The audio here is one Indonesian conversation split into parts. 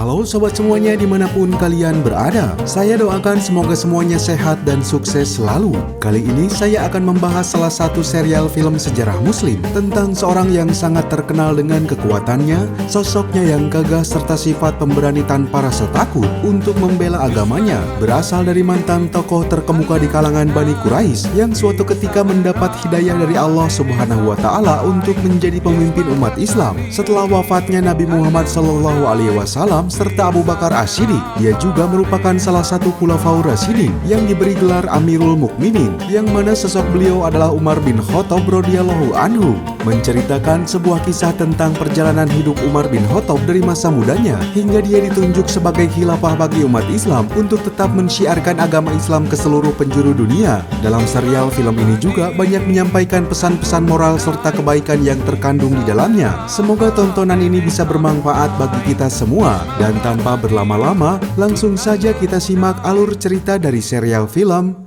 Halo sobat semuanya dimanapun kalian berada. Saya doakan semoga semuanya sehat dan sukses selalu. Kali ini saya akan membahas salah satu serial film sejarah muslim tentang seorang yang sangat terkenal dengan kekuatannya, sosoknya yang gagah serta sifat pemberani tanpa rasa takut untuk membela agamanya. Berasal dari mantan tokoh terkemuka di kalangan Bani Quraisy yang suatu ketika mendapat hidayah dari Allah Subhanahu wa Ta'ala untuk menjadi pemimpin umat Islam setelah wafatnya Nabi Muhammad SAW serta Abu Bakar As-Siddiq. Dia juga merupakan salah satu khulafaur rasyidin yang diberi gelar Amirul Mukminin, yang mana sosok beliau adalah Umar bin Khattab radhiyallahu anhu, menceritakan sebuah kisah tentang perjalanan hidup Umar bin Khattab dari masa mudanya hingga dia ditunjuk sebagai khilafah bagi umat Islam untuk tetap mensyiarkan agama Islam ke seluruh penjuru dunia. Dalam serial film ini juga banyak menyampaikan pesan-pesan moral serta kebaikan yang terkandung di dalamnya. Semoga tontonan ini bisa bermanfaat bagi kita semua. Dan tanpa berlama-lama, langsung saja kita simak alur cerita dari serial film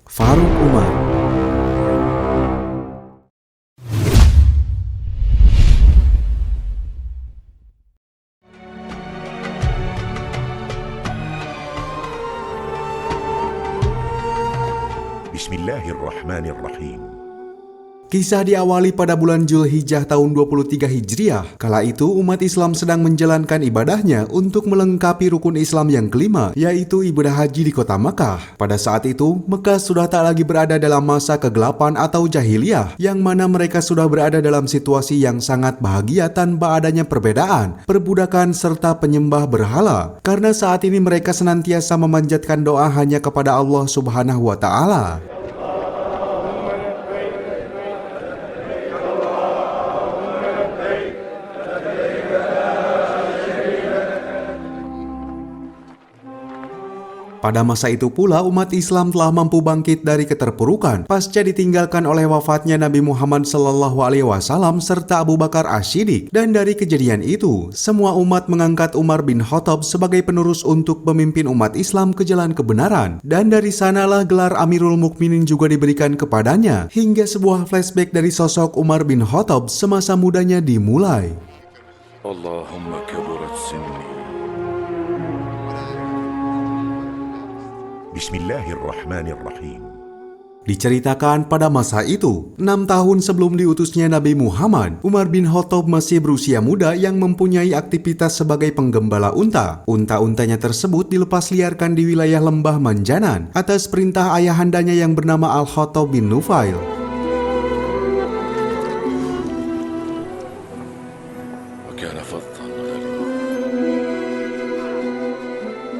Faruq Umar. Bismillahirrahmanirrahim. Kisah diawali pada bulan Zulhijjah tahun 23 Hijriah. Kala itu umat Islam sedang menjalankan ibadahnya untuk melengkapi rukun Islam yang kelima, yaitu ibadah haji di kota Makkah. Pada saat itu, Makkah sudah tak lagi berada dalam masa kegelapan atau jahiliyah, yang mana mereka sudah berada dalam situasi yang sangat bahagia tanpa adanya perbedaan, perbudakan serta penyembah berhala. Karena saat ini mereka senantiasa memanjatkan doa hanya kepada Allah Subhanahu wa Ta'ala. Pada masa itu pula umat Islam telah mampu bangkit dari keterpurukan pasca ditinggalkan oleh wafatnya Nabi Muhammad SAW serta Abu Bakar As-Siddiq. Dan dari kejadian itu, semua umat mengangkat Umar bin Khattab sebagai penerus untuk memimpin umat Islam ke jalan kebenaran. Dan dari sanalah gelar Amirul Mukminin juga diberikan kepadanya, hingga sebuah flashback dari sosok Umar bin Khattab semasa mudanya dimulai. Allahumma kaburat sinni. Bismillahirrahmanirrahim. Diceritakan pada masa itu, 6 tahun sebelum diutusnya Nabi Muhammad, Umar bin Khattab masih berusia muda yang mempunyai aktivitas sebagai penggembala unta. Unta-untanya tersebut dilepas liarkan di wilayah lembah Manjanan atas perintah ayahandanya yang bernama Al-Khattab bin Nufail.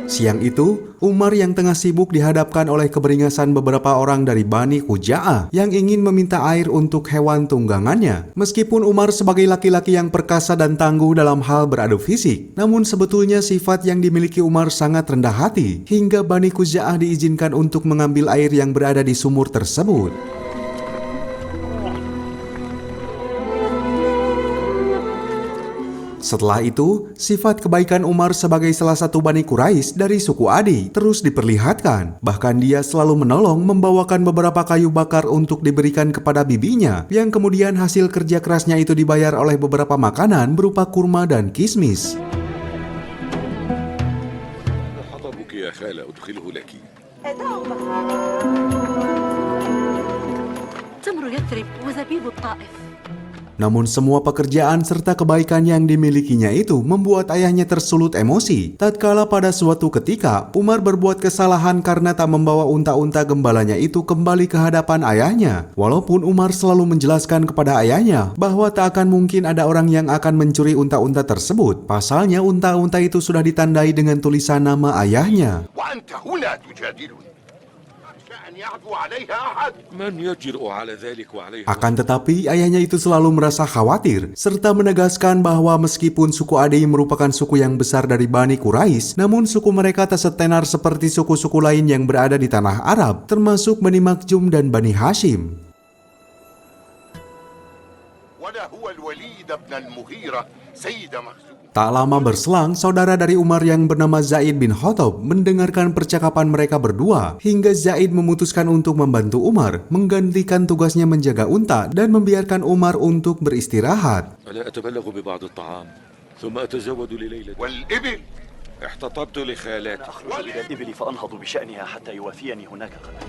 Siang itu, Umar yang tengah sibuk dihadapkan oleh keberingasan beberapa orang dari Bani Khuza'ah yang ingin meminta air untuk hewan tunggangannya. Meskipun Umar sebagai laki-laki yang perkasa dan tangguh dalam hal beradu fisik, namun sebetulnya sifat yang dimiliki Umar sangat rendah hati, hingga Bani Khuza'ah diizinkan untuk mengambil air yang berada di sumur tersebut. Setelah itu, sifat kebaikan Umar sebagai salah satu Bani Quraisy dari suku Adi terus diperlihatkan. Bahkan dia selalu menolong membawakan beberapa kayu bakar untuk diberikan kepada bibinya, yang kemudian hasil kerja kerasnya itu dibayar oleh beberapa makanan berupa kurma dan kismis. Namun semua pekerjaan serta kebaikan yang dimilikinya itu membuat ayahnya tersulut emosi. Tatkala pada suatu ketika Umar berbuat kesalahan karena tak membawa unta-unta gembalanya itu kembali ke hadapan ayahnya. Walaupun Umar selalu menjelaskan kepada ayahnya bahwa tak akan mungkin ada orang yang akan mencuri unta-unta tersebut. Pasalnya unta-unta itu sudah ditandai dengan tulisan nama ayahnya. Akan tetapi ayahnya itu selalu merasa khawatir serta menegaskan bahwa meskipun suku Adi merupakan suku yang besar dari Bani Quraisy, namun suku mereka tak setenar seperti suku-suku lain yang berada di tanah Arab, termasuk Bani Makhzum dan Bani Hashim. Tak lama berselang, saudara dari Umar yang bernama Zaid bin Khattab mendengarkan percakapan mereka berdua, hingga Zaid memutuskan untuk membantu Umar, menggantikan tugasnya menjaga unta dan membiarkan Umar untuk beristirahat. احتطبت لخالاتي. أخرج إلى الإبل فأنهض بشأنها حتى يوافيني هناك غدا.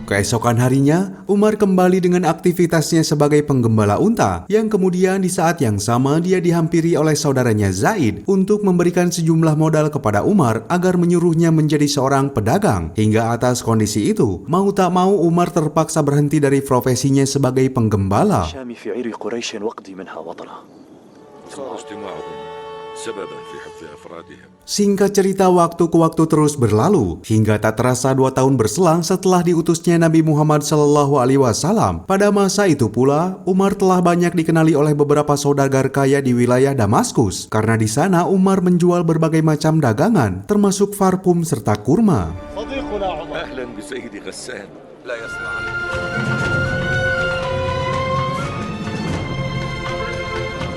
Keesokan harinya, Umar kembali dengan aktivitasnya sebagai penggembala unta, yang kemudian di saat yang sama dia dihampiri oleh saudaranya Zaid untuk memberikan sejumlah modal kepada Umar agar menyuruhnya menjadi seorang pedagang. Hingga atas kondisi itu, mau tak mau Umar terpaksa berhenti dari profesinya sebagai penggembala. شامي في عير قريش واقضي منها وطنا. صار اجتماعهم سببا في حفظ أفرادهم. Singkat cerita, waktu ke waktu terus berlalu hingga tak terasa 2 tahun berselang setelah diutusnya Nabi Muhammad SAW. Pada masa itu pula, Umar telah banyak dikenali oleh beberapa saudagar kaya di wilayah Damaskus karena di sana Umar menjual berbagai macam dagangan, termasuk parfum serta kurma. أهلا بسيدي غسان. لا يصنع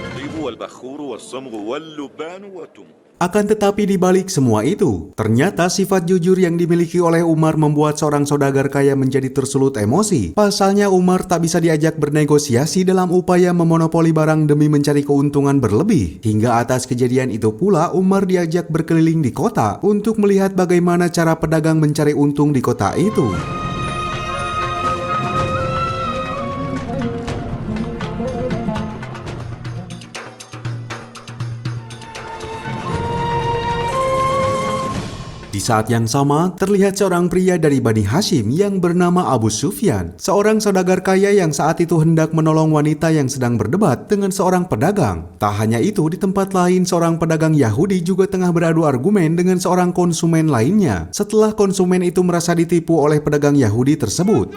الطيب والبخور والصمغ واللبان والتم. Akan tetapi di balik semua itu, ternyata sifat jujur yang dimiliki oleh Umar membuat seorang saudagar kaya menjadi tersulut emosi. Pasalnya Umar tak bisa diajak bernegosiasi dalam upaya memonopoli barang demi mencari keuntungan berlebih. Hingga atas kejadian itu pula Umar diajak berkeliling di kota untuk melihat bagaimana cara pedagang mencari untung di kota itu. Di saat yang sama, terlihat seorang pria dari Bani Hashim yang bernama Abu Sufyan, seorang saudagar kaya yang saat itu hendak menolong wanita yang sedang berdebat dengan seorang pedagang. Tak hanya itu, di tempat lain seorang pedagang Yahudi juga tengah beradu argumen dengan seorang konsumen lainnya. Setelah konsumen itu merasa ditipu oleh pedagang Yahudi tersebut.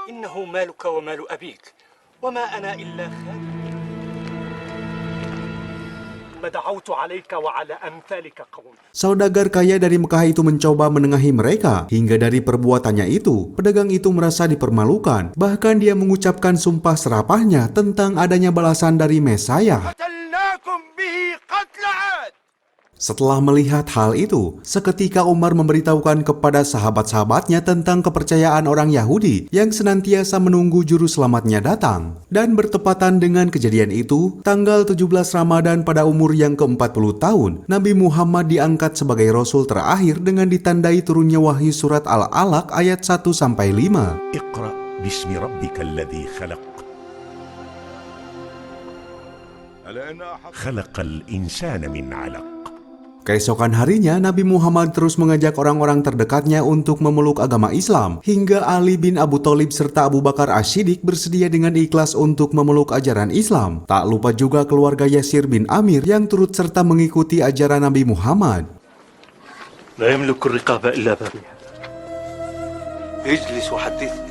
إنه مالك ومال أبيك وما أنا إلا خادم ما دعوت عليك وعلى أمثالك قوم. Saudagar kaya dari Mekah itu mencoba menengahi mereka. Hingga dari perbuatannya itu, pedagang itu merasa dipermalukan. Bahkan dia mengucapkan sumpah serapahnya tentang adanya balasan dari Mesaya. Setelah melihat hal itu, seketika Umar memberitahukan kepada sahabat-sahabatnya tentang kepercayaan orang Yahudi yang senantiasa menunggu juru selamatnya datang. Dan bertepatan dengan kejadian itu, tanggal 17 Ramadan pada umur yang ke-40 tahun, Nabi Muhammad diangkat sebagai Rasul terakhir dengan ditandai turunnya wahyu surat Al-Alaq ayat 1-5. اقرأ باسم ربك الذي خلق. خلق الإنسان من علق. Keesokan harinya, Nabi Muhammad terus mengajak orang-orang terdekatnya untuk memeluk agama Islam, hingga Ali bin Abu Thalib serta Abu Bakar Asy-Syiddiq bersedia dengan ikhlas untuk memeluk ajaran Islam. Tak lupa juga keluarga Yasir bin Amir yang turut serta mengikuti ajaran Nabi Muhammad. لا يملك الرقاب إلا بابها. اجلس وحدثني.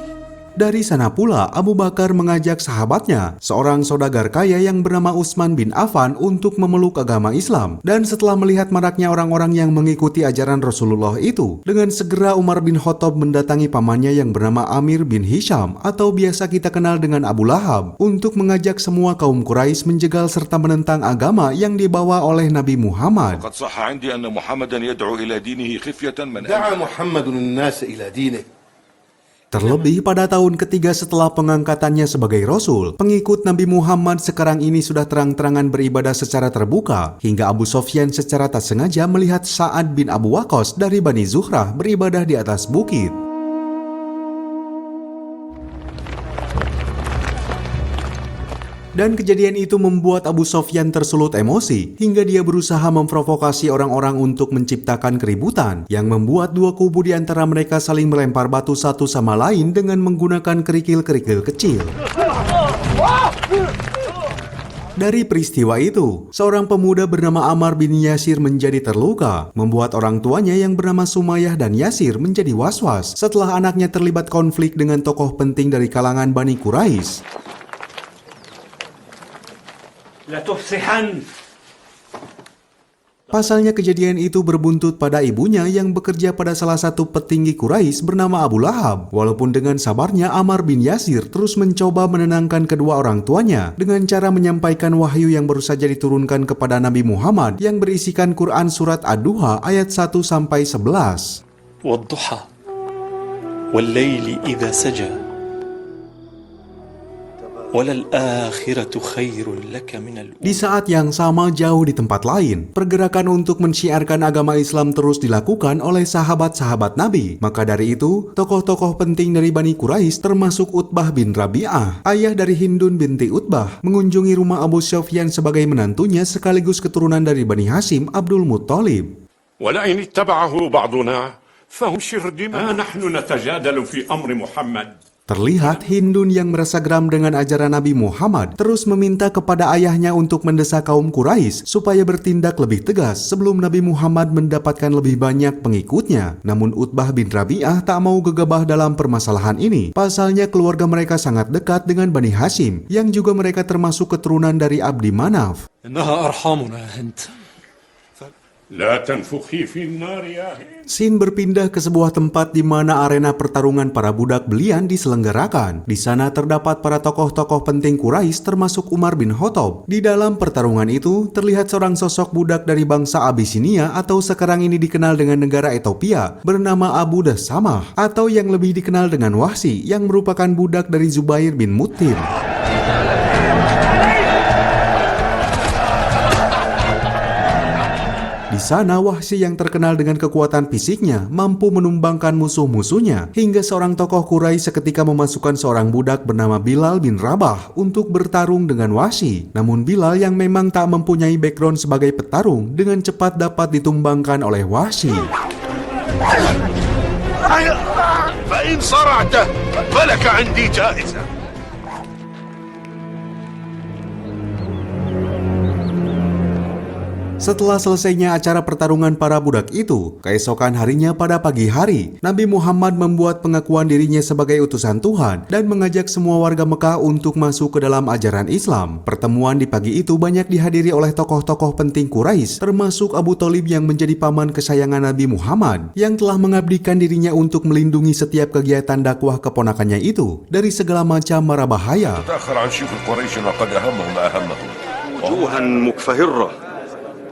Dari sana pula, Abu Bakar mengajak sahabatnya, seorang saudagar kaya yang bernama Utsman bin Affan, untuk memeluk agama Islam. Dan setelah melihat maraknya orang-orang yang mengikuti ajaran Rasulullah itu, dengan segera Umar bin Khattab mendatangi pamannya yang bernama Amir bin Hisham, atau biasa kita kenal dengan Abu Lahab, untuk mengajak semua kaum Quraisy menjegal serta menentang agama yang dibawa oleh Nabi Muhammad. قد صح عندي أن محمدا يدعو إلى دينه خفية من دعا محمد الناس إلى دينه. Terlebih pada tahun ketiga setelah pengangkatannya sebagai Rasul, pengikut Nabi Muhammad sekarang ini sudah terang-terangan beribadah secara terbuka, hingga Abu Sufyan secara tak sengaja melihat Sa'ad bin Abu Waqqas dari Bani Zuhrah beribadah di atas bukit. Dan kejadian itu membuat Abu Sufyan tersulut emosi hingga dia berusaha memprovokasi orang-orang untuk menciptakan keributan yang membuat dua kubu di antara mereka saling melempar batu satu sama lain dengan menggunakan kerikil-kerikil kecil. Dari peristiwa itu, seorang pemuda bernama Ammar bin Yasir menjadi terluka, membuat orang tuanya yang bernama Sumayyah dan Yasir menjadi was-was setelah anaknya terlibat konflik dengan tokoh penting dari kalangan Bani Quraisy. Pasalnya kejadian itu berbuntut pada ibunya yang bekerja pada salah satu petinggi Quraisy bernama Abu Lahab. Walaupun dengan sabarnya, Ammar bin Yasir terus mencoba menenangkan kedua orang tuanya dengan cara menyampaikan wahyu yang baru saja diturunkan kepada Nabi Muhammad yang berisikan Quran surat Ad-Duha ayat 1-11. والضحى والليل إذا سجى وللآخرة خير لك من الأولى. Di saat yang sama jauh di tempat lain, pergerakan untuk mensyiarkan agama Islam terus dilakukan oleh sahabat-sahabat Nabi. Maka dari itu, tokoh-tokoh penting dari Bani Quraisy termasuk Utbah bin Rabi'ah, ayah dari Hindun binti Utbah, mengunjungi rumah Abu Sufyan sebagai menantunya sekaligus keturunan dari Bani Hashim, Abdul Muttalib. ولئن اتبعه بعضنا فهم شرذمة نحن نتجادل في أمر محمد. Terlihat Hindun yang merasa geram dengan ajaran Nabi Muhammad terus meminta kepada ayahnya untuk mendesak kaum Quraisy supaya bertindak lebih tegas sebelum Nabi Muhammad mendapatkan lebih banyak pengikutnya. Namun Utbah bin Rabi'ah tak mau gegabah dalam permasalahan ini. Pasalnya keluarga mereka sangat dekat dengan Bani Hashim yang juga mereka termasuk keturunan dari Abdi Manaf. إنها أرحامنا أنت. لا تنفخي في النار يا هند. Sin berpindah ke sebuah tempat di mana arena pertarungan para budak belian diselenggarakan. Di sana terdapat para tokoh-tokoh penting Quraisy termasuk Umar bin Khattab. Di dalam pertarungan itu terlihat seorang sosok budak dari bangsa Abisinia atau sekarang ini dikenal dengan negara Ethiopia bernama Abu Dasamah atau yang lebih dikenal dengan Wahsy yang merupakan budak dari Zubair bin Mut'im. Di sana Wahsy yang terkenal dengan kekuatan fisiknya mampu menumbangkan musuh-musuhnya hingga seorang tokoh Quraisy seketika memasukkan seorang budak bernama Bilal bin Rabah untuk bertarung dengan Wahsy. Namun Bilal yang memang tak mempunyai background sebagai petarung dengan cepat dapat ditumbangkan oleh Wahsy. فإن صرعته فلك عندي جائزة. Setelah selesainya acara pertarungan para budak itu, keesokan harinya pada pagi hari, Nabi Muhammad membuat pengakuan dirinya sebagai utusan Tuhan dan mengajak semua warga Mekah untuk masuk ke dalam ajaran Islam. Pertemuan di pagi itu banyak dihadiri oleh tokoh-tokoh penting Quraisy, termasuk Abu Thalib yang menjadi paman kesayangan Nabi Muhammad, yang telah mengabdikan dirinya untuk melindungi setiap kegiatan dakwah keponakannya itu dari segala macam mara bahaya. تأخر عن شيوخ قريش وقد أهمهم ما أهمهم. وجوها مكفهرة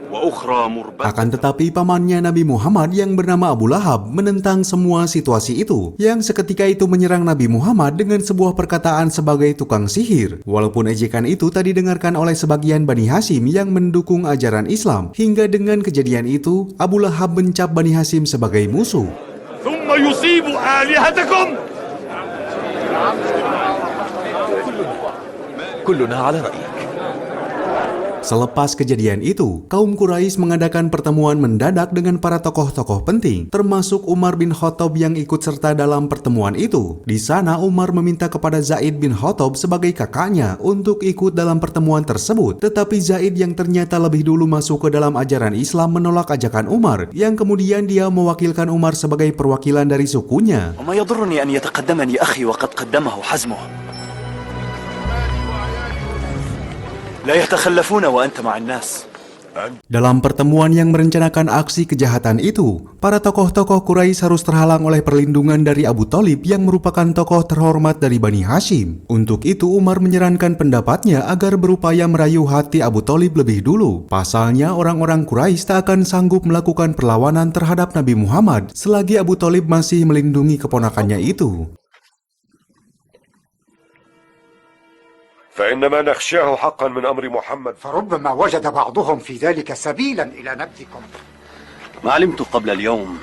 وأخرى مربعة. Akan tetapi pamannya Nabi Muhammad yang bernama Abu Lahab menentang semua situasi itu, yang seketika itu menyerang Nabi Muhammad dengan sebuah perkataan sebagai tukang sihir. Walaupun ejekan itu tadi didengarkan oleh sebagian Bani Hashim yang mendukung ajaran Islam, hingga dengan kejadian itu Abu Lahab mencap Bani Hashim sebagai musuh. ثم يصيب آلهتكم. كلنا على رأيك. Selepas kejadian itu, kaum Quraisy mengadakan pertemuan mendadak dengan para tokoh-tokoh penting, termasuk Umar bin Khattab yang ikut serta dalam pertemuan itu. Di sana Umar meminta kepada Zaid bin Khattab sebagai kakaknya untuk ikut dalam pertemuan tersebut. Tetapi Zaid yang ternyata lebih dulu masuk ke dalam ajaran Islam menolak ajakan Umar, yang kemudian dia mewakilkan Umar sebagai perwakilan dari sukunya. وما يضرني أن يتقدمني أخي وقد قدمه حزمه. لا يتخلفون وأنت مع الناس. Dalam pertemuan yang merencanakan aksi kejahatan itu, para tokoh-tokoh Quraisy harus terhalang oleh perlindungan dari Abu Thalib yang merupakan tokoh terhormat dari Bani Hashim. Untuk itu Umar menyarankan pendapatnya agar berupaya merayu hati Abu Thalib lebih dulu. Pasalnya orang-orang Quraisy tak akan sanggup melakukan perlawanan terhadap Nabi Muhammad selagi Abu Thalib masih melindungi keponakannya itu. فإنما نخشاه حقا من أمر محمد. فربما وجد بعضهم في ذلك سبيلا إلى نبذكم. ما علمت قبل اليوم.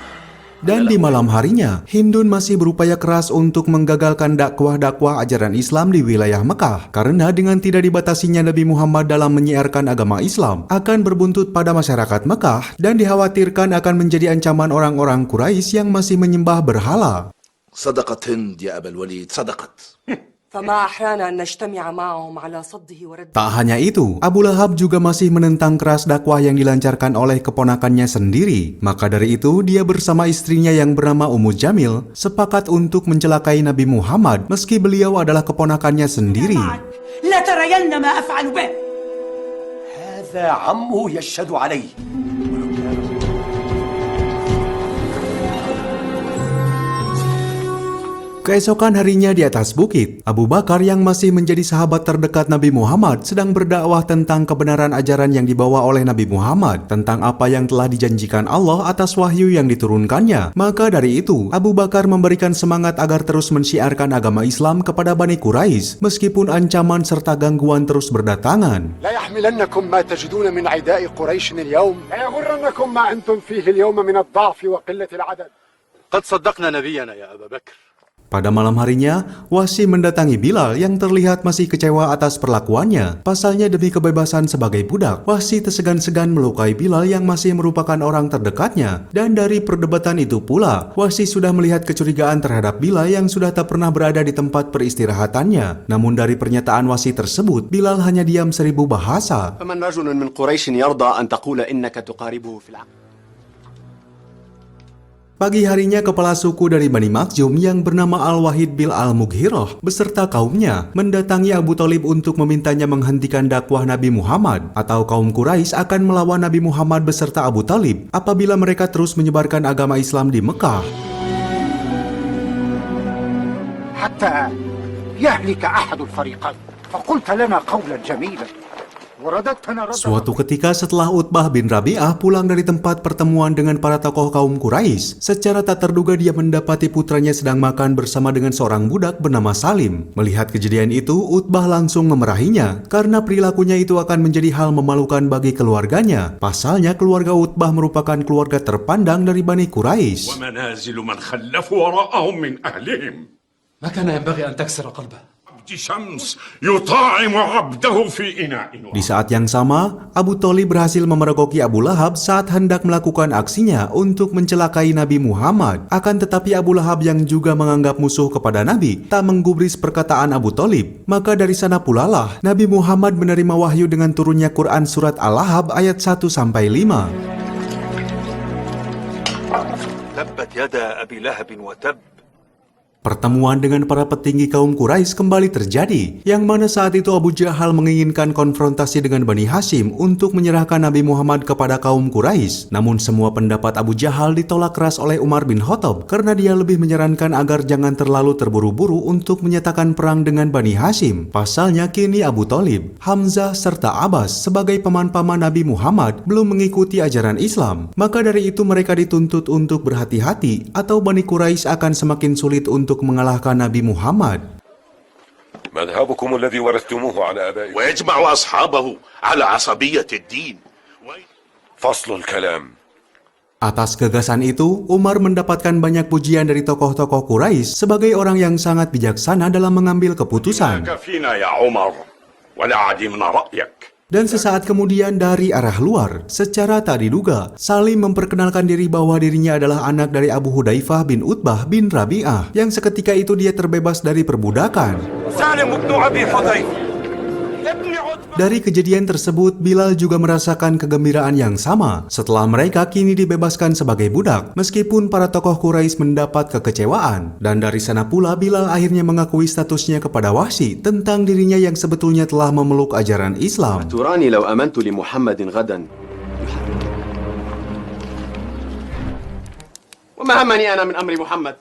Dan di malam harinya, Hindun masih berupaya keras untuk menggagalkan dakwah-dakwah ajaran Islam di wilayah Mekah. Karena dengan tidak dibatasinya Nabi Muhammad dalam menyiarkan agama Islam, akan berbuntut pada masyarakat Mekah dan dikhawatirkan akan menjadi ancaman orang-orang Quraisy yang masih menyembah berhala. صدقت هند يا أبا الوليد صدقت. فما أحرانا أن نجتمع معهم على صده ورده. Tak hanya itu, Abu Lahab juga masih menentang keras dakwah yang dilancarkan oleh keponakannya sendiri. Maka dari itu, dia bersama istrinya yang bernama Ummu Jamil sepakat untuk mencelakai Nabi Muhammad meski beliau adalah keponakannya sendiri. لا ترين ما أفعل به. هذا عمه يشهد عليه. Keesokan harinya di atas bukit, Abu Bakar yang masih menjadi sahabat terdekat Nabi Muhammad sedang berdakwah tentang kebenaran ajaran yang dibawa oleh Nabi Muhammad tentang apa yang telah dijanjikan Allah atas wahyu yang diturunkannya. Maka dari itu, Abu Bakar memberikan semangat agar terus mensyiarkan agama Islam kepada Bani Quraisy meskipun ancaman serta gangguan terus berdatangan. لا يحملنكم ما تجدون من عداء قريش اليوم لا يغرنكم ما أنتم فيه اليوم من الضعف وقلة العدد. قد صدقنا نبينا يا أبا بكر. Pada malam harinya, Wahsy mendatangi Bilal yang terlihat masih kecewa atas perlakuannya. Pasalnya demi kebebasan sebagai budak, Wahsy tersegan-segan melukai Bilal yang masih merupakan orang terdekatnya. Dan dari perdebatan itu pula, Wahsy sudah melihat kecurigaan terhadap Bilal yang sudah tak pernah berada di tempat peristirahatannya. Namun dari pernyataan Wahsy tersebut, Bilal hanya diam 1000 bahasa. فمن رجل من قريش يرضى أن تقول إنك تقاربه في العقل. Pagi harinya kepala suku dari Bani Makhzum yang bernama Al-Wahid bil Al-Mughirah beserta kaumnya mendatangi Abu Thalib untuk memintanya menghentikan dakwah Nabi Muhammad atau kaum Quraisy akan melawan Nabi Muhammad beserta Abu Thalib apabila mereka terus menyebarkan agama Islam di Mekah. حتى يهلك أحد الفريقين فقلت لنا قولا جميلا ورددتنا ردا. Suatu ketika setelah Utbah bin Rabi'ah pulang dari tempat pertemuan dengan para tokoh kaum Quraisy, secara tak terduga dia mendapati putranya sedang makan bersama dengan seorang budak bernama Salim. Melihat kejadian itu, Utbah langsung memarahinya karena perilakunya itu akan menjadi hal memalukan bagi keluarganya. Pasalnya keluarga Utbah merupakan keluarga terpandang dari Bani Quraisy. ومنازل من خلفوا وراءهم من أهلهم. ما كان ينبغي أن تكسر قلبه. شمس يطاعم عبده في إناء. Di saat yang sama, Abu Thalib berhasil memergoki Abu Lahab saat hendak melakukan aksinya untuk mencelakai Nabi Muhammad. Akan tetapi Abu Lahab yang juga menganggap musuh kepada Nabi tak menggubris perkataan Abu Thalib. Maka dari sana pula lah Nabi Muhammad menerima wahyu dengan turunnya Quran surat Al-Lahab ayat 1-5. تبت يدا أبي لهب وتب. Pertemuan dengan para petinggi kaum Quraisy kembali terjadi, yang mana saat itu Abu Jahal menginginkan konfrontasi dengan Bani Hashim untuk menyerahkan Nabi Muhammad kepada kaum Quraisy. Namun semua pendapat Abu Jahal ditolak keras oleh Umar bin Khattab karena dia lebih menyarankan agar jangan terlalu terburu-buru untuk menyatakan perang dengan Bani Hashim. Pasalnya kini Abu Thalib, Hamzah serta Abbas sebagai paman-paman Nabi Muhammad belum mengikuti ajaran Islam. Maka dari itu mereka dituntut untuk berhati-hati atau Bani Quraisy akan semakin sulit untuk mengalahkan Nabi Muhammad. مذهبكم الذي ورثتموه على آبائكم ويجمع أصحابه على عصبية الدين. فصل الكلام. Atas gagasan itu, Umar mendapatkan banyak pujian dari tokoh-tokoh Quraisy sebagai orang yang sangat bijaksana dalam mengambil keputusan. فينا يا عمر ولا عدمنا رأيك. Dan sesaat kemudian dari arah luar, secara tak diduga, Salim memperkenalkan diri bahwa dirinya adalah anak dari Abu Hudzaifah bin Utbah bin Rabi'ah, yang seketika itu dia terbebas dari perbudakan. سالم بن أبي حذيفة. Dari kejadian tersebut, Bilal juga merasakan kegembiraan yang sama setelah mereka kini dibebaskan sebagai budak, meskipun para tokoh Quraisy mendapat kekecewaan. Dan dari sana pula Bilal akhirnya mengakui statusnya kepada Wahsy tentang dirinya yang sebetulnya telah memeluk ajaran Islam. تراني لو أمنت لمحمد غدا وما همني أنا من أمر محمد.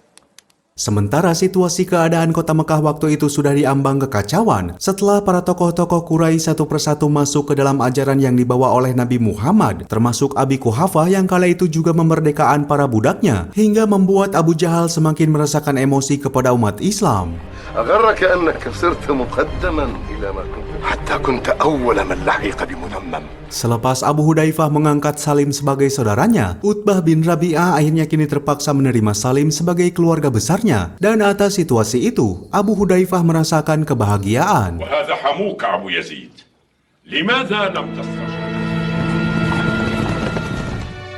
Sementara situasi keadaan kota Mekah waktu itu sudah diambang kekacauan setelah para tokoh-tokoh Quraisy satu persatu masuk ke dalam ajaran yang dibawa oleh Nabi Muhammad, termasuk Abi Quhafah yang kala itu juga memerdekakan para budaknya, hingga membuat Abu Jahal semakin merasakan emosi kepada umat Islam. أغرك أنك صرت مقدما إلى ما كنت حتى كنت أول من لحق بمذمم. Selepas Abu Hudzaifah mengangkat Salim sebagai saudaranya, Utbah bin Rabi'ah akhirnya kini terpaksa menerima Salim sebagai keluarga besarnya. Dan atas situasi itu, Abu Hudzaifah merasakan kebahagiaan. وهذا حموك أبو يزيد. لماذا لم تستجب؟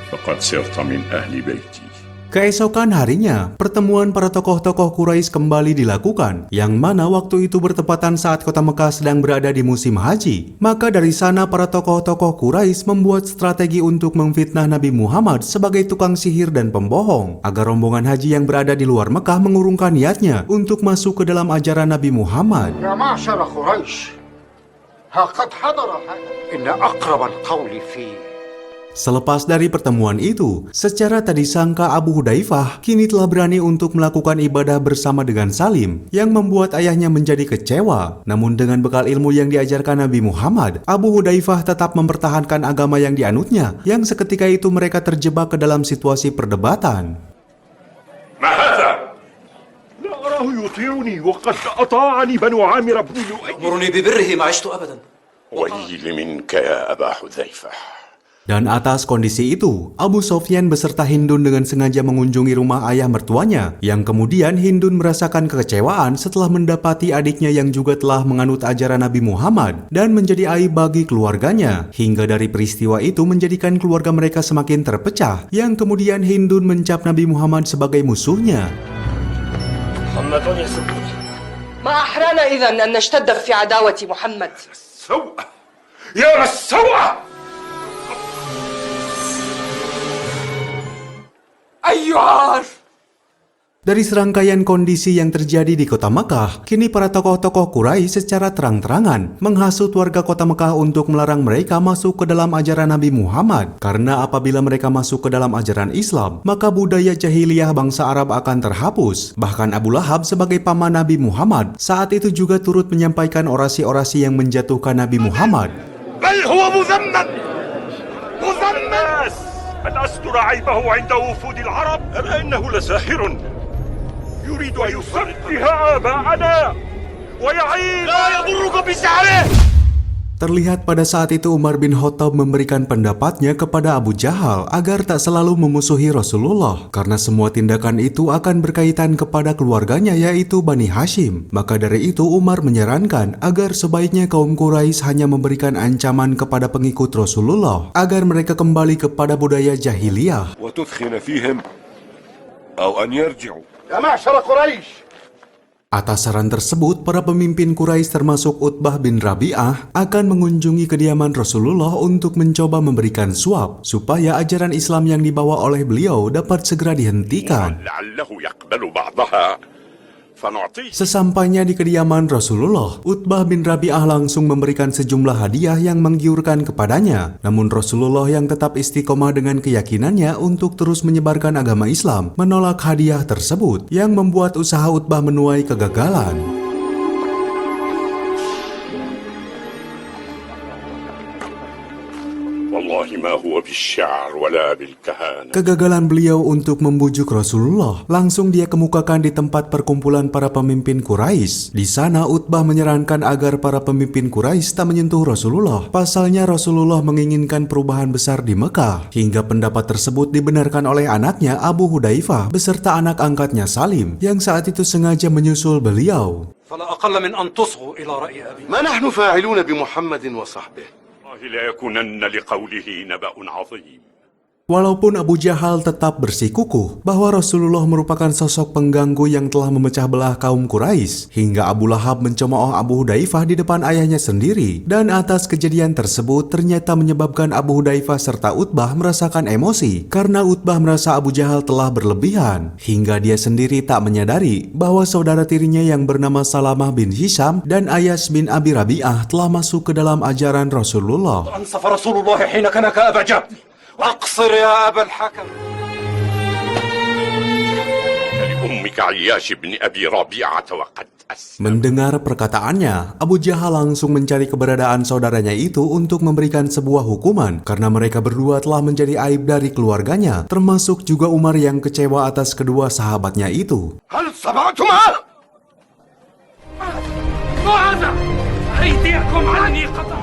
فقد صرت من أهل بيتي. Keesokan harinya, pertemuan para tokoh-tokoh Quraisy kembali dilakukan, yang mana waktu itu bertepatan saat kota Mekah sedang berada di musim haji. Maka dari sana para tokoh-tokoh Quraisy membuat strategi untuk memfitnah Nabi Muhammad sebagai tukang sihir dan pembohong, agar rombongan haji yang berada di luar Mekah mengurungkan niatnya untuk masuk ke dalam ajaran Nabi Muhammad. يا معشر قريش ها قد حضر هذا إن أقرب القول فيه. Selepas dari pertemuan itu, secara tak disangka Abu Hudzaifah kini telah berani untuk melakukan ibadah bersama dengan Salim yang membuat ayahnya menjadi kecewa. Namun dengan bekal ilmu yang diajarkan Nabi Muhammad, Abu Hudzaifah tetap mempertahankan agama yang dianutnya, yang seketika itu mereka terjebak ke dalam situasi perdebatan. ما هذا؟ لا أراه يطيعني وقد أطاعني بنو عامر بن لؤي. أمرني ببره ما عشت أبدا. ويل منك يا أبا حذيفة. Dan atas kondisi itu, Abu Sofyan beserta Hindun dengan sengaja mengunjungi rumah ayah mertuanya, yang kemudian Hindun merasakan kekecewaan setelah mendapati adiknya yang juga telah menganut ajaran Nabi Muhammad dan menjadi aib bagi keluarganya. Hingga dari peristiwa itu menjadikan keluarga mereka semakin terpecah, yang kemudian Hindun mencap Nabi Muhammad sebagai musuhnya. ما أحرانا إذن أن نشتد في عداوة محمد. سوء يا للسوء. Dari serangkaian kondisi yang terjadi di kota Mekah, kini para tokoh-tokoh Quraisy secara terang-terangan menghasut warga kota Mekah untuk melarang mereka masuk ke dalam ajaran Nabi Muhammad. Karena apabila mereka masuk ke dalam ajaran Islam, maka budaya jahiliyah bangsa Arab akan terhapus. Bahkan Abu Lahab sebagai paman Nabi Muhammad saat itu juga turut menyampaikan orasi-orasi yang menjatuhkan Nabi Muhammad. بل هو مذمم أن أستر عيبه عند وفود العرب. أما إنه لساحر يريد أن يسفه آباءنا ويعيب. لا يضرك بسحره. Terlihat pada saat itu Umar bin Khattab memberikan pendapatnya kepada Abu Jahal agar tak selalu memusuhi Rasulullah karena semua tindakan itu akan berkaitan kepada keluarganya yaitu Bani Hashim. Maka dari itu Umar menyarankan agar sebaiknya kaum Quraisy hanya memberikan ancaman kepada pengikut Rasulullah agar mereka kembali kepada budaya jahiliyah. وتثخن فيهم أو أن يرجعوا. يا معشر قريش. Atas saran tersebut, para pemimpin Quraisy termasuk Utbah bin Rabi'ah akan mengunjungi kediaman Rasulullah untuk mencoba memberikan suap supaya ajaran Islam yang dibawa oleh beliau dapat segera dihentikan. لعله يقبل بعضها فنعطيه. Sesampainya di kediaman Rasulullah, Utbah bin Rabi'ah langsung memberikan sejumlah hadiah yang menggiurkan kepadanya. Namun Rasulullah yang tetap istiqomah dengan keyakinannya untuk terus menyebarkan agama Islam menolak hadiah tersebut yang membuat usaha Utbah menuai kegagalan. والله ما هو بالشعر ولا بالكهانة. Kegagalan beliau untuk membujuk Rasulullah langsung dia kemukakan di tempat perkumpulan para pemimpin Quraisy. Di sana Utbah menyarankan agar para pemimpin Quraisy tak menyentuh Rasulullah. Pasalnya Rasulullah menginginkan perubahan besar di Mekah. Hingga pendapat tersebut dibenarkan oleh anaknya Abu Hudzaifah beserta anak angkatnya Salim yang saat itu sengaja menyusul beliau. فلا أقل من أن تصغوا إلى رأي أبي. ما نحن فاعلون بمحمد وصحبه. لا يكونن لقوله نبأ عظيم. Walaupun Abu Jahal tetap bersikukuh bahwa Rasulullah merupakan sosok pengganggu yang telah memecah belah kaum Quraisy, hingga Abu Lahab mencemooh Abu Hudzaifah di depan ayahnya sendiri, dan atas kejadian tersebut ternyata menyebabkan Abu Hudzaifah serta Utbah merasakan emosi karena Utbah merasa Abu Jahal telah berlebihan, hingga dia sendiri tak menyadari bahwa saudara tirinya yang bernama Salamah bin Hisham dan Ayas bin Abi Rabi'ah telah masuk ke dalam ajaran Rasulullah. أنصف رسول الله حين كان كأبا جهل. أقصر يا أبا الحكم. لأمك عياش بن أبي ربيعة وقد أسلم. Mendengar perkataannya, Abu Jahal langsung mencari keberadaan saudaranya itu untuk memberikan sebuah hukuman karena mereka berdua telah menjadi aib dari keluarganya, termasuk juga Umar yang kecewa atas kedua sahabatnya itu. هل سمعتما؟ ماذا؟ أيديكم عني قطع.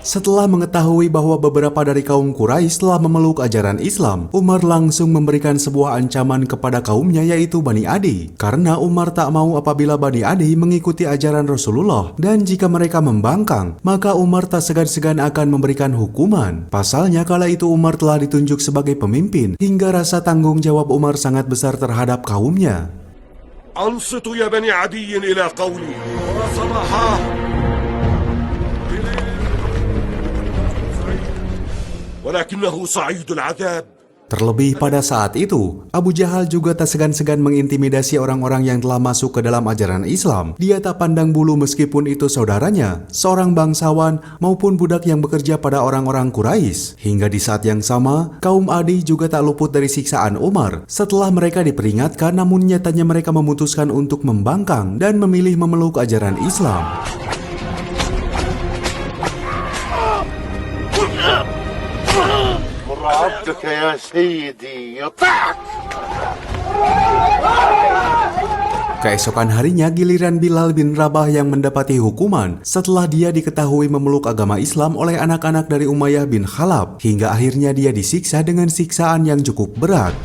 Setelah mengetahui bahwa beberapa dari kaum Quraisy telah memeluk ajaran Islam, Umar langsung memberikan sebuah ancaman kepada kaumnya yaitu Bani Adi. Karena Umar tak mau apabila Bani Adi mengikuti ajaran Rasulullah dan jika mereka membangkang, maka Umar tak segan-segan akan memberikan hukuman. Pasalnya kala itu Umar telah ditunjuk sebagai pemimpin hingga rasa tanggung jawab Umar sangat besar terhadap kaumnya. أنصتوا يا بني عدي إلى قولي وصباحا. ولكنه صعيد العذاب Terlebih pada saat itu, Abu Jahal juga tak segan-segan mengintimidasi orang-orang yang telah masuk ke dalam ajaran Islam. Dia tak pandang bulu meskipun itu saudaranya, seorang bangsawan maupun budak yang bekerja pada orang-orang Quraisy. Hingga di saat yang sama, kaum Adi juga tak luput dari siksaan Umar. Setelah mereka diperingatkan, namun nyatanya mereka memutuskan untuk membangkang dan memilih memeluk ajaran Islam. عبدك يا سيدي يطاعك. Keesokan harinya giliran Bilal bin Rabah yang mendapati hukuman setelah dia diketahui memeluk agama Islam oleh anak-anak dari Umayyah bin Khalaf, hingga akhirnya dia disiksa dengan siksaan yang cukup berat.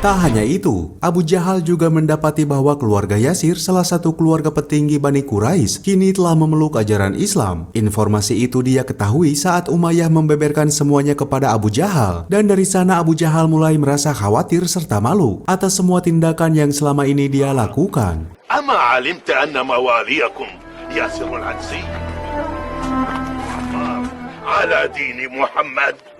Tak hanya itu, Abu Jahal juga mendapati bahwa keluarga Yasir, salah satu keluarga petinggi Bani Quraisy, kini telah memeluk ajaran Islam. Informasi itu dia ketahui saat Umayyah membeberkan semuanya kepada Abu Jahal, dan dari sana Abu Jahal mulai merasa khawatir serta malu atas semua tindakan yang selama ini dia lakukan. أما علمت أن مواليكم ياسر العنسي على دين محمد.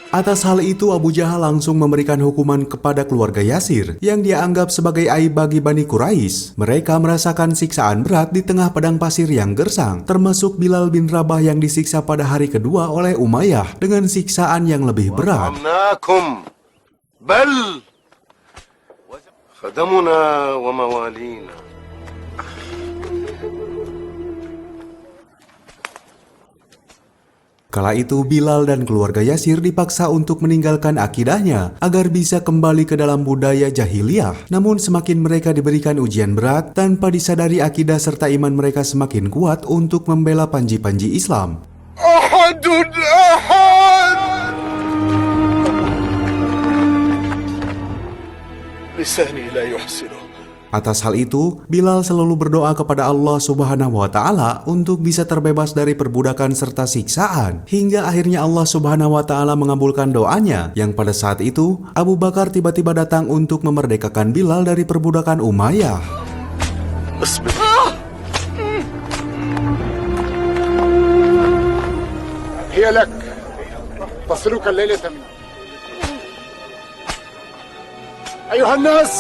Atas hal itu Abu Jahal langsung memberikan hukuman kepada keluarga Yasir yang dia anggap sebagai aib bagi Bani Quraisy. Mereka merasakan siksaan berat di tengah padang pasir yang gersang, termasuk Bilal bin Rabah yang disiksa pada hari kedua oleh Umayyah dengan siksaan yang lebih berat. بل خدمنا وموالينا. Kala itu Bilal dan keluarga Yasir dipaksa untuk meninggalkan akidahnya agar bisa kembali ke dalam budaya jahiliyah. Namun semakin mereka diberikan ujian berat, tanpa disadari akidah serta iman mereka semakin kuat untuk membela panji-panji Islam. Ahadun ahad. Lisani la yuhsinu. Atas hal itu, Bilal selalu berdoa kepada Allah Subhanahu wa Ta'ala untuk bisa terbebas dari perbudakan serta siksaan, hingga akhirnya Allah Subhanahu wa Ta'ala mengabulkan doanya. Yang pada saat itu, Abu Bakar tiba-tiba datang untuk memerdekakan Bilal dari perbudakan Umayyah. هي لك تصلك الليلة أيها الناس.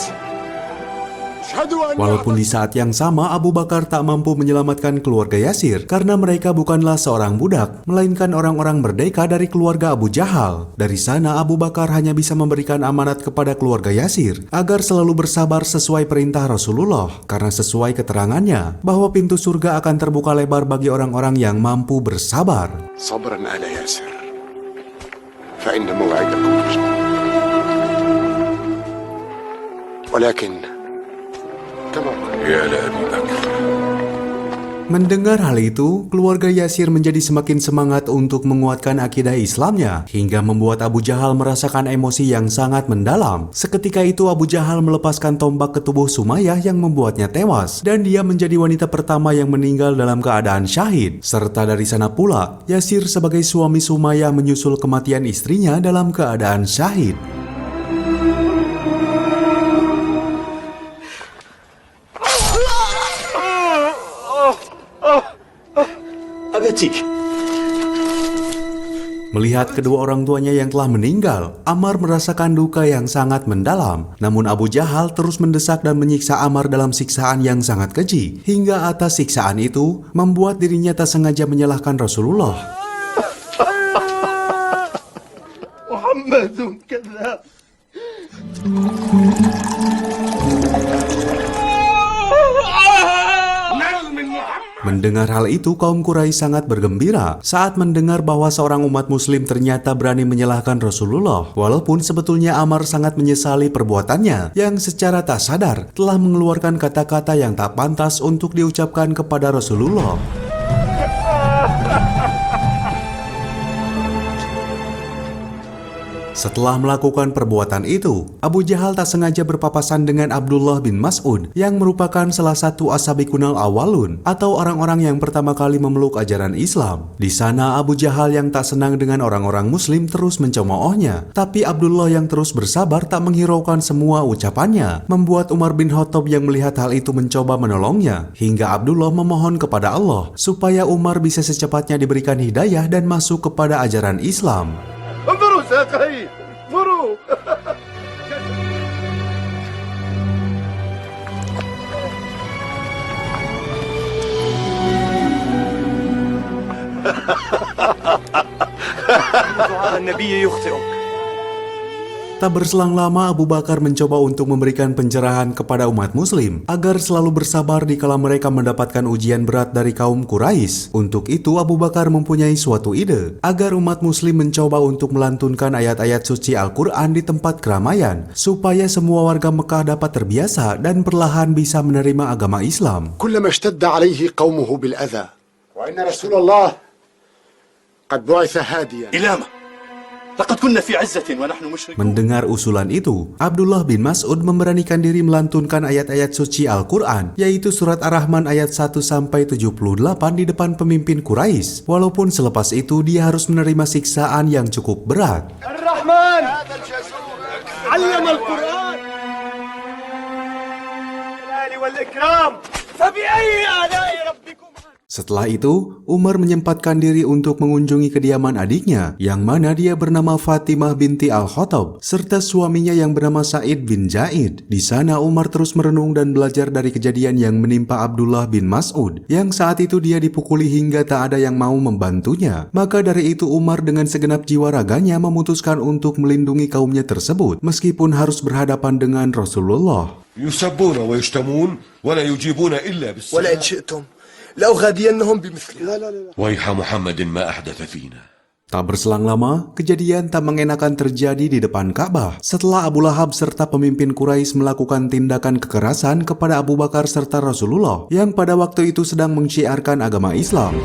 Walaupun di saat yang sama Abu Bakar tak mampu menyelamatkan keluarga Yasir karena mereka bukanlah seorang budak, melainkan orang-orang merdeka dari keluarga Abu Jahal. Dari sana Abu Bakar hanya bisa memberikan amanat kepada keluarga Yasir agar selalu bersabar sesuai perintah Rasulullah, karena sesuai keterangannya bahwa pintu surga akan terbuka lebar bagi orang-orang yang mampu bersabar. صبرا آل ياسر فإن موعدكم ولكن Mendengar hal itu, keluarga Yasir menjadi semakin semangat untuk menguatkan akidah Islamnya, hingga membuat Abu Jahal merasakan emosi yang sangat mendalam. Seketika itu Abu Jahal melepaskan tombak ke tubuh Sumayyah yang membuatnya tewas, dan dia menjadi wanita pertama yang meninggal dalam keadaan syahid. Serta dari sana pula, Yasir sebagai suami Sumayyah menyusul kematian istrinya dalam keadaan syahid. Melihat kedua orang tuanya yang telah meninggal, Ammar merasakan duka yang sangat mendalam. Namun Abu Jahal terus mendesak dan menyiksa Ammar dalam siksaan yang sangat keji, hingga atas siksaan itu membuat dirinya tak sengaja menyalahkan Rasulullah. Muhammadun kadzab. Mendengar hal itu, kaum Quraisy sangat bergembira saat mendengar bahwa seorang umat muslim ternyata berani menyalahkan Rasulullah. Walaupun sebetulnya Ammar sangat menyesali perbuatannya yang secara tak sadar telah mengeluarkan kata-kata yang tak pantas untuk diucapkan kepada Rasulullah. Setelah melakukan perbuatan itu, Abu Jahal tak sengaja berpapasan dengan Abdullah bin Mas'ud yang merupakan salah satu as-sabiqunal awwalun atau orang-orang yang pertama kali memeluk ajaran Islam. Di sana Abu Jahal yang tak senang dengan orang-orang muslim terus mencemoohnya, tapi Abdullah yang terus bersabar tak menghiraukan semua ucapannya, membuat Umar bin Khattab yang melihat hal itu mencoba menolongnya, hingga Abdullah memohon kepada Allah supaya Umar bisa secepatnya diberikan hidayah dan masuk kepada ajaran Islam. انظروا ساقي انظروا دعاء النبي يخطئك. Tak berselang lama Abu Bakar mencoba untuk memberikan pencerahan kepada umat muslim agar selalu bersabar dikala mereka mendapatkan ujian berat dari kaum Quraisy. Untuk itu Abu Bakar mempunyai suatu ide agar umat muslim mencoba untuk melantunkan ayat-ayat suci Al-Quran di tempat keramaian supaya semua warga Mekah dapat terbiasa dan perlahan bisa menerima agama Islam. كلما اشتد عليه قومه بالأذى وإن رسول الله قد بعث هاديا. إلامة لقد كنا في عزة ونحن مشركون. Mendengar usulan itu, Abdullah bin Mas'ud memberanikan diri melantunkan ayat-ayat suci Al-Quran, yaitu surat Ar-Rahman ayat 1-78 di depan pemimpin Quraisy. Walaupun selepas itu dia harus menerima siksaan yang cukup berat. الرحمن علم القرآن الجلال والإكرام فبأي آلاء ربكم. Setelah itu, Umar menyempatkan diri untuk mengunjungi kediaman adiknya, yang mana dia bernama Fatimah binti Al-Khattab, serta suaminya yang bernama Sa'id bin Zaid. Di sana Umar terus merenung dan belajar dari kejadian yang menimpa Abdullah bin Mas'ud, yang saat itu dia dipukuli hingga tak ada yang mau membantunya. Maka dari itu Umar dengan segenap jiwa raganya memutuskan untuk melindungi kaumnya tersebut, meskipun harus berhadapan dengan Rasulullah. يسبون ويشتمون ولا يجيبون إلا بالسلام. ولئن شئتم لأغادينهم بمثلها. ويح محمد ما أحدث فينا. Tak berselang lama, kejadian tak mengenakan terjadi di depan Ka'bah setelah Abu Lahab serta pemimpin Quraisy melakukan tindakan kekerasan kepada Abu Bakar serta Rasulullah yang pada waktu itu sedang mensyiarkan agama Islam.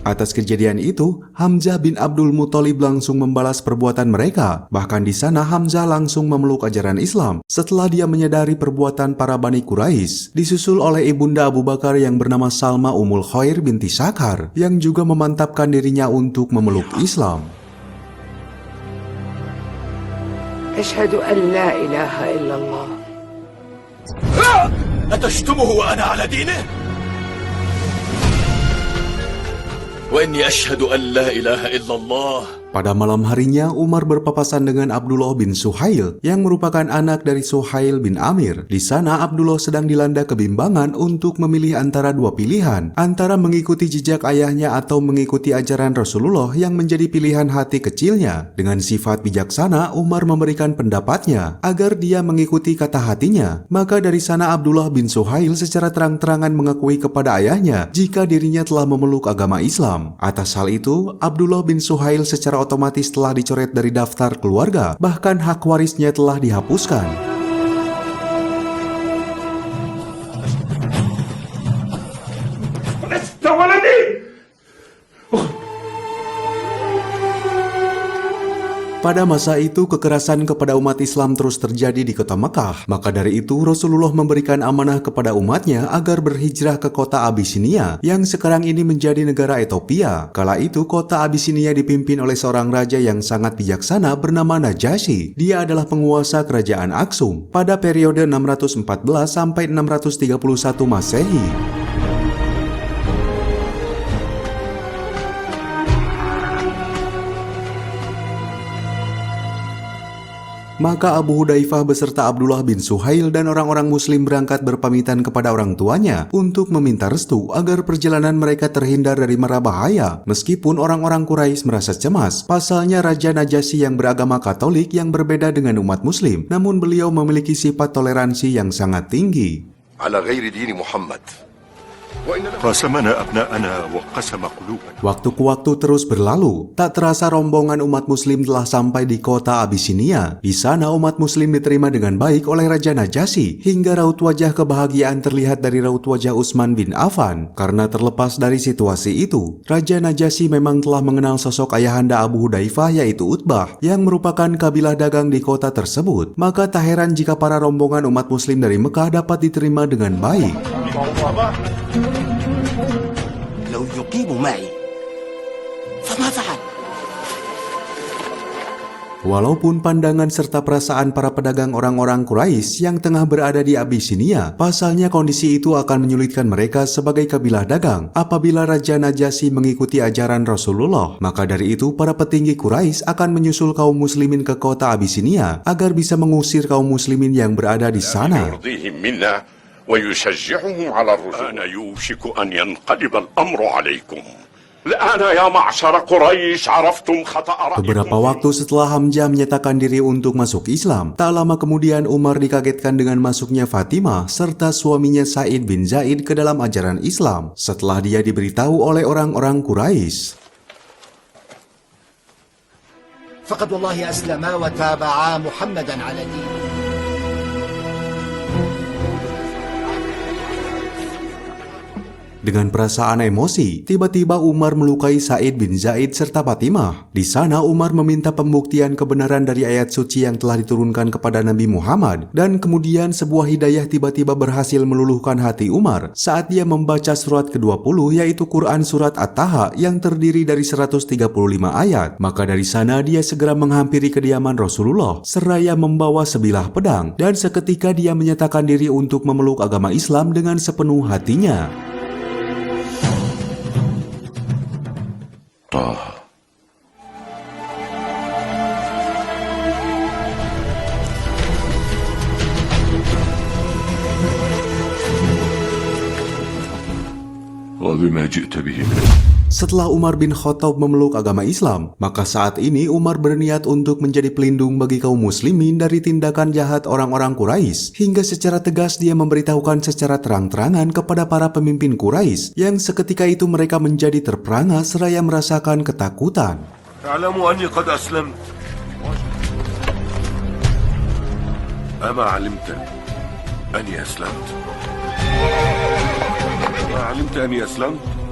Atas kejadian itu, Hamzah bin Abdul Muthalib langsung membalas perbuatan mereka. Bahkan di sana Hamzah langsung memeluk ajaran Islam setelah dia menyadari perbuatan para Bani Quraisy, disusul oleh ibunda Abu Bakar yang bernama Salma Ummul Khair binti Sakhar yang juga memantapkan dirinya untuk memeluk Islam. Asyhadu an la ilaha illallah. أتشتمه وأنا على دينه؟ وإني أشهد أن لا إله إلا الله. Pada malam harinya, Umar berpapasan dengan Abdullah bin Suhail yang merupakan anak dari Suhail bin Amir. Di sana Abdullah sedang dilanda kebimbangan untuk memilih antara dua pilihan, antara mengikuti jejak ayahnya atau mengikuti ajaran Rasulullah yang menjadi pilihan hati kecilnya. Dengan sifat bijaksana, Umar memberikan pendapatnya agar dia mengikuti kata hatinya. Maka dari sana Abdullah bin Suhail secara terang-terangan mengakui kepada ayahnya jika dirinya telah memeluk agama Islam. Atas hal itu, Abdullah bin Suhail secara otomatis telah dicoret dari daftar keluarga, bahkan hak warisnya telah dihapuskan. Pada masa itu, kekerasan kepada umat Islam terus terjadi di kota Mekah. Maka dari itu, Rasulullah memberikan amanah kepada umatnya agar berhijrah ke kota Abisinia, yang sekarang ini menjadi negara Ethiopia. Kala itu, kota Abisinia dipimpin oleh seorang raja yang sangat bijaksana bernama Najasyi. Dia adalah penguasa kerajaan Aksum pada periode 614 sampai 631 Masehi. Maka Abu Hudzaifah beserta Abdullah bin Suhail dan orang-orang muslim berangkat berpamitan kepada orang tuanya untuk meminta restu agar perjalanan mereka terhindar dari mara bahaya. Meskipun orang-orang Quraisy merasa cemas, pasalnya Raja Najasyi yang beragama Katolik yang berbeda dengan umat muslim, namun beliau memiliki sifat toleransi yang sangat tinggi. على غير دين محمد قاسمنا أبناءنا وقسم قلوبنا. Waktu ke waktu terus berlalu, tak terasa rombongan umat muslim telah sampai di kota Abisinia. Di sana umat muslim diterima dengan baik oleh Raja Najasyi, hingga raut wajah kebahagiaan terlihat dari raut wajah Utsman bin Affan. Karena terlepas dari situasi itu, Raja Najasyi memang telah mengenal sosok ayahanda Abu Hudzaifah yaitu Utbah, yang merupakan kabilah dagang di kota tersebut. Maka tak heran jika para rombongan umat muslim dari Mekah dapat diterima dengan baik. لو يقيم معي فما فعل. Walaupun pandangan serta perasaan para pedagang orang-orang Quraisy yang tengah berada di Abisinia, pasalnya kondisi itu akan menyulitkan mereka sebagai kabilah dagang apabila Raja Najasyi mengikuti ajaran Rasulullah. Maka dari itu, para petinggi Quraisy akan menyusul kaum muslimin ke kota Abisinia agar bisa mengusir kaum muslimin yang berada di sana. ويشجعهم على الرجوع. أنا يوشك أن ينقلب الأمر عليكم. الآن يا معشر قريش عرفتم خطأ رأيكم. Beberapa waktu setelah Hamzah menyatakan diri untuk masuk Islam, tak lama kemudian Umar dikagetkan dengan masuknya Fatimah serta suaminya Sa'id bin Zaid ke dalam ajaran Islam setelah dia diberitahu oleh orang-orang Quraisy. فقد والله أسلما وتابعا محمدا على دينه. Dengan perasaan emosi, tiba-tiba Umar melukai Sa'id bin Zaid serta Fatimah. Di sana Umar meminta pembuktian kebenaran dari ayat suci yang telah diturunkan kepada Nabi Muhammad, dan kemudian sebuah hidayah tiba-tiba berhasil meluluhkan hati Umar saat dia membaca surat ke-20 yaitu Quran surat At-Taha yang terdiri dari 135 ayat. Maka dari sana dia segera menghampiri kediaman Rasulullah seraya membawa sebilah pedang, dan seketika dia menyatakan diri untuk memeluk agama Islam dengan sepenuh hatinya. Setelah Umar bin Khattab memeluk agama Islam, maka saat ini Umar berniat untuk menjadi pelindung bagi kaum muslimin dari tindakan jahat orang-orang Quraisy, hingga secara tegas dia memberitahukan secara terang-terangan kepada para pemimpin Quraisy yang seketika itu mereka menjadi terperangah seraya merasakan ketakutan. تعلموا أني قد أسلمت أما علمت أني أسلمت ما علمت أني أسلمت.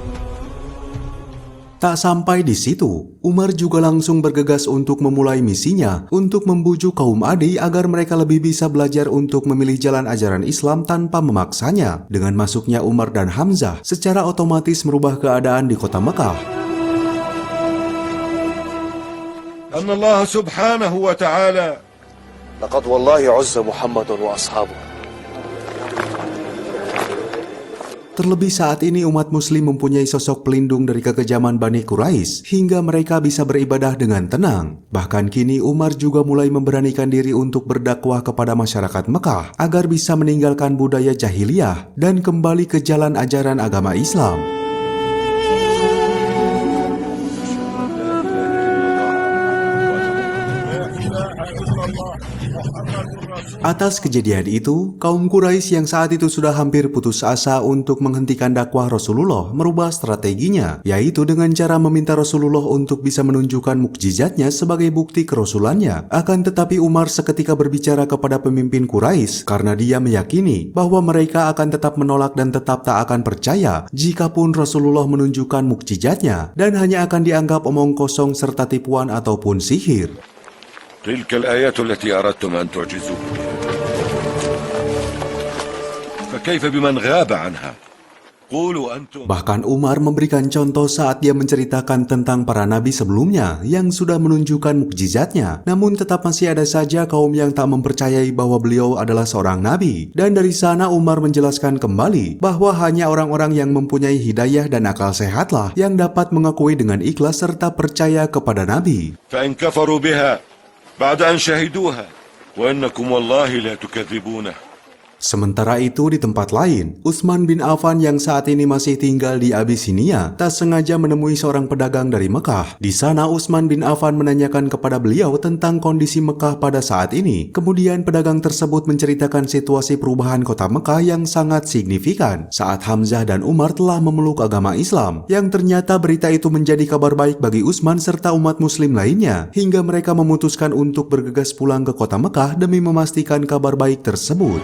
Tak sampai di situ, Umar juga langsung bergegas untuk memulai misinya untuk membujuk kaum Adi agar mereka lebih bisa belajar untuk memilih jalan ajaran Islam tanpa memaksanya. Dengan masuknya Umar dan Hamzah, secara otomatis merubah keadaan di kota Mekah. أن الله سبحانه وتعالى لقد والله عز محمد وأصحابه. Terlebih saat ini umat muslim mempunyai sosok pelindung dari kekejaman Bani Quraisy hingga mereka bisa beribadah dengan tenang. Bahkan kini Umar juga mulai memberanikan diri untuk berdakwah kepada masyarakat Mekah agar bisa meninggalkan budaya jahiliyah dan kembali ke jalan ajaran agama Islam. Atas kejadian itu, kaum Quraisy yang saat itu sudah hampir putus asa untuk menghentikan dakwah Rasulullah merubah strateginya, yaitu dengan cara meminta Rasulullah untuk bisa menunjukkan mukjizatnya sebagai bukti kerasulannya. Akan tetapi Umar seketika berbicara kepada pemimpin Quraisy karena dia meyakini bahwa mereka akan tetap menolak dan tetap tak akan percaya jikapun Rasulullah menunjukkan mukjizatnya, dan hanya akan dianggap omong kosong serta tipuan ataupun sihir. تلك الآيات التي أردتم أن تعجزوا فكيف بمن غاب عنها قولوا أنتم. Bahkan Umar memberikan contoh saat dia menceritakan tentang para nabi sebelumnya yang sudah menunjukkan mukjizatnya, namun tetap masih ada saja kaum yang tak mempercayai bahwa beliau adalah seorang nabi. Dan dari sana Umar menjelaskan kembali bahwa hanya orang-orang yang mempunyai hidayah dan akal sehatlah yang dapat mengakui dengan ikhlas serta percaya kepada nabi. فإن كفروا بها بعد أن شهدوها وإنكم والله لا تكذبونه Sementara itu di tempat lain, Utsman bin Affan yang saat ini masih tinggal di Abisinia tak sengaja menemui seorang pedagang dari Mekah. Di sana Utsman bin Affan menanyakan kepada beliau tentang kondisi Mekah pada saat ini. Kemudian pedagang tersebut menceritakan situasi perubahan kota Mekah yang sangat signifikan saat Hamzah dan Umar telah memeluk agama Islam, yang ternyata berita itu menjadi kabar baik bagi Utsman serta umat muslim lainnya, hingga mereka memutuskan untuk bergegas pulang ke kota Mekah demi memastikan kabar baik tersebut.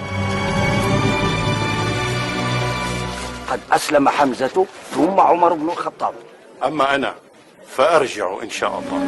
قد أسلم حمزة ثم عمر بن الخطاب. أما أنا فأرجع إن شاء الله.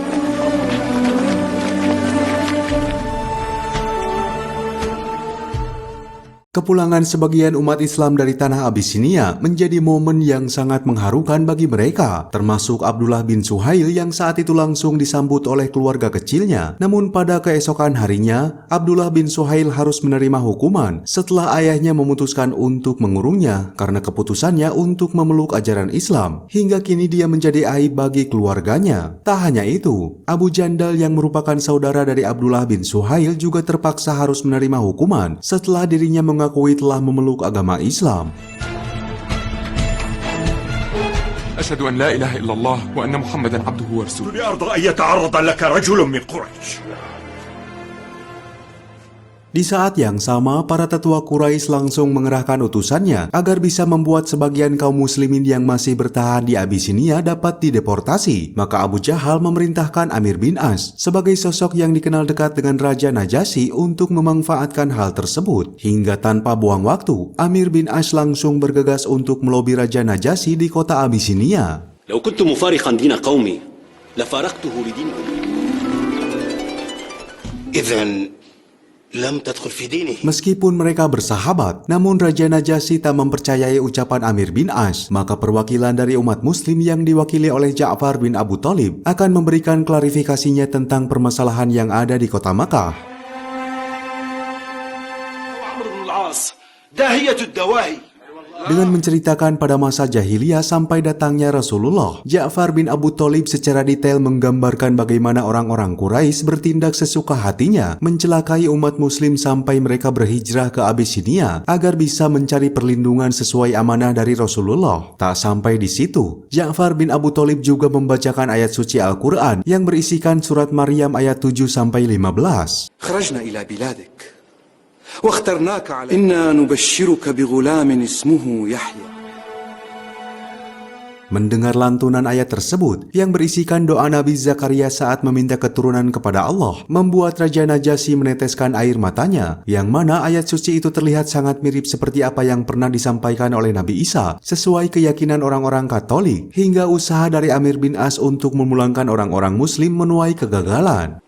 Kepulangan sebagian umat Islam dari tanah Abisinia menjadi momen yang sangat mengharukan bagi mereka, termasuk Abdullah bin Suhail yang saat itu langsung disambut oleh keluarga kecilnya. Namun pada keesokan harinya, Abdullah bin Suhail harus menerima hukuman setelah ayahnya memutuskan untuk mengurungnya karena keputusannya untuk memeluk ajaran Islam. Hingga kini dia menjadi aib bagi keluarganya. Tak hanya itu, Abu Jandal yang merupakan saudara dari Abdullah bin Suhail juga terpaksa harus menerima hukuman setelah dirinya mengakui telah memeluk agama Islam. أشهد أن لا إله إلا الله وأن محمدا عبده ورسوله. لأرضى أن يتعرض لك رجل من قريش. Di saat yang sama, para tetua Quraisy langsung mengerahkan utusannya agar bisa membuat sebagian kaum muslimin yang masih bertahan di Abisinia dapat dideportasi. Maka Abu Jahal memerintahkan Amir bin As sebagai sosok yang dikenal dekat dengan Raja Najasyi untuk memanfaatkan hal tersebut. Hingga tanpa buang waktu, Amir bin As langsung bergegas untuk melobi Raja Najasyi di kota Abisinia. لو كنت مفارقا دين قومي لفارقته لدينكم. إذن Meskipun mereka bersahabat, namun Raja Najasyi tak mempercayai ucapan Amir bin As. Maka perwakilan dari umat muslim yang diwakili oleh Ja'far bin Abu Thalib akan memberikan klarifikasinya tentang permasalahan yang ada di kota Makkah. Dengan menceritakan pada masa jahiliyah sampai datangnya Rasulullah, Ja'far bin Abu Thalib secara detail menggambarkan bagaimana orang-orang Quraisy bertindak sesuka hatinya, mencelakai umat muslim sampai mereka berhijrah ke Abisinia agar bisa mencari perlindungan sesuai amanah dari Rasulullah. Tak sampai di situ, Ja'far bin Abu Thalib juga membacakan ayat suci Al-Quran yang berisikan surat Maryam ayat 7-15. خرجنا إلى بلادك واخترناك على إنا نبشرك بغلام اسمه يحيى. Mendengar lantunan ayat tersebut yang berisikan doa Nabi Zakaria saat meminta keturunan kepada Allah, membuat Raja Najasyi meneteskan air matanya, yang mana ayat suci itu terlihat sangat mirip seperti apa yang pernah disampaikan oleh Nabi Isa sesuai keyakinan orang-orang Katolik, hingga usaha dari Amir bin As untuk memulangkan orang-orang muslim menuai kegagalan.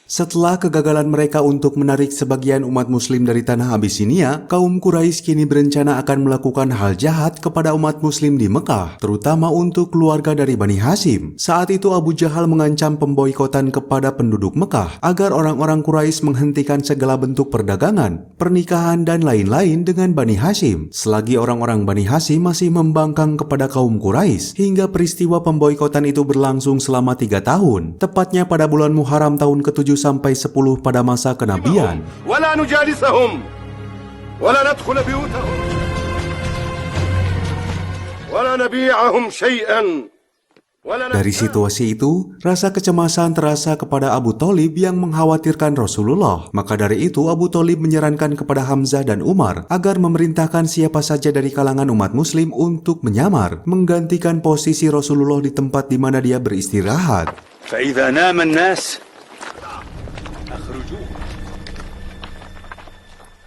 Setelah kegagalan mereka untuk menarik sebagian umat muslim dari tanah Abisinia, kaum Quraisy kini berencana akan melakukan hal jahat kepada umat muslim di Mekah, terutama untuk keluarga dari Bani Hashim. Saat itu Abu Jahal mengancam pemboikotan kepada penduduk Mekah agar orang-orang Quraisy menghentikan segala bentuk perdagangan, pernikahan, dan lain-lain dengan Bani Hashim, selagi orang-orang Bani Hashim masih membangkang kepada kaum Quraisy, hingga peristiwa pemboikotan itu berlangsung selama 3 tahun, tepatnya pada bulan Muharram tahun ke-7 sampai 10 pada masa kenabian. Dari situasi itu, rasa kecemasan terasa kepada Abu Thalib yang mengkhawatirkan Rasulullah. Maka dari itu Abu Thalib menyarankan kepada Hamzah dan Umar agar memerintahkan siapa saja dari kalangan umat muslim untuk menyamar, menggantikan posisi Rasulullah di tempat di mana dia beristirahat. فإذا نام الناس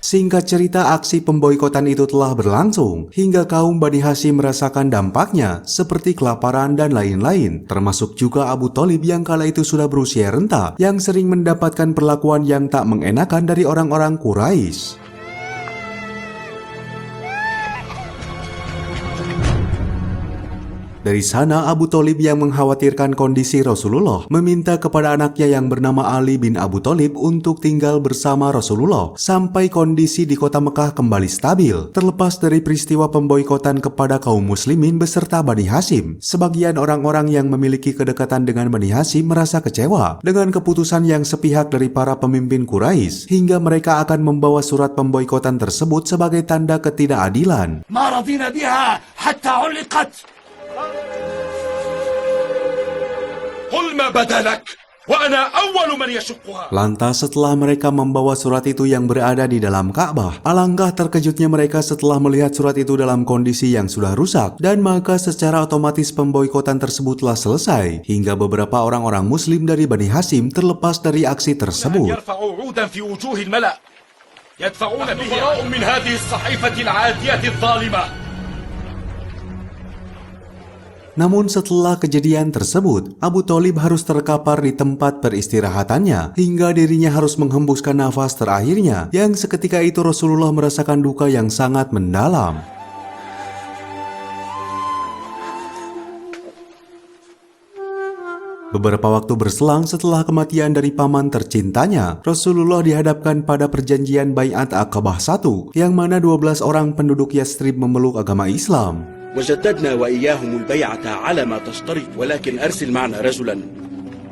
Singkat cerita, aksi pemboikotan itu telah berlangsung hingga kaum Bani Hashim merasakan dampaknya seperti kelaparan dan lain-lain, termasuk juga Abu Thalib yang kala itu sudah berusia renta yang sering mendapatkan perlakuan yang tak mengenakan dari orang-orang Quraisy. Dari sana Abu Thalib yang mengkhawatirkan kondisi Rasulullah meminta kepada anaknya yang bernama Ali bin Abu Thalib untuk tinggal bersama Rasulullah sampai kondisi di kota Mekah kembali stabil. Terlepas dari peristiwa pemboikotan kepada kaum muslimin beserta Bani Hashim, sebagian orang-orang yang memiliki kedekatan dengan Bani Hashim merasa kecewa dengan keputusan yang sepihak dari para pemimpin Quraisy hingga mereka akan membawa surat pemboikotan tersebut sebagai tanda ketidakadilan. ما رضينا بها حتى علقت. قل ما بدا لك وأنا أول من يشقها. Lantas setelah mereka membawa surat itu yang berada di dalam Ka'bah, alangkah terkejutnya mereka setelah melihat surat itu dalam kondisi yang sudah rusak, dan maka secara otomatis pemboikotan tersebut telah selesai hingga beberapa orang-orang muslim dari Bani Hashim terlepas dari aksi tersebut. يدفعون به من هذه الصحيفة العادية الظالمة. Namun setelah kejadian tersebut, Abu Thalib harus terkapar di tempat peristirahatannya hingga dirinya harus menghembuskan nafas terakhirnya, yang seketika itu Rasulullah merasakan duka yang sangat mendalam. Beberapa waktu berselang setelah kematian dari paman tercintanya, Rasulullah dihadapkan pada perjanjian Bai'at Aqabah 1, yang mana 12 orang penduduk Yathrib memeluk agama Islam. وجددنا وإياهم البيعة على ما تشترط ولكن أرسل معنا رجلا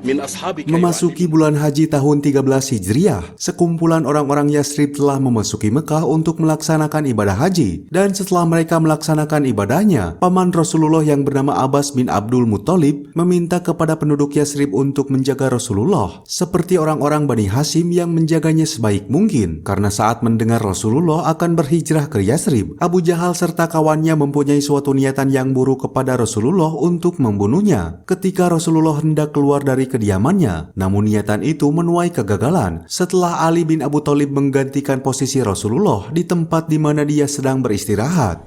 من أصحابك. Memasuki bulan haji tahun 13 Hijriah, sekumpulan orang-orang Yathrib telah memasuki Mekah untuk melaksanakan ibadah haji, dan setelah mereka melaksanakan ibadahnya, paman Rasulullah yang bernama Abbas bin Abdul Muthalib meminta kepada penduduk Yathrib untuk menjaga Rasulullah seperti orang-orang Bani Hashim yang menjaganya sebaik mungkin, karena saat mendengar Rasulullah akan berhijrah ke Yathrib, Abu Jahal serta kawannya mempunyai suatu niatan yang buruk kepada Rasulullah untuk membunuhnya ketika Rasulullah hendak keluar dari kediamannya. Namun niatan itu menuai kegagalan setelah Ali bin Abu Thalib menggantikan posisi Rasulullah di tempat di mana dia sedang beristirahat.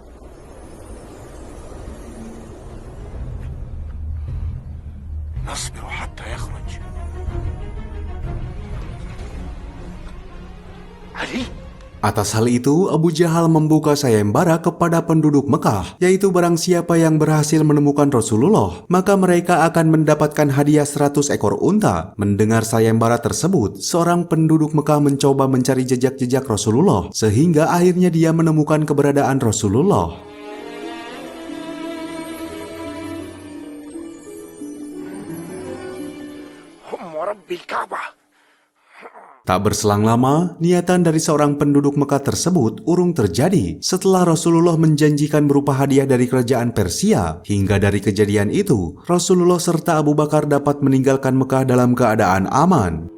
نصبر حتى يخرج. علي. Atas hal itu, Abu Jahal membuka sayembara kepada penduduk Mekah, yaitu barang siapa yang berhasil menemukan Rasulullah, maka mereka akan mendapatkan hadiah 100 ekor unta. Mendengar sayembara tersebut, seorang penduduk Mekah mencoba mencari jejak-jejak Rasulullah, sehingga akhirnya dia menemukan keberadaan Rasulullah. Tak berselang lama, niatan dari seorang penduduk Mekah tersebut urung terjadi setelah Rasulullah menjanjikan berupa hadiah dari kerajaan Persia. Hingga dari kejadian itu, Rasulullah serta Abu Bakar dapat meninggalkan Mekah dalam keadaan aman.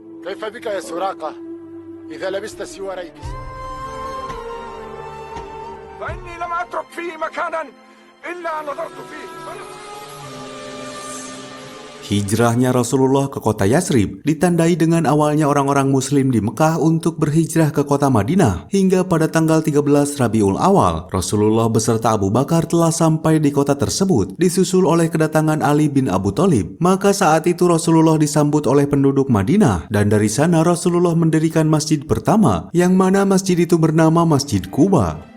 Hijrahnya Rasulullah ke kota Yathrib ditandai dengan awalnya orang-orang muslim di Mekah untuk berhijrah ke kota Madinah. Hingga pada tanggal 13 Rabiul Awal, Rasulullah beserta Abu Bakar telah sampai di kota tersebut, disusul oleh kedatangan Ali bin Abu Thalib. Maka saat itu Rasulullah disambut oleh penduduk Madinah, dan dari sana Rasulullah mendirikan masjid pertama, yang mana masjid itu bernama Masjid Quba.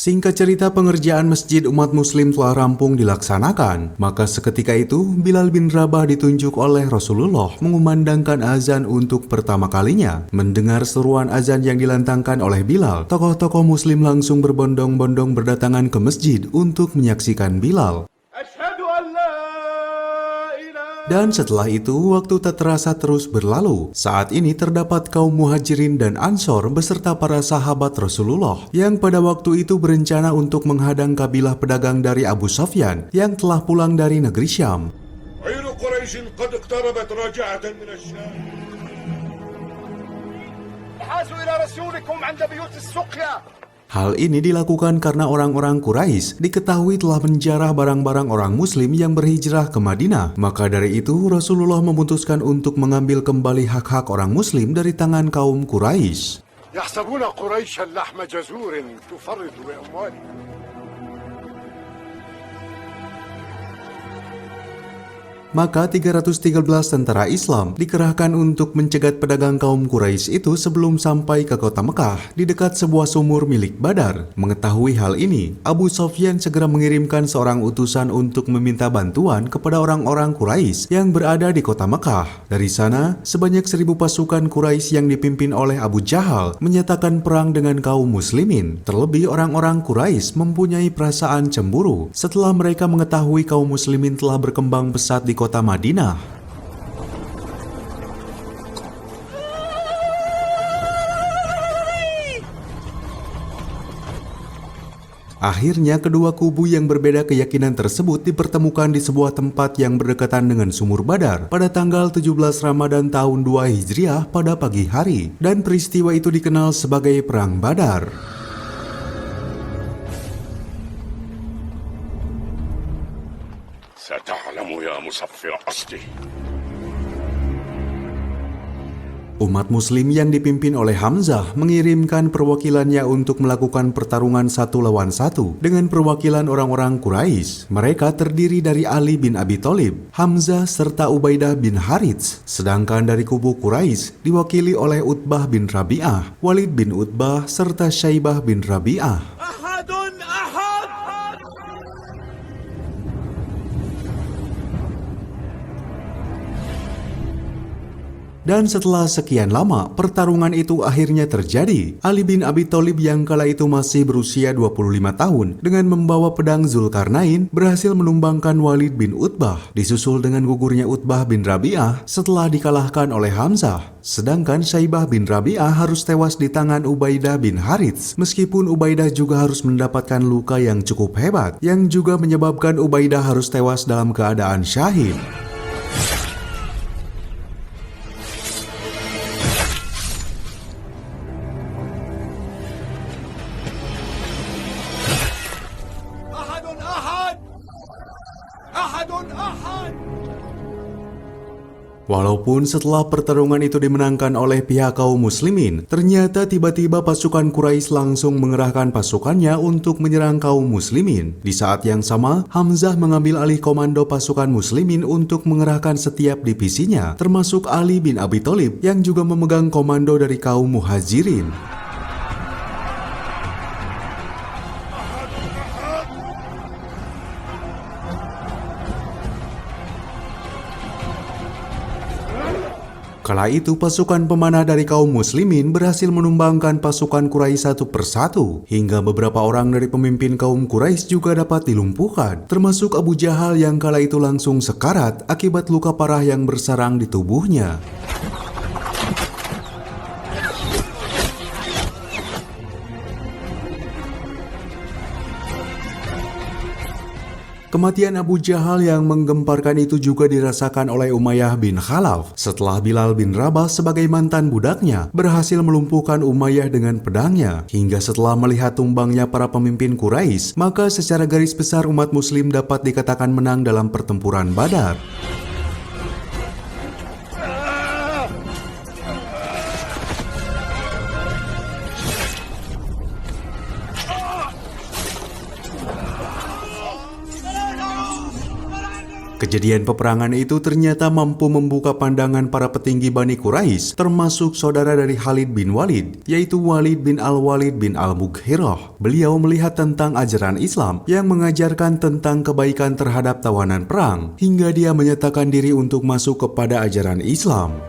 Singkat cerita, pengerjaan masjid umat muslim telah rampung dilaksanakan. Maka seketika itu, Bilal bin Rabah ditunjuk oleh Rasulullah mengumandangkan azan untuk pertama kalinya. Mendengar seruan azan yang dilantangkan oleh Bilal, tokoh-tokoh muslim langsung berbondong-bondong berdatangan ke masjid untuk menyaksikan Bilal. Dan setelah itu, waktu tak terasa terus berlalu. Saat ini terdapat kaum Muhajirin dan Ansor beserta para sahabat Rasulullah yang pada waktu itu berencana untuk menghadang kabilah pedagang dari Abu Sufyan yang telah pulang dari negeri Syam. Hal ini dilakukan karena orang-orang Quraisy diketahui telah menjarah barang-barang orang muslim yang berhijrah ke Madinah. Maka dari itu Rasulullah memutuskan untuk mengambil kembali hak-hak orang muslim dari tangan kaum Quraisy. Maka 313 tentara Islam dikerahkan untuk mencegat pedagang kaum Quraisy itu sebelum sampai ke kota Mekah di dekat sebuah sumur milik Badar. Mengetahui hal ini, Abu Sufyan segera mengirimkan seorang utusan untuk meminta bantuan kepada orang-orang Quraisy yang berada di kota Mekah. Dari sana, sebanyak 1000 pasukan Quraisy yang dipimpin oleh Abu Jahal menyatakan perang dengan kaum muslimin. Terlebih orang-orang Quraisy mempunyai perasaan cemburu setelah mereka mengetahui kaum muslimin telah berkembang pesat di kota Madinah. Akhirnya kedua kubu yang berbeda keyakinan tersebut dipertemukan di sebuah tempat yang berdekatan dengan sumur Badar pada tanggal 17 Ramadan tahun 2 Hijriah pada pagi hari, dan peristiwa itu dikenal sebagai Perang Badar. ستعلم يا مصفر قصدي. Umat muslim yang dipimpin oleh Hamzah mengirimkan perwakilannya untuk melakukan pertarungan 1 lawan 1 dengan perwakilan orang-orang Quraisy. Mereka terdiri dari Ali bin Abi Thalib, Hamzah serta Ubaidah bin Harits. Sedangkan dari kubu Quraisy diwakili oleh Utbah bin Rabi'ah, Walid bin Utbah serta Syaibah bin Rabi'ah. Dan setelah sekian lama, pertarungan itu akhirnya terjadi. Ali bin Abi Thalib yang kala itu masih berusia 25 tahun dengan membawa pedang Zulkarnain berhasil menumbangkan Walid bin Utbah, disusul dengan gugurnya Utbah bin Rabi'ah setelah dikalahkan oleh Hamzah. Sedangkan Syaibah bin Rabi'ah harus tewas di tangan Ubaidah bin Harits, meskipun Ubaidah juga harus mendapatkan luka yang cukup hebat, yang juga menyebabkan Ubaidah harus tewas dalam keadaan syahid. Walaupun setelah pertarungan itu dimenangkan oleh pihak kaum muslimin, ternyata tiba-tiba pasukan Quraisy langsung mengerahkan pasukannya untuk menyerang kaum muslimin. Di saat yang sama, Hamzah mengambil alih komando pasukan muslimin untuk mengerahkan setiap divisinya, termasuk Ali bin Abi Thalib yang juga memegang komando dari kaum muhajirin. Kala itu pasukan pemanah dari kaum muslimin berhasil menumbangkan pasukan Quraisy satu persatu, hingga beberapa orang dari pemimpin kaum Quraisy juga dapat dilumpuhkan, termasuk Abu Jahal yang kala itu langsung sekarat akibat luka parah yang bersarang di tubuhnya. Kematian Abu Jahal yang menggemparkan itu juga dirasakan oleh Umayyah bin Khalaf setelah Bilal bin Rabah sebagai mantan budaknya berhasil melumpuhkan Umayyah dengan pedangnya. Hingga setelah melihat tumbangnya para pemimpin Quraisy, maka secara garis besar umat muslim dapat dikatakan menang dalam pertempuran Badar. Kejadian peperangan itu ternyata mampu membuka pandangan para petinggi Bani Quraisy, termasuk saudara dari Khalid bin Walid, yaitu Walid bin Al-Walid bin Al-Mughirah. Beliau melihat tentang ajaran Islam yang mengajarkan tentang kebaikan terhadap tawanan perang, hingga dia menyatakan diri untuk masuk kepada ajaran Islam.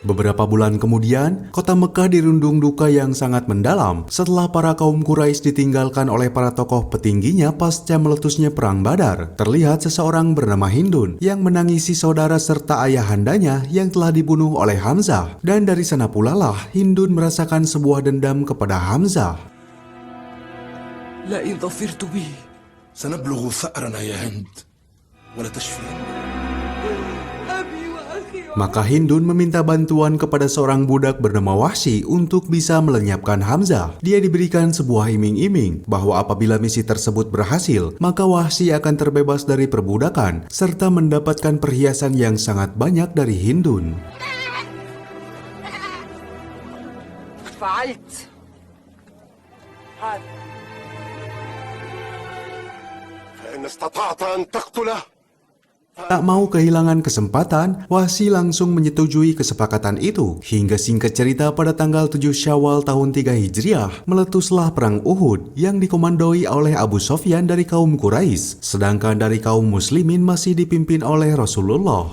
Beberapa bulan kemudian, kota Mekah dirundung duka yang sangat mendalam setelah para kaum Quraisy ditinggalkan oleh para tokoh petingginya pasca meletusnya Perang Badar. Terlihat seseorang bernama Hindun yang menangisi saudara serta ayahandanya yang telah dibunuh oleh Hamzah. Dan dari sana pula lah Hindun merasakan sebuah dendam kepada Hamzah. لئن ظفرت به سنبلغ ثأرنا يا هند ولا تشفين. Maka Hindun meminta bantuan kepada seorang budak bernama Wahsy untuk bisa melenyapkan Hamzah. Dia diberikan sebuah iming-iming bahwa apabila misi tersebut berhasil, maka Wahsy akan terbebas dari perbudakan serta mendapatkan perhiasan yang sangat banyak dari Hindun. فعلت هذا فإن استطعت أن تقتله. Tak mau kehilangan kesempatan, Wahsy langsung menyetujui kesepakatan itu. Hingga singkat cerita pada tanggal 7 Syawal tahun 3 Hijriah, meletuslah perang Uhud yang dikomandoi oleh Abu Sofyan dari kaum Quraisy, sedangkan dari kaum muslimin masih dipimpin oleh Rasulullah.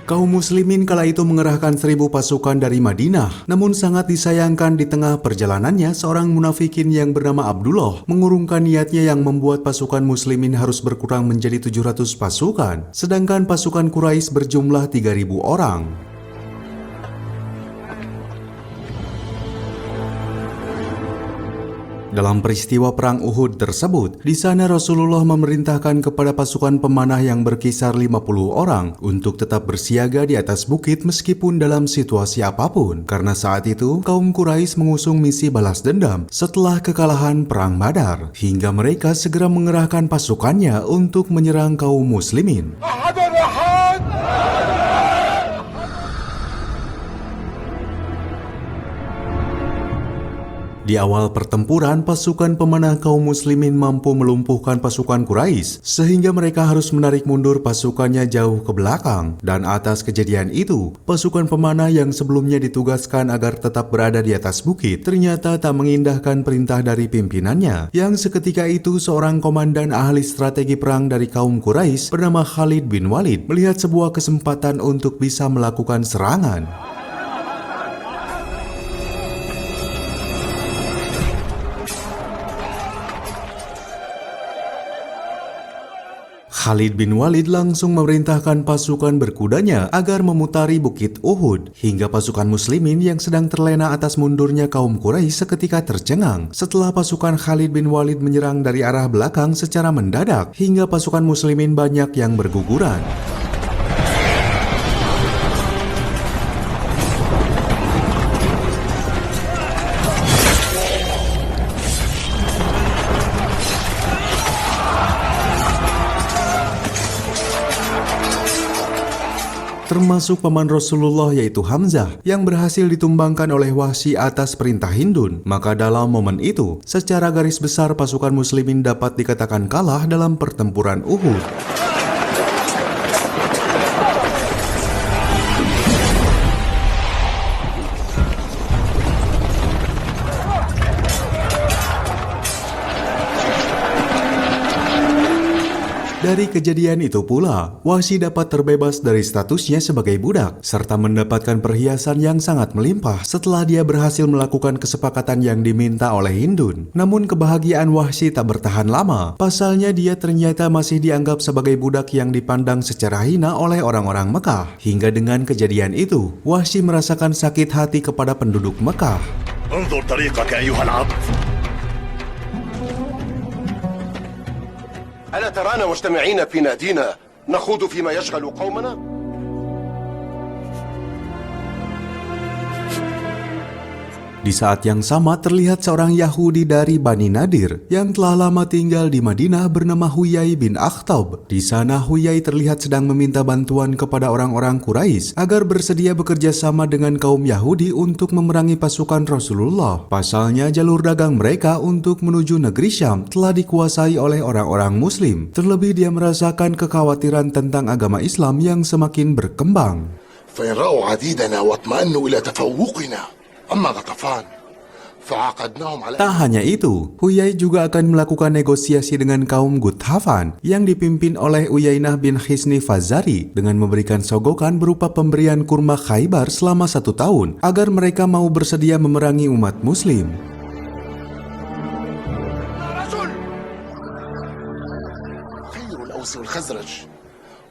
Kaum muslimin kala itu mengerahkan 1000 pasukan dari Madinah. Namun sangat disayangkan di tengah perjalanannya seorang munafikin yang bernama Abdullah mengurungkan niatnya yang membuat pasukan muslimin harus berkurang menjadi 700 pasukan. Sedangkan pasukan Quraisy berjumlah 3000 orang. Dalam peristiwa perang Uhud tersebut, di sana Rasulullah memerintahkan kepada pasukan pemanah yang berkisar 50 orang untuk tetap bersiaga di atas bukit meskipun dalam situasi apapun. Karena saat itu, kaum Quraisy mengusung misi balas dendam setelah kekalahan perang Badar, hingga mereka segera mengerahkan pasukannya untuk menyerang kaum muslimin. Di awal pertempuran, pasukan pemanah kaum muslimin mampu melumpuhkan pasukan Quraisy, sehingga mereka harus menarik mundur pasukannya jauh ke belakang. Dan atas kejadian itu, pasukan pemanah yang sebelumnya ditugaskan agar tetap berada di atas bukit, ternyata tak mengindahkan perintah dari pimpinannya, yang seketika itu seorang komandan ahli strategi perang dari kaum Quraisy bernama Khalid bin Walid melihat sebuah kesempatan untuk bisa melakukan serangan. Khalid bin Walid langsung memerintahkan pasukan berkudanya agar memutari bukit Uhud, hingga pasukan muslimin yang sedang terlena atas mundurnya kaum Quraisy seketika tercengang setelah pasukan Khalid bin Walid menyerang dari arah belakang secara mendadak, hingga pasukan muslimin banyak yang berguguran. Termasuk paman Rasulullah yaitu Hamzah yang berhasil ditumbangkan oleh Wahsy atas perintah Hindun. Maka dalam momen itu, secara garis besar pasukan muslimin dapat dikatakan kalah dalam pertempuran Uhud. Dari kejadian itu pula, Wahsy dapat terbebas dari statusnya sebagai budak, serta mendapatkan perhiasan yang sangat melimpah setelah dia berhasil melakukan kesepakatan yang diminta oleh Hindun. Namun kebahagiaan Wahsy tak bertahan lama, pasalnya dia ternyata masih dianggap sebagai budak yang dipandang secara hina oleh orang-orang Mekah. Hingga dengan kejadian itu, Wahsy merasakan sakit hati kepada penduduk Mekah. انظر طريقك أيها العبد. ألا ترانا مجتمعين في نادينا نخوض فيما يشغل قومنا؟ Di saat yang sama terlihat seorang Yahudi dari Bani Nadir yang telah lama tinggal di Madinah bernama Huyai bin Akhtab. Di sana Huyai terlihat sedang meminta bantuan kepada orang-orang Quraisy agar bersedia bekerja sama dengan kaum Yahudi untuk memerangi pasukan Rasulullah. Pasalnya jalur dagang mereka untuk menuju negeri Syam telah dikuasai oleh orang-orang Muslim. Terlebih dia merasakan kekhawatiran tentang agama Islam yang semakin berkembang. فإن رأوا عديدنا واطمأنوا إلى تفوقنا أما غطفان فعاقدناهم على. Tak hanya itu, Huyai juga akan melakukan negosiasi dengan kaum Gutafan yang dipimpin oleh Uyainah bin Hisni Fazari dengan memberikan sogokan berupa pemberian kurma Khaybar selama 1 tahun agar mereka mau bersedia memerangi umat Muslim. خير الأوس والخزرج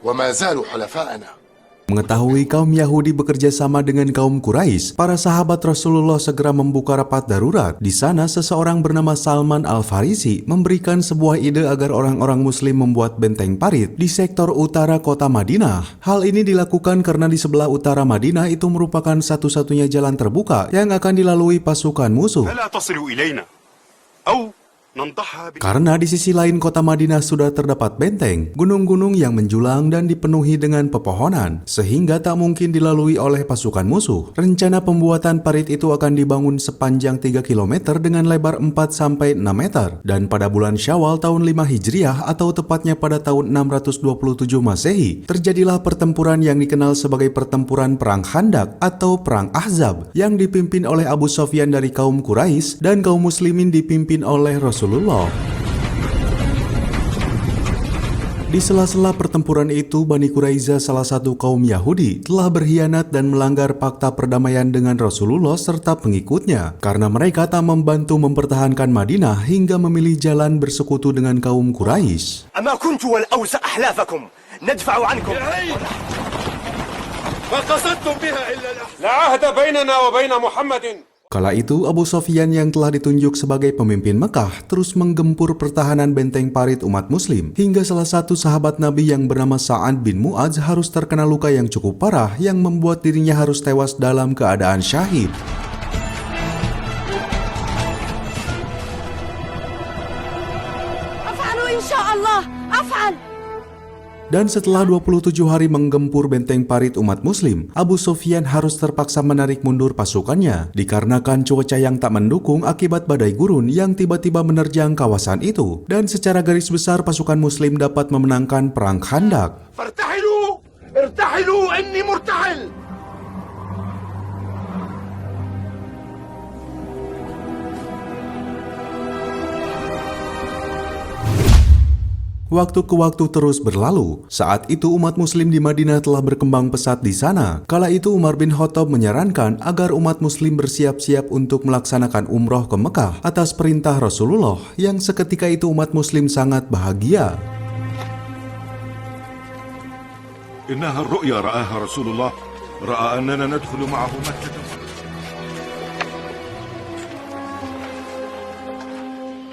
وما زالوا حلفاءنا. Mengetahui kaum Yahudi bekerja sama dengan kaum Quraisy, para sahabat Rasulullah segera membuka rapat darurat. Di sana seseorang bernama Salman Al-Farisi memberikan sebuah ide agar orang-orang Muslim membuat benteng parit di sektor utara kota Madinah. Hal ini dilakukan karena di sebelah utara Madinah itu merupakan satu-satunya jalan terbuka yang akan dilalui pasukan musuh. فلا تصلوا إلينا أو Karena di sisi lain kota Madinah sudah terdapat benteng, gunung-gunung yang menjulang dan dipenuhi dengan pepohonan, sehingga tak mungkin dilalui oleh pasukan musuh. Rencana pembuatan parit itu akan dibangun sepanjang 3 km dengan lebar 4-6 meter. Dan pada bulan Syawal tahun 5 Hijriah atau tepatnya pada tahun 627 Masehi, terjadilah pertempuran yang dikenal sebagai pertempuran Perang Khandak atau Perang Ahzab yang dipimpin oleh Abu Sufyan dari kaum Quraisy dan kaum muslimin dipimpin oleh Rasulullah. Di sela-sela pertempuran itu, Bani Quraiza, salah satu kaum Yahudi, telah berkhianat dan melanggar fakta perdamaian dengan Rasulullah serta pengikutnya, karena mereka tak membantu mempertahankan Madinah hingga memilih jalan bersekutu dengan kaum Quraisy. أما كنت والأوس أحلافكم ندفع عنكم ما قصدتم بها إلا لا عهد بيننا وبين محمد. Kala itu, Abu Sufyan yang telah ditunjuk sebagai pemimpin Mekah terus menggempur pertahanan benteng parit umat muslim, hingga salah satu sahabat Nabi yang bernama Sa'ad bin Mu'adz harus terkena luka yang cukup parah yang membuat dirinya harus tewas dalam keadaan syahid. Af'alu insyaallah, af'al. Dan setelah 27 hari menggempur benteng parit umat muslim, Abu Sufyan harus terpaksa menarik mundur pasukannya dikarenakan cuaca yang tak mendukung akibat badai gurun yang tiba-tiba menerjang kawasan itu. Dan secara garis besar pasukan muslim dapat memenangkan Perang Khandak. فارتحلوا ارتحلوا إني مرتحل. Waktu ke waktu terus berlalu. Saat itu umat muslim di Madinah telah berkembang pesat di sana. Kala itu Umar bin Khattab menyarankan agar umat muslim bersiap-siap untuk melaksanakan umroh ke Mekah atas perintah Rasulullah, yang seketika itu umat muslim sangat bahagia. إنها الرؤيا رآها رسول الله رأى أننا ندخل معه مكة.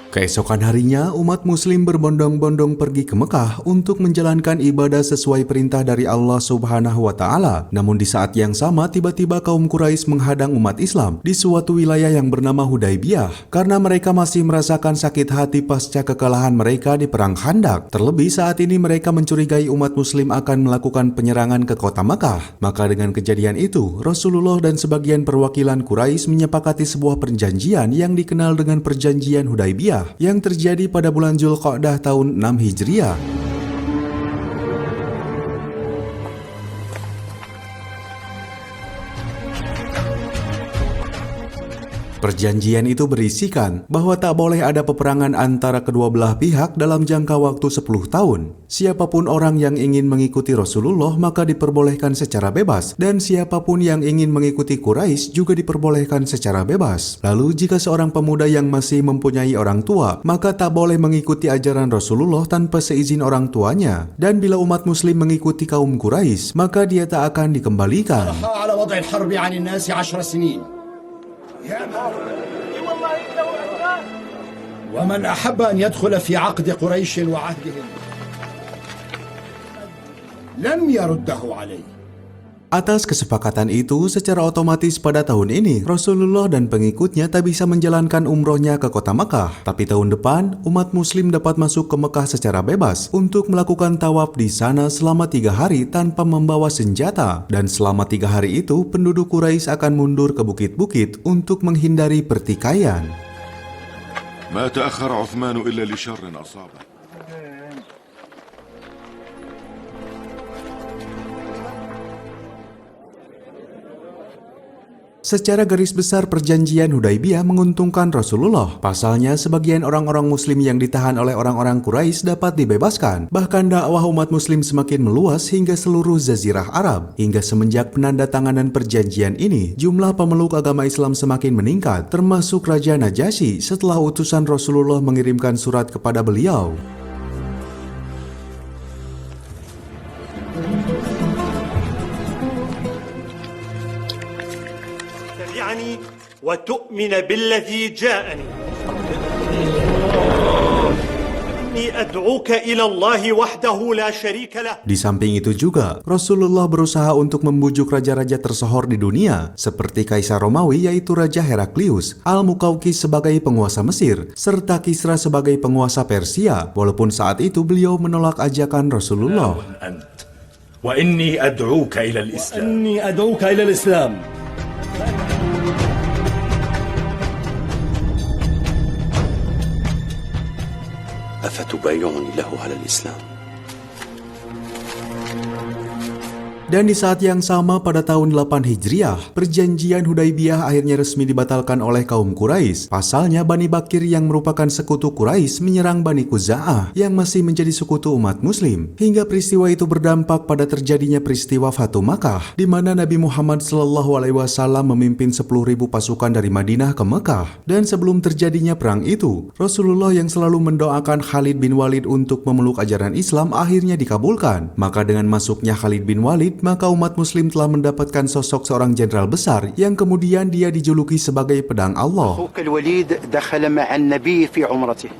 Keesokan harinya, umat muslim berbondong-bondong pergi ke Mekah untuk menjalankan ibadah sesuai perintah dari Allah Subhanahu wa Ta'ala. Namun di saat yang sama, tiba-tiba kaum Quraisy menghadang umat Islam di suatu wilayah yang bernama Hudaybiyah, karena mereka masih merasakan sakit hati pasca kekalahan mereka di Perang Khandak. Terlebih saat ini mereka mencurigai umat muslim akan melakukan penyerangan ke kota Mekah. Maka dengan kejadian itu, Rasulullah dan sebagian perwakilan Quraisy menyepakati sebuah perjanjian yang dikenal dengan Perjanjian Hudaybiyah, yang terjadi pada bulan Zulqa'dah tahun 6 Hijriah. Perjanjian itu berisikan bahwa tak boleh ada peperangan antara kedua belah pihak dalam jangka waktu 10 tahun. Siapapun orang yang ingin mengikuti Rasulullah maka diperbolehkan secara bebas, dan siapapun yang ingin mengikuti Quraisy juga diperbolehkan secara bebas. Lalu jika seorang pemuda yang masih mempunyai orang tua, maka tak boleh mengikuti ajaran Rasulullah tanpa seizin orang tuanya. Dan bila umat muslim mengikuti kaum Quraisy, maka dia tak akan dikembalikan. ومن أحب أن يدخل في عقد قريش وعهدهم لم يرده عليه. Atas kesepakatan itu, secara otomatis pada tahun ini, Rasulullah dan pengikutnya tak bisa menjalankan umrohnya ke kota Mekah. Tapi tahun depan, umat muslim dapat masuk ke Mekah secara bebas untuk melakukan tawaf di sana selama 3 hari tanpa membawa senjata. Dan selama 3 hari itu, penduduk Quraisy akan mundur ke bukit-bukit untuk menghindari pertikaian. ما تأخر عثمان إلا لشر أصابه. Secara garis besar perjanjian Hudaybiyah menguntungkan Rasulullah. Pasalnya sebagian orang-orang muslim yang ditahan oleh orang-orang Quraisy dapat dibebaskan. Bahkan dakwah umat muslim semakin meluas hingga seluruh Jazirah Arab. Hingga semenjak penandatanganan perjanjian ini, jumlah pemeluk agama Islam semakin meningkat, termasuk Raja Najasyi setelah utusan Rasulullah mengirimkan surat kepada beliau. وتؤمن بالذي جاءني إني أدعوك إلى الله وحده لا شريك له. Di samping itu juga, Rasulullah berusaha untuk membujuk raja-raja tersohor di dunia, seperti Kaisar Romawi yaitu Raja Heraklius, Al-Muqawqis sebagai penguasa Mesir, serta Kisra sebagai penguasa Persia, walaupun saat itu beliau menolak ajakan Rasulullah. وإني أدعوك إلى الإسلام. أفتبايعني له على الإسلام؟ Dan di saat yang sama pada tahun 8 Hijriah, perjanjian Hudaibiyah akhirnya resmi dibatalkan oleh kaum Quraisy. Pasalnya Bani Bakir yang merupakan sekutu Quraisy menyerang Bani Khuza'ah yang masih menjadi sekutu umat muslim. Hingga peristiwa itu berdampak pada terjadinya peristiwa Fatu Makkah, di mana Nabi Muhammad SAW memimpin 10.000 pasukan dari Madinah ke Mekah. Dan sebelum terjadinya perang itu, Rasulullah yang selalu mendoakan Khalid bin Walid untuk memeluk ajaran Islam akhirnya dikabulkan. Maka dengan masuknya Khalid bin Walid, maka umat muslim telah mendapatkan sosok seorang jenderal besar yang kemudian dia dijuluki sebagai pedang Allah. الوليد دخل مع النبي في عمرته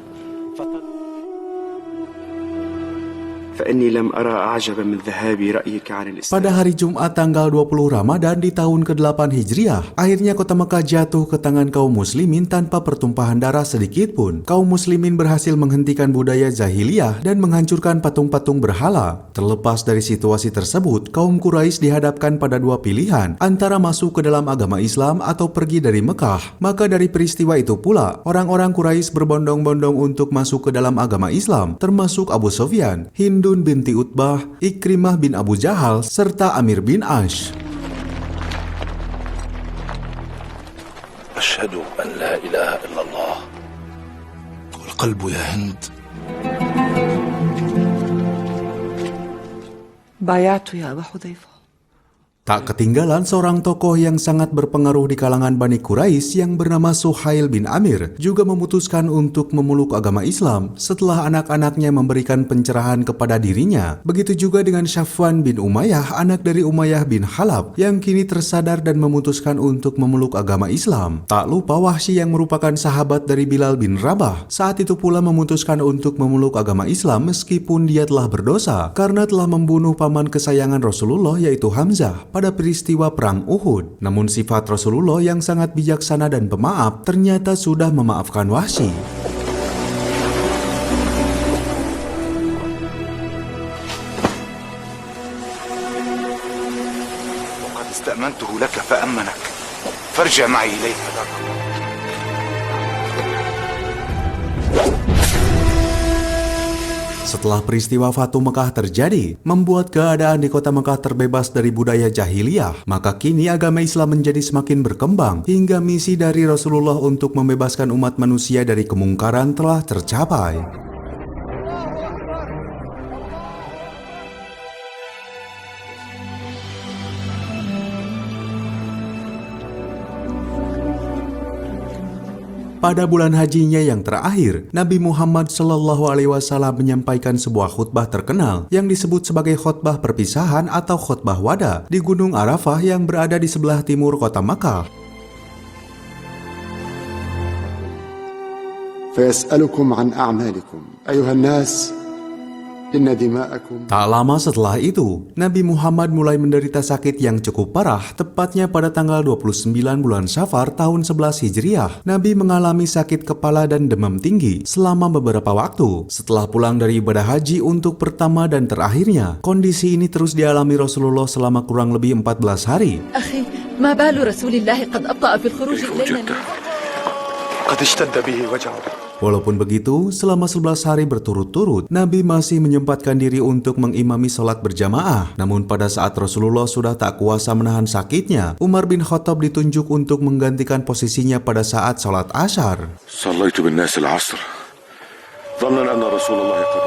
فإني لم أرى أعجب من ذهاب رأيك عن الإسلام. Pada hari Jumat tanggal 20 Ramadan di tahun ke-8 Hijriah, akhirnya kota Mekah jatuh ke tangan kaum muslimin tanpa pertumpahan darah sedikit pun. Kaum muslimin berhasil menghentikan budaya jahiliyah dan menghancurkan patung-patung berhala. Terlepas dari situasi tersebut, kaum Quraisy dihadapkan pada dua pilihan, antara masuk ke dalam agama Islam atau pergi dari Mekah. Maka dari peristiwa itu pula, orang-orang Quraisy berbondong-bondong untuk masuk ke dalam agama Islam, termasuk Abu Sufyan, Hindun binti Utbah, Ikrimah bin Abu Jahal, serta Amir bin Ash. أشهد أن لا إله إلا الله والقلب يا هند. بايعت يا أبا حذيفة. Tak ketinggalan seorang tokoh yang sangat berpengaruh di kalangan Bani Quraisy yang bernama Suhail bin Amir juga memutuskan untuk memeluk agama Islam setelah anak-anaknya memberikan pencerahan kepada dirinya. Begitu juga dengan Safwan bin Umayyah, anak dari Umayyah bin Khalaf, yang kini tersadar dan memutuskan untuk memeluk agama Islam. Tak lupa Wahsy yang merupakan sahabat dari Bilal bin Rabah, saat itu pula memutuskan untuk memeluk agama Islam meskipun dia telah berdosa karena telah membunuh paman kesayangan Rasulullah yaitu Hamzah pada peristiwa perang Uhud. Namun sifat Rasulullah yang sangat bijaksana dan pemaaf ternyata sudah memaafkan Wahsy. وقد استأمنته لك فأمنك فارجع معي إليه. Setelah peristiwa Fatu Mekah terjadi, membuat keadaan di kota Mekah terbebas dari budaya jahiliyah, maka kini agama Islam menjadi semakin berkembang hingga misi dari Rasulullah untuk membebaskan umat manusia dari kemungkaran telah tercapai. Pada bulan hajinya yang terakhir, Nabi Muhammad SAW menyampaikan sebuah khutbah terkenal yang disebut sebagai khutbah perpisahan atau khutbah wada di Gunung Arafah yang berada di sebelah timur kota Makkah. فيسألكم عن أعمالكم أيها الناس إن دماءكم. Tak lama setelah itu, Nabi Muhammad mulai menderita sakit yang cukup parah, tepatnya pada tanggal 29 bulan Syafar tahun 11 Hijriah. Nabi mengalami sakit kepala dan demam tinggi selama beberapa waktu. Setelah pulang dari ibadah haji untuk pertama dan terakhirnya, kondisi ini terus dialami Rasulullah selama kurang lebih 14 hari. أخي ما بال رسول الله قد أبطأ في الخروج إلينا. قد اشتد به وجعه. Walaupun begitu, selama 11 hari berturut-turut, Nabi masih menyempatkan diri untuk mengimami sholat berjamaah. Namun pada saat Rasulullah sudah tak kuasa menahan sakitnya, Umar bin Khattab ditunjuk untuk menggantikan posisinya pada saat sholat Asyar. صليت بالناس العصر ظنا أن رسول الله قد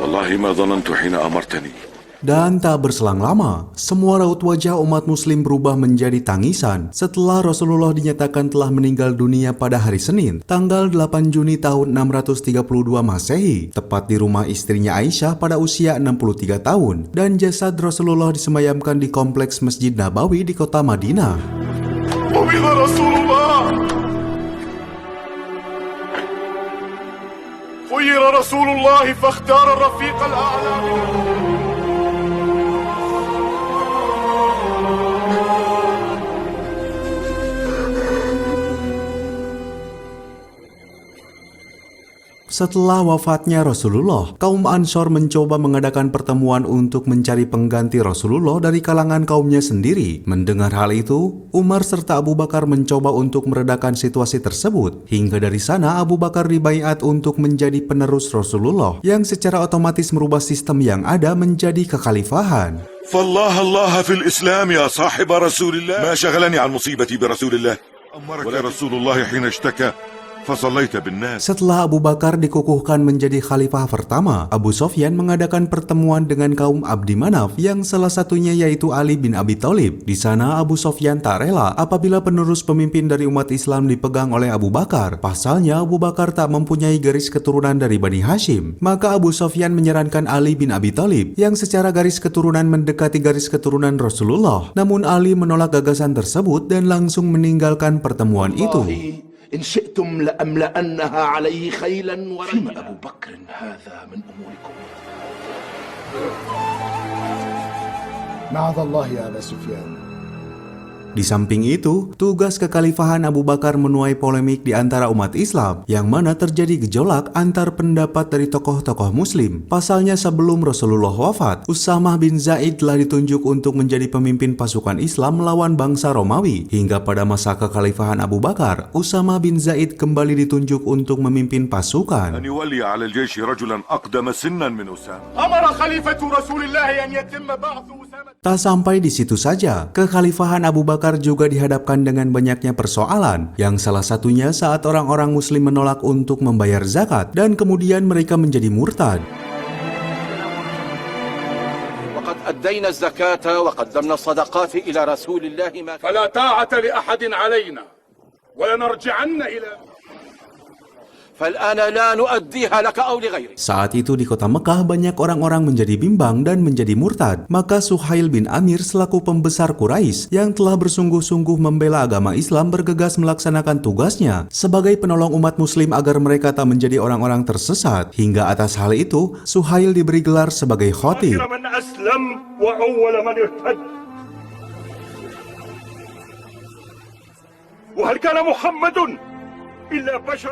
والله ما ظننت حين أمرتني. Dan tak berselang lama, semua raut wajah umat muslim berubah menjadi tangisan setelah Rasulullah dinyatakan telah meninggal dunia pada hari Senin, tanggal 8 Juni tahun 632 Masehi, tepat di rumah istrinya Aisyah pada usia 63 tahun, dan jasad Rasulullah disemayamkan di kompleks Masjid Nabawi di kota Madinah. خير رسول الله فاختار الرفيق الأعلى Setelah wafatnya Rasulullah, kaum Ansor mencoba mengadakan pertemuan untuk mencari pengganti Rasulullah dari kalangan kaumnya sendiri. Mendengar hal itu, Umar serta Abu Bakar mencoba untuk meredakan situasi tersebut. Hingga dari sana Abu Bakar dibaiat untuk menjadi penerus Rasulullah, yang secara otomatis merubah sistem yang ada menjadi kekhalifahan. فالله الله في الإسلام يا صاحب رسول الله ما شغلني عن مصيبتي برسول الله أمرك رسول الله حين اشتكى Setelah Abu Bakar dikukuhkan menjadi khalifah pertama, Abu Sofyan mengadakan pertemuan dengan kaum Abdi Manaf yang salah satunya yaitu Ali bin Abi Thalib. Di sana Abu Sofyan tak rela apabila penerus pemimpin dari umat Islam dipegang oleh Abu Bakar. Pasalnya Abu Bakar tak mempunyai garis keturunan dari Bani Hashim. Maka Abu Sofyan menyarankan Ali bin Abi Thalib yang secara garis keturunan mendekati garis keturunan Rasulullah. Namun Ali menolak gagasan tersebut dan langsung meninggalkan pertemuan itu. إن شئتم لأملأنها عليه خيلا ورجلا أبو بكر هذا من أموركم معاذ الله يا أبا سفيان. Di samping itu, tugas kekhalifahan Abu Bakar menuai polemik di antara umat Islam, yang mana terjadi gejolak antar pendapat dari tokoh-tokoh Muslim. Pasalnya sebelum Rasulullah wafat, Usamah bin Zaid telah ditunjuk untuk menjadi pemimpin pasukan Islam melawan bangsa Romawi. Hingga pada masa kekhalifahan Abu Bakar, Usamah bin Zaid kembali ditunjuk untuk memimpin pasukan. Tak sampai di situ saja, kekhalifahan Abu Bakar juga dihadapkan dengan banyaknya persoalan, yang salah satunya saat orang-orang Muslim menolak untuk membayar zakat dan kemudian mereka menjadi murtad. وقد أدينا الزكاة وقدمنا الصدقات إلى رسول الله فلا طاعة لأحد علينا ولنرجعن إلى Saat itu di kota Mekah banyak orang-orang menjadi bimbang dan menjadi murtad. Maka Suhail bin Amir selaku pembesar Quraisy yang telah bersungguh-sungguh membela agama Islam bergegas melaksanakan tugasnya sebagai penolong umat muslim agar mereka tak menjadi orang-orang tersesat. Hingga atas hal itu, Suhail diberi gelar sebagai khatib.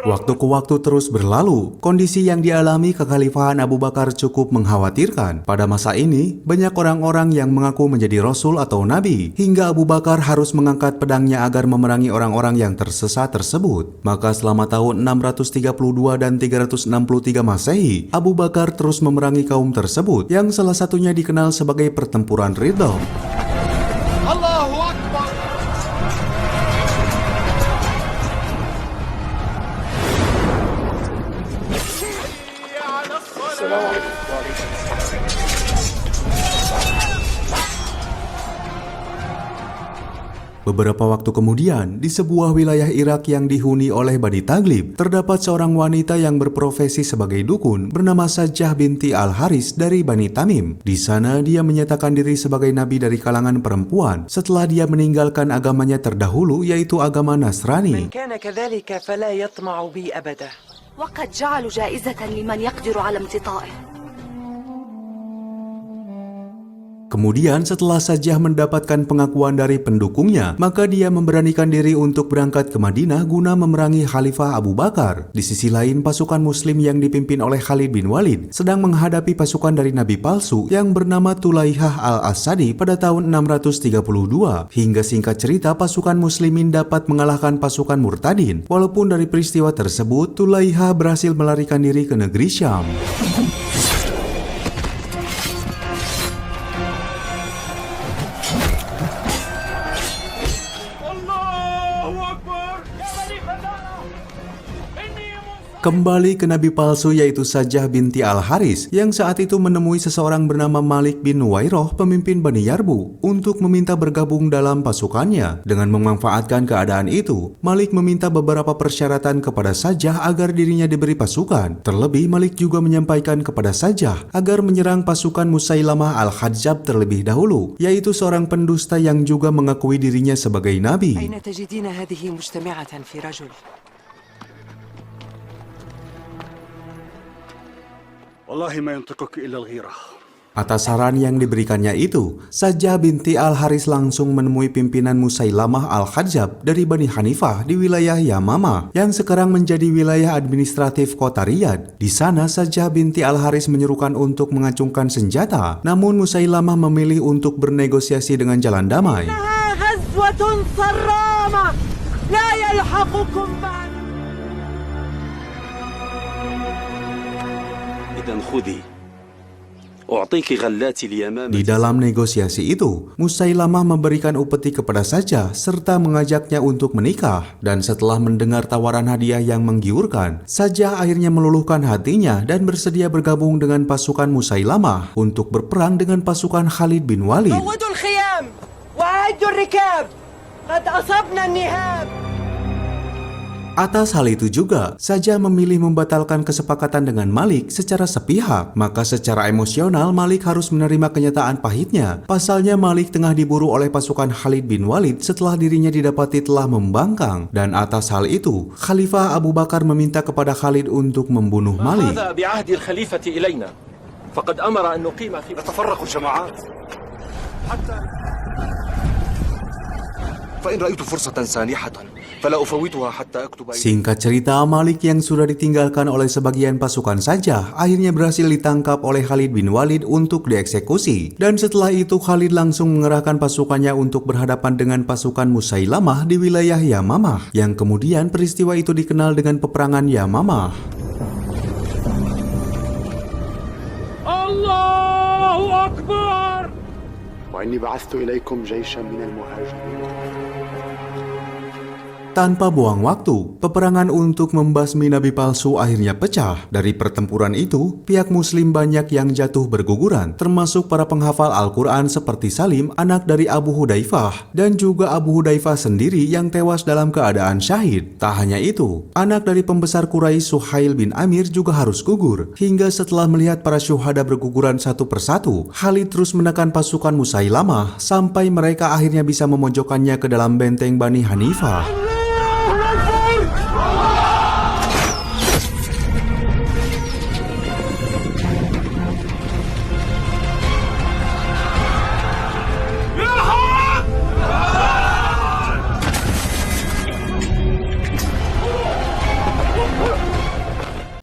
Waktu ke waktu terus berlalu, kondisi yang dialami kekhalifahan Abu Bakar cukup mengkhawatirkan. Pada masa ini, banyak orang-orang yang mengaku menjadi Rasul atau Nabi, hingga Abu Bakar harus mengangkat pedangnya agar memerangi orang-orang yang tersesat tersebut. Maka selama tahun 632 dan 363 Masehi, Abu Bakar terus memerangi kaum tersebut, yang salah satunya dikenal sebagai pertempuran Ridha. Allahu Akbar. Beberapa waktu kemudian, di sebuah wilayah Irak yang dihuni oleh Bani Taglib, terdapat seorang wanita yang berprofesi sebagai dukun bernama Sajjah binti Al-Haris dari Bani Tamim. Di sana dia menyatakan diri sebagai nabi dari kalangan perempuan setelah dia meninggalkan agamanya terdahulu, yaitu agama Nasrani. وقد جعلوا جائزة لمن يقدر على امتطائه. Kemudian setelah Sajjah mendapatkan pengakuan dari pendukungnya, maka dia memberanikan diri untuk berangkat ke Madinah guna memerangi Khalifah Abu Bakar. Di sisi lain, pasukan Muslim yang dipimpin oleh Khalid bin Walid sedang menghadapi pasukan dari Nabi palsu yang bernama Tulaihah al-Asadi pada tahun 632. Hingga singkat cerita, pasukan Muslimin dapat mengalahkan pasukan Murtadin. Walaupun dari peristiwa tersebut, Tulaihah berhasil melarikan diri ke negeri Syam. Kembali ke nabi palsu yaitu Sajjah binti Al-Haris yang saat itu menemui seseorang bernama Malik bin Nuwairoh, pemimpin Bani Yarbu, untuk meminta bergabung dalam pasukannya. Dengan memanfaatkan keadaan itu, Malik meminta beberapa persyaratan kepada Sajjah agar dirinya diberi pasukan. Terlebih Malik juga menyampaikan kepada Sajjah agar menyerang pasukan Musailamah Al-Hadzab terlebih dahulu, yaitu seorang pendusta yang juga mengakui dirinya sebagai nabi. والله ما ينطقك إلا الغيرة. Atas saran yang diberikannya itu, Sajjah binti Al-Haris langsung menemui pimpinan Musailamah Al-Kadzdzab dari Bani Hanifah di wilayah Yamamah yang sekarang menjadi wilayah administratif kota Riyadh. Di sana Sajjah binti Al-Haris menyerukan untuk mengacungkan senjata, namun Musailamah memilih untuk bernegosiasi dengan jalan damai. Di dalam negosiasi itu, Musailamah memberikan upeti kepada Sajjah serta mengajaknya untuk menikah. Dan setelah mendengar tawaran hadiah yang menggiurkan, Sajjah akhirnya meluluhkan hatinya dan bersedia bergabung dengan pasukan Musailamah untuk berperang dengan pasukan Khalid bin Walid. Atas hal itu juga, Sajjah memilih membatalkan kesepakatan dengan Malik secara sepihak. Maka secara emosional, Malik harus menerima kenyataan pahitnya. Pasalnya Malik tengah diburu oleh pasukan Khalid bin Walid setelah dirinya didapati telah membangkang. Dan atas hal itu, Khalifah Abu Bakar meminta kepada Khalid untuk membunuh Malik. Singkat cerita, Malik yang sudah ditinggalkan oleh sebagian pasukan Sajjah akhirnya berhasil ditangkap oleh Khalid bin Walid untuk dieksekusi. Dan setelah itu Khalid langsung mengerahkan pasukannya untuk berhadapan dengan pasukan Musailamah di wilayah Yamamah, yang kemudian peristiwa itu dikenal dengan peperangan Yamamah. Allahu Akbar. Wa inni ba'athtu ilaikum jayshan minal muhajirin. Tanpa buang waktu, peperangan untuk membasmi nabi palsu akhirnya pecah. Dari pertempuran itu, pihak muslim banyak yang jatuh berguguran, termasuk para penghafal Al-Quran seperti Salim, anak dari Abu Hudzaifah, dan juga Abu Hudzaifah sendiri yang tewas dalam keadaan syahid. Tak hanya itu, anak dari pembesar Quraisy Suhail bin Amir juga harus gugur. Hingga setelah melihat para syuhada berguguran satu persatu, Khalid terus menekan pasukan Musailamah sampai mereka akhirnya bisa memojokkannya ke dalam benteng Bani Hanifah.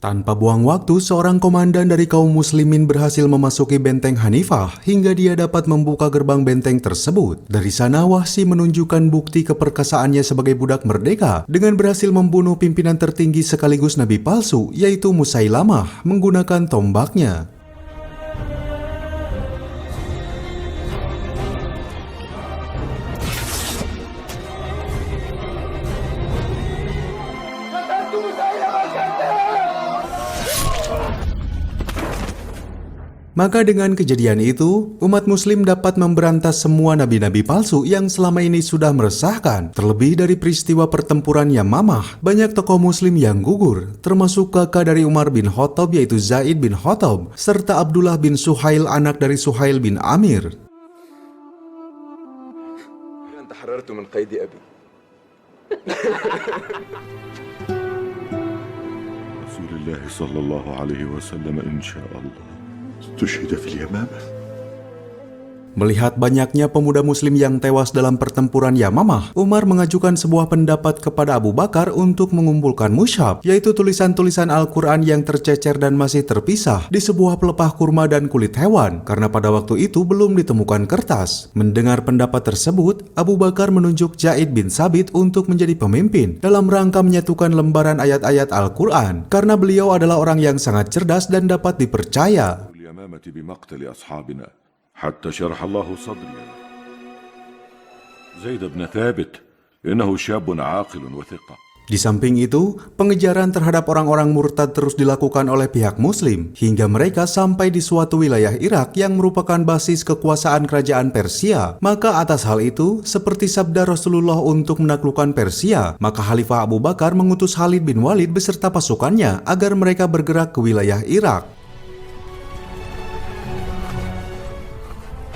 Tanpa buang waktu, seorang komandan dari kaum muslimin berhasil memasuki benteng Hanifah hingga dia dapat membuka gerbang benteng tersebut. Dari sana Wahsy menunjukkan bukti keperkasaannya sebagai budak merdeka dengan berhasil membunuh pimpinan tertinggi sekaligus nabi palsu, yaitu Musailamah, menggunakan tombaknya. Maka dengan kejadian itu, umat muslim dapat memberantas semua nabi-nabi palsu yang selama ini sudah meresahkan. Terlebih dari peristiwa pertempuran Yamamah, banyak tokoh muslim yang gugur, termasuk kakak dari Umar bin Khattab yaitu Zaid bin Khattab, serta Abdullah bin Suhail anak dari Suhail bin Amir. Rasulullah sallallahu alaihi wasallam insyaallah tusyhida fil Yamamah. Melihat banyaknya pemuda muslim yang tewas dalam pertempuran Yamamah, Umar mengajukan sebuah pendapat kepada Abu Bakar untuk mengumpulkan mushaf, yaitu tulisan-tulisan Al-Quran yang tercecer dan masih terpisah di sebuah pelepah kurma dan kulit hewan, karena pada waktu itu belum ditemukan kertas. Mendengar pendapat tersebut, Abu Bakar menunjuk Zaid bin Sabit untuk menjadi pemimpin dalam rangka menyatukan lembaran ayat-ayat Al-Quran, karena beliau adalah orang yang sangat cerdas dan dapat dipercaya. حتى شرح الله صدري زيد بن ثابت إنه شاب عاقل وثقة. Di samping itu, pengejaran terhadap orang-orang murtad terus dilakukan oleh pihak muslim hingga mereka sampai di suatu wilayah Irak yang merupakan basis kekuasaan kerajaan Persia. Maka atas hal itu, seperti sabda Rasulullah untuk menaklukkan Persia, maka Khalifah Abu Bakar mengutus Khalid bin Walid beserta pasukannya agar mereka bergerak ke wilayah Irak.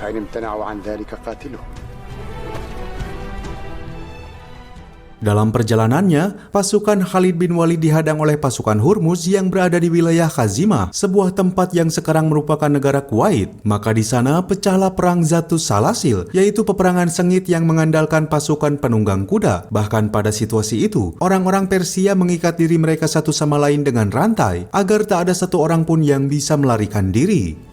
فإن امتنعوا عن ذلك قاتلهم. Dalam perjalanannya, pasukan Khalid bin Walid dihadang oleh pasukan Hurmuz yang berada di wilayah Khazimah, sebuah tempat yang sekarang merupakan negara Kuwait. Maka di sana pecahlah perang Zatus Salasil, yaitu peperangan sengit yang mengandalkan pasukan penunggang kuda. Bahkan pada situasi itu, orang-orang Persia mengikat diri mereka satu sama lain dengan rantai, agar tak ada satu orang pun yang bisa melarikan diri.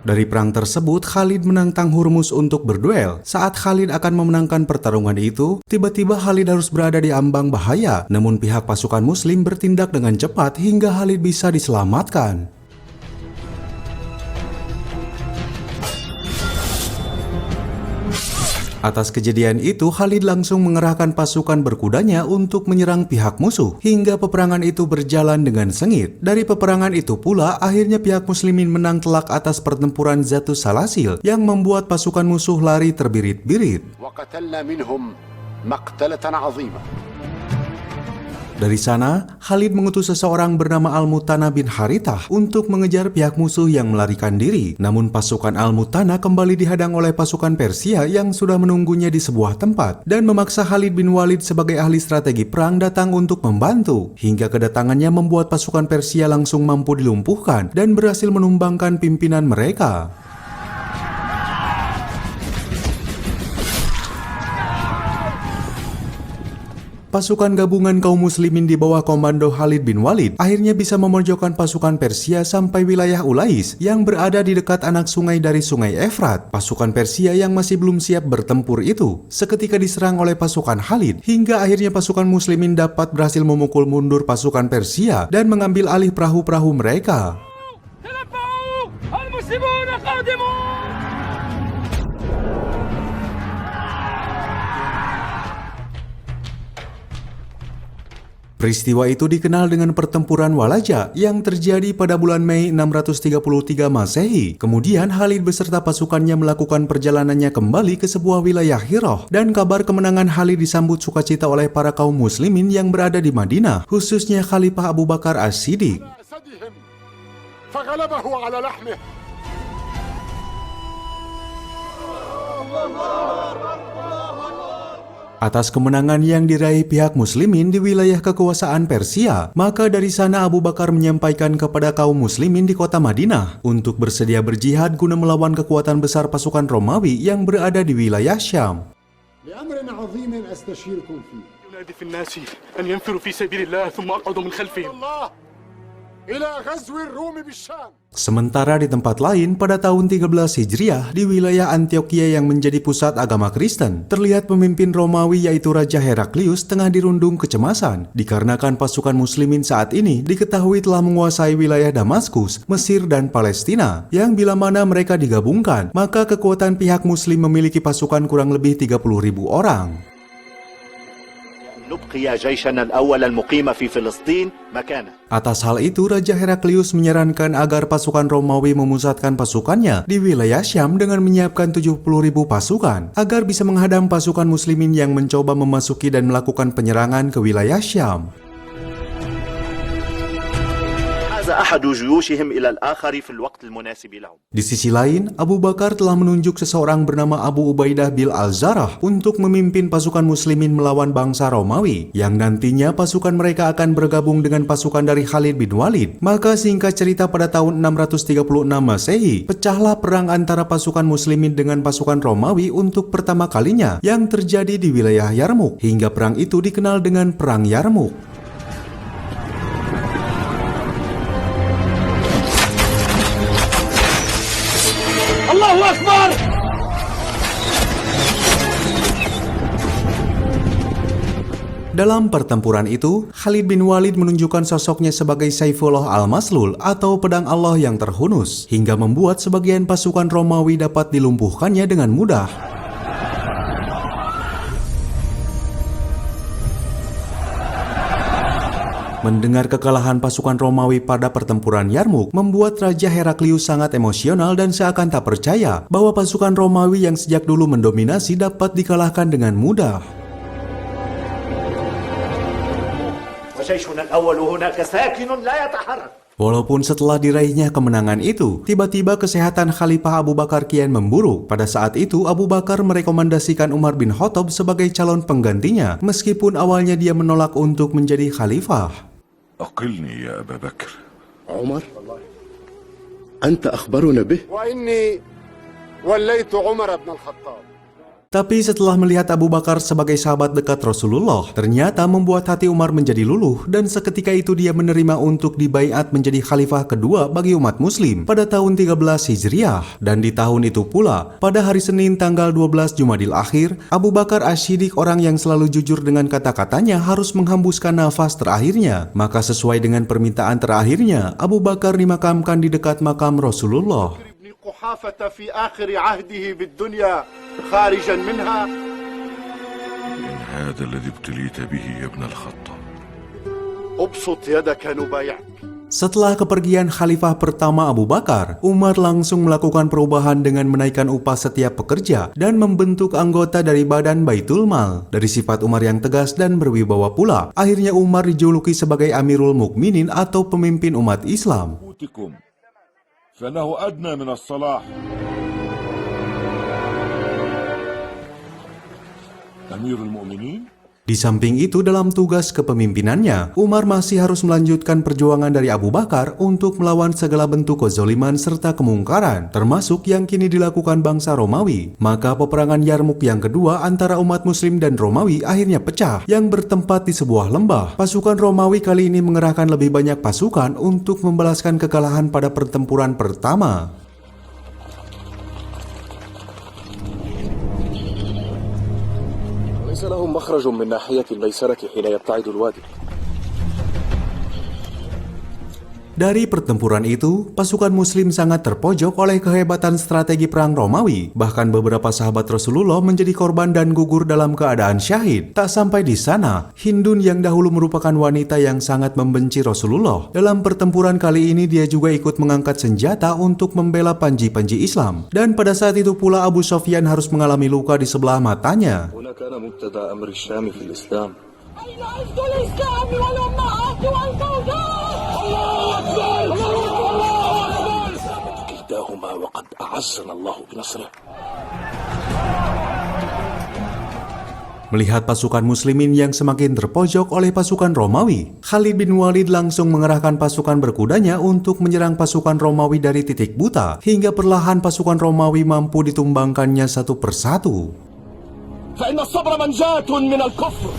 Dari perang tersebut, Khalid menantang Hurmuz untuk berduel. Saat Khalid akan memenangkan pertarungan itu, tiba-tiba Khalid harus berada di ambang bahaya. Namun pihak pasukan Muslim bertindak dengan cepat hingga Khalid bisa diselamatkan. Atas kejadian itu, Khalid langsung mengerahkan pasukan berkudanya untuk menyerang pihak musuh, hingga peperangan itu berjalan dengan sengit. Dari peperangan itu pula, akhirnya pihak muslimin menang telak atas pertempuran Zatus Salasil, yang membuat pasukan musuh lari terbirit-birit. Dari sana, Khalid mengutus seseorang bernama Al-Mutana bin Harithah untuk mengejar pihak musuh yang melarikan diri. Namun pasukan Al-Mutana kembali dihadang oleh pasukan Persia yang sudah menunggunya di sebuah tempat dan memaksa Khalid bin Walid sebagai ahli strategi perang datang untuk membantu. Hingga kedatangannya membuat pasukan Persia langsung mampu dilumpuhkan dan berhasil menumbangkan pimpinan mereka. Pasukan gabungan kaum muslimin di bawah komando Khalid bin Walid akhirnya bisa memojokkan pasukan Persia sampai wilayah Ulais yang berada di dekat anak sungai dari sungai Efrat. Pasukan Persia yang masih belum siap bertempur itu seketika diserang oleh pasukan Khalid, hingga akhirnya pasukan muslimin dapat berhasil memukul mundur pasukan Persia dan mengambil alih perahu-perahu mereka. Peristiwa itu dikenal dengan pertempuran Walaja yang terjadi pada bulan Mei 633 Masehi. Kemudian Khalid beserta pasukannya melakukan perjalanannya kembali ke sebuah wilayah Hirah, dan kabar kemenangan Khalid disambut sukacita oleh para kaum muslimin yang berada di Madinah, khususnya Khalifah Abu Bakar As-Siddiq. Atas kemenangan yang diraih pihak muslimin di wilayah kekuasaan Persia, maka dari sana Abu Bakar menyampaikan kepada kaum muslimin di kota Madinah untuk bersedia berjihad guna melawan kekuatan besar pasukan Romawi yang berada di wilayah Syam. Sementara di tempat lain, pada tahun 13 Hijriah di wilayah Antioquia yang menjadi pusat agama Kristen, terlihat pemimpin Romawi yaitu Raja Heraklius tengah dirundung kecemasan dikarenakan pasukan muslimin saat ini diketahui telah menguasai wilayah Damaskus, Mesir dan Palestina, yang bila mana mereka digabungkan, maka kekuatan pihak muslim memiliki pasukan kurang lebih 30.000 orang. Atas hal itu, Raja Heraklius menyarankan agar pasukan Romawi memusatkan pasukannya di wilayah Syam dengan menyiapkan 70.000 pasukan agar bisa menghadang pasukan muslimin yang mencoba memasuki dan melakukan penyerangan ke wilayah Syam. Di sisi lain, Abu Bakar telah menunjuk seseorang bernama Abu Ubaidah bin Al-Zarrah untuk memimpin pasukan muslimin melawan bangsa Romawi, yang nantinya pasukan mereka akan bergabung dengan pasukan dari Khalid bin Walid. Maka singkat cerita, pada tahun 636 Masehi, pecahlah perang antara pasukan muslimin dengan pasukan Romawi untuk pertama kalinya yang terjadi di wilayah Yarmuk, hingga perang itu dikenal dengan Perang Yarmuk. Allahu Akbar! Dalam pertempuran itu, Khalid bin Walid menunjukkan sosoknya sebagai Saifullah Al-Maslul atau pedang Allah yang terhunus, hingga membuat sebagian pasukan Romawi dapat dilumpuhkannya dengan mudah. Mendengar kekalahan pasukan Romawi pada pertempuran Yarmuk membuat Raja Heraklius sangat emosional dan seakan tak percaya bahwa pasukan Romawi yang sejak dulu mendominasi dapat dikalahkan dengan mudah. جيشنا الأول هناك ساكن لا يتحرك. Walaupun setelah diraihnya kemenangan itu, tiba-tiba kesehatan Khalifah Abu Bakar kian memburuk. Pada saat itu, Abu Bakar merekomendasikan Umar bin Khattab sebagai calon penggantinya, meskipun awalnya dia menolak untuk menjadi khalifah. أقلني يا أبا بكر. عمر أنت أخبرنا به. وإني وليت عمر بن الخطاب. Tapi setelah melihat Abu Bakar sebagai sahabat dekat Rasulullah, ternyata membuat hati Umar menjadi luluh dan seketika itu dia menerima untuk dibaiat menjadi khalifah kedua bagi umat muslim pada tahun 13 Hijriah. Dan di tahun itu pula, pada hari Senin tanggal 12 Jumadil Akhir, Abu Bakar Asy-Syiddiq, orang yang selalu jujur dengan kata-katanya, harus menghembuskan nafas terakhirnya. Maka sesuai dengan permintaan terakhirnya, Abu Bakar dimakamkan di dekat makam Rasulullah. قحافة في آخر عهده بالدنيا خارجا منها. إن هذا الذي ابتليت به يا ابن الخطاب. أبسط يدك نبايعك. Setelah kepergian Khalifah pertama Abu Bakar, Umar langsung melakukan perubahan dengan menaikkan upah setiap pekerja dan membentuk anggota dari badan Baitul Mal. Dari sifat Umar yang tegas dan berwibawa pula, akhirnya Umar dijuluki sebagai Amirul Mukminin atau pemimpin umat Islam. فإنه أدنى من الصلاح. أمير المؤمنين. Di samping itu, dalam tugas kepemimpinannya, Umar masih harus melanjutkan perjuangan dari Abu Bakar untuk melawan segala bentuk kezaliman serta kemungkaran, termasuk yang kini dilakukan bangsa Romawi. Maka peperangan Yarmuk yang kedua antara umat muslim dan Romawi akhirnya pecah, yang bertempat di sebuah lembah. Pasukan Romawi kali ini mengerahkan lebih banyak pasukan untuk membalaskan kekalahan pada pertempuran pertama. ليس لهم مخرج من ناحية الميسرة حين يبتعد الوادي. Dari pertempuran itu, pasukan muslim sangat terpojok oleh kehebatan strategi perang Romawi. Bahkan beberapa sahabat Rasulullah menjadi korban dan gugur dalam keadaan syahid. Tak sampai di sana, Hindun yang dahulu merupakan wanita yang sangat membenci Rasulullah. Dalam pertempuran kali ini dia juga ikut mengangkat senjata untuk membela panji-panji Islam. Dan pada saat itu pula Abu Sufyan harus mengalami luka di sebelah matanya. أين عز الإسلام والأمهات والزوجات؟ الله أكبر الله أكبر كلتاهما وقد أعزنا الله بنصره. Melihat pasukan muslimin yang semakin terpojok oleh pasukan Romawi, Khalid bin Walid langsung mengerahkan pasukan berkudanya untuk menyerang pasukan Romawi dari titik buta, hingga perlahan pasukan Romawi mampu ditumbangkannya satu persatu. فإن الصبر منجاة من الكفر.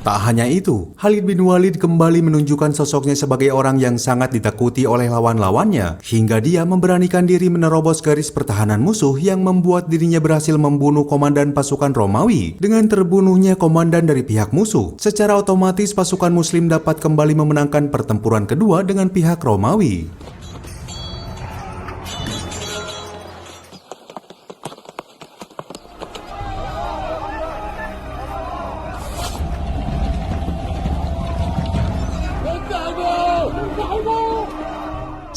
Tak hanya itu, Khalid bin Walid kembali menunjukkan sosoknya sebagai orang yang sangat ditakuti oleh lawan-lawannya, hingga dia memberanikan diri menerobos garis pertahanan musuh yang membuat dirinya berhasil membunuh komandan pasukan Romawi. Dengan terbunuhnya komandan dari pihak musuh, secara otomatis pasukan muslim dapat kembali memenangkan pertempuran kedua dengan pihak Romawi.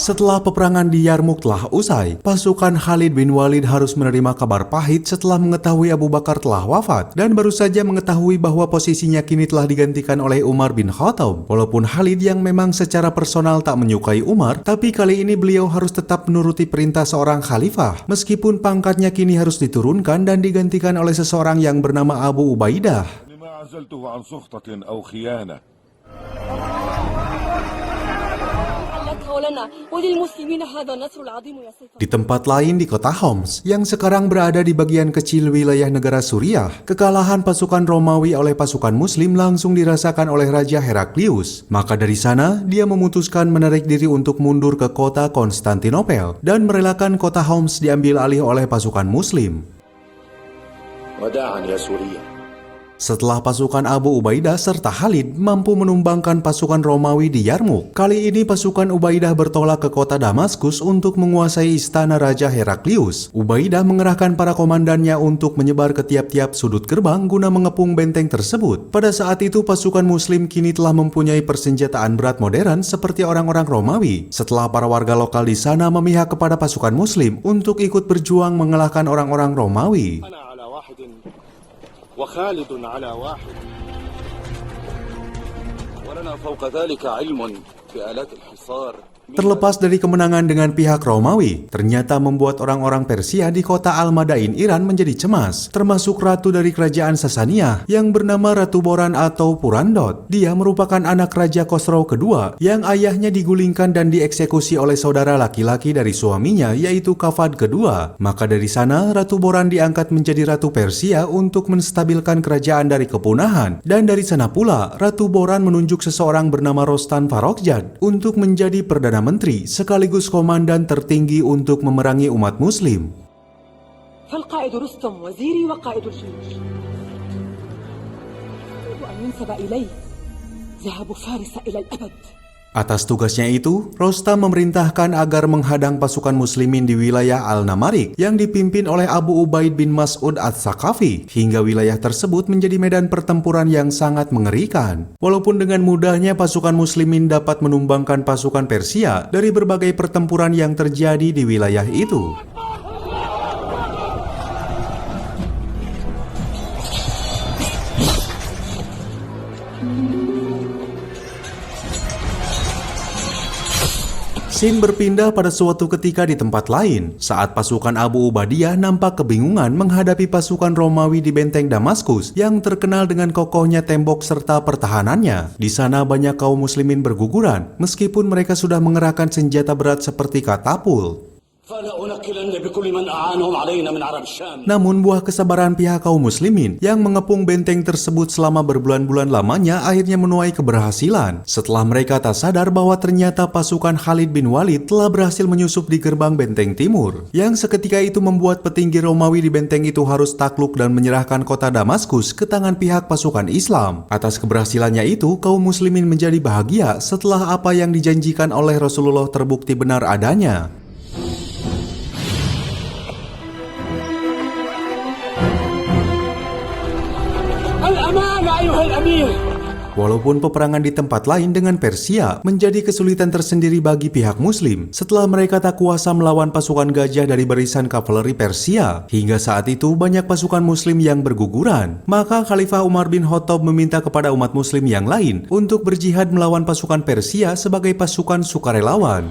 Setelah peperangan di Yarmuk telah usai, pasukan Khalid bin Walid harus menerima kabar pahit setelah mengetahui Abu Bakar telah wafat dan baru saja mengetahui bahwa posisinya kini telah digantikan oleh Umar bin Khattab. Walaupun Khalid yang memang secara personal tak menyukai Umar, tapi kali ini beliau harus tetap menuruti perintah seorang khalifah, meskipun pangkatnya kini harus diturunkan dan digantikan oleh seseorang yang bernama Abu Ubaidah. Di tempat lain di kota Homs, yang sekarang berada di bagian kecil wilayah negara Suriah, kekalahan pasukan Romawi oleh pasukan Muslim langsung dirasakan oleh Raja Heraklius. Maka dari sana, dia memutuskan menarik diri untuk mundur ke kota Konstantinopel dan merelakan kota Homs diambil alih oleh pasukan Muslim. وداعا يا سوريا Setelah pasukan Abu Ubaidah serta Khalid mampu menumbangkan pasukan Romawi di Yarmuk, kali ini pasukan Ubaidah bertolak ke kota Damaskus untuk menguasai istana Raja Heraklius. Ubaidah mengerahkan para komandannya untuk menyebar ke tiap-tiap sudut gerbang guna mengepung benteng tersebut. Pada saat itu pasukan Muslim kini telah mempunyai persenjataan berat modern seperti orang-orang Romawi. Setelah para warga lokal di sana memihak kepada pasukan Muslim untuk ikut berjuang mengalahkan orang-orang Romawi. وخالد على واحد ولنا فوق ذلك علم بآلات الحصار. Terlepas dari kemenangan dengan pihak Romawi, ternyata membuat orang-orang Persia di kota Al-Madain, Iran menjadi cemas, termasuk ratu dari kerajaan Sasaniyah yang bernama Ratu Boran atau Purandot. Dia merupakan anak Raja Khosrow kedua yang ayahnya digulingkan dan dieksekusi oleh saudara laki-laki dari suaminya yaitu Kafad kedua. Maka dari sana Ratu Boran diangkat menjadi Ratu Persia untuk menstabilkan kerajaan dari kepunahan. Dan dari sana pula Ratu Boran menunjuk seseorang bernama Rostan Farokzad untuk menjadi Perdana Menteri sekaligus komandan tertinggi untuk memerangi umat Muslim. فالقائد رستم وزيري وقائد الجيوش أريد أن ينسب إليه ذهاب فارس إلى الأبد. Atas tugasnya itu, Rostam memerintahkan agar menghadang pasukan muslimin di wilayah Al-Namarik yang dipimpin oleh Abu Ubaid bin Mas'ud Ats-Tsaqafi, hingga wilayah tersebut menjadi medan pertempuran yang sangat mengerikan. Walaupun dengan mudahnya pasukan muslimin dapat menumbangkan pasukan Persia dari berbagai pertempuran yang terjadi di wilayah itu. Scene berpindah pada suatu ketika di tempat lain, saat pasukan Abu Ubaidah nampak kebingungan menghadapi pasukan Romawi di benteng Damaskus yang terkenal dengan kokohnya tembok serta pertahanannya. Di sana banyak kaum muslimin berguguran, meskipun mereka sudah mengerahkan senjata berat seperti katapul. Namun buah kesabaran pihak kaum muslimin yang mengepung benteng tersebut selama berbulan-bulan lamanya akhirnya menuai keberhasilan. Setelah mereka tak sadar bahwa ternyata pasukan Khalid bin Walid telah berhasil menyusup di gerbang benteng timur, yang seketika itu membuat petinggi Romawi di benteng itu harus takluk dan menyerahkan kota Damaskus ke tangan pihak pasukan Islam. Atas keberhasilannya itu, kaum muslimin menjadi bahagia setelah apa yang dijanjikan oleh Rasulullah terbukti benar adanya. Walaupun peperangan di tempat lain dengan Persia menjadi kesulitan tersendiri bagi pihak Muslim setelah mereka tak kuasa melawan pasukan gajah dari barisan kavaleri Persia. Hingga saat itu banyak pasukan Muslim yang berguguran. Maka Khalifah Umar bin Khattab meminta kepada umat Muslim yang lain untuk berjihad melawan pasukan Persia sebagai pasukan sukarelawan.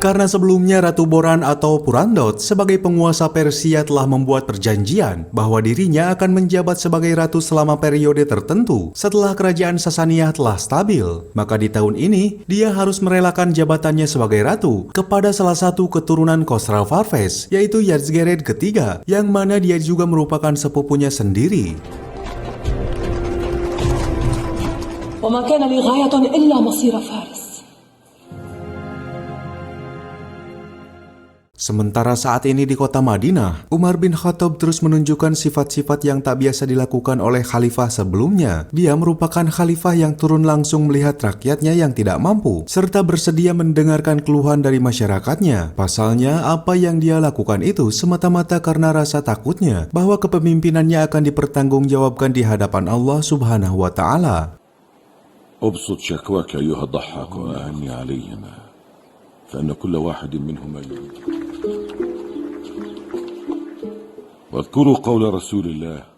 Karena sebelumnya Ratu Boran atau Purandot sebagai penguasa Persia telah membuat perjanjian bahwa dirinya akan menjabat sebagai ratu selama periode tertentu setelah kerajaan Sasaniyah telah stabil. Maka di tahun ini dia harus merelakan jabatannya sebagai ratu kepada salah satu keturunan Khosrow Parvez, yaitu Yazdgered ketiga, yang mana dia juga merupakan sepupunya sendiri. وما كان لي غاية إلا مصير فارس. Sementara saat ini di kota Madinah, Umar bin Khattab terus menunjukkan sifat-sifat yang tak biasa dilakukan oleh khalifah sebelumnya. Dia merupakan khalifah yang turun langsung melihat rakyatnya yang tidak mampu, serta bersedia mendengarkan keluhan dari masyarakatnya. Pasalnya, apa yang dia lakukan itu semata-mata karena rasa takutnya bahwa kepemimpinannya akan dipertanggungjawabkan di hadapan Allah Subhanahu wa Ta'ala. أبسط شكواك أيها الضحاك وأعني عليهما فإن كل واحد منهما واذكروا قول رسول الله.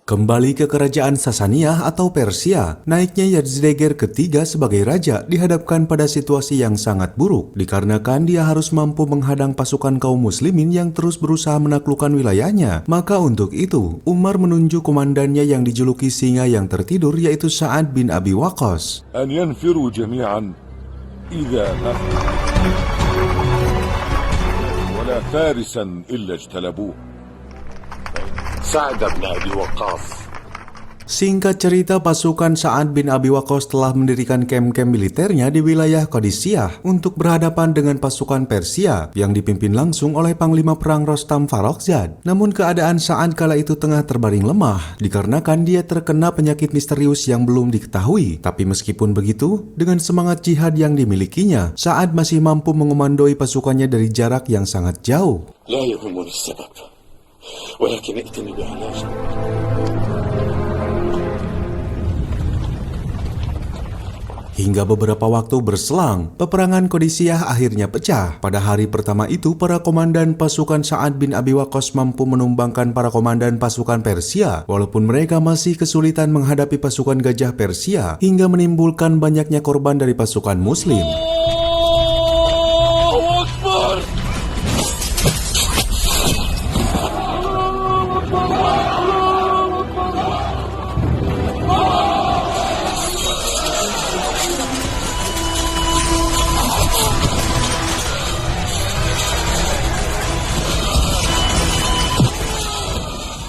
Kembali ke kerajaan Sasaniyah atau Persia, naiknya Yazdegerd ketiga sebagai raja dihadapkan pada situasi yang sangat buruk, dikarenakan dia harus mampu menghadang pasukan kaum muslimin yang terus berusaha menaklukkan wilayahnya. Maka untuk itu, Umar menunjuk komandannya yang dijuluki singa yang tertidur, yaitu Sa'ad bin Abi Waqqas. أن ينفروا جميعا إذا نفروا ولا فارسا إلا اجتلبوه. سعد بن أبي وقاص Singkat cerita, pasukan Sa'ad bin Abi Waqqas telah mendirikan kamp-kamp militernya di wilayah Qadisiyah untuk berhadapan dengan pasukan Persia yang dipimpin langsung oleh Panglima Perang Rostam Farrokhzad. Namun keadaan Sa'ad kala itu tengah terbaring lemah dikarenakan dia terkena penyakit misterius yang belum diketahui. Tapi meskipun begitu, dengan semangat jihad yang dimilikinya, Sa'ad masih mampu mengomandoi pasukannya dari jarak yang sangat jauh. لا يهمني السبب ولكن ائتني بعلاج. Hingga beberapa waktu berselang, peperangan Qadisiyah akhirnya pecah. Pada hari pertama itu, para komandan pasukan Sa'ad bin Abi Waqqas mampu menumbangkan para komandan pasukan Persia, walaupun mereka masih kesulitan menghadapi pasukan gajah Persia, hingga menimbulkan banyaknya korban dari pasukan Muslim.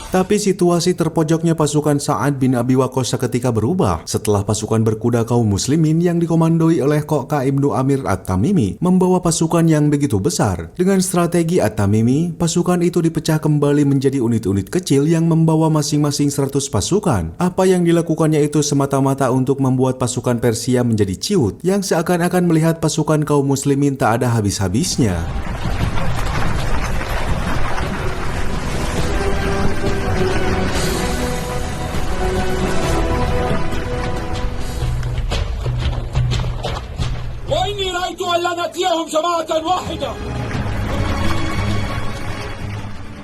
Tapi situasi terpojoknya pasukan Sa'ad bin Abi Waqqas seketika berubah setelah pasukan berkuda kaum muslimin yang dikomandoi oleh Qa'qa' ibnu Amir At-Tamimi membawa pasukan yang begitu besar. Dengan strategi At-Tamimi, pasukan itu dipecah kembali menjadi unit-unit kecil yang membawa masing-masing 100 pasukan. Apa yang dilakukannya itu semata-mata untuk membuat pasukan Persia menjadi ciut yang seakan-akan melihat pasukan kaum muslimin tak ada habis-habisnya.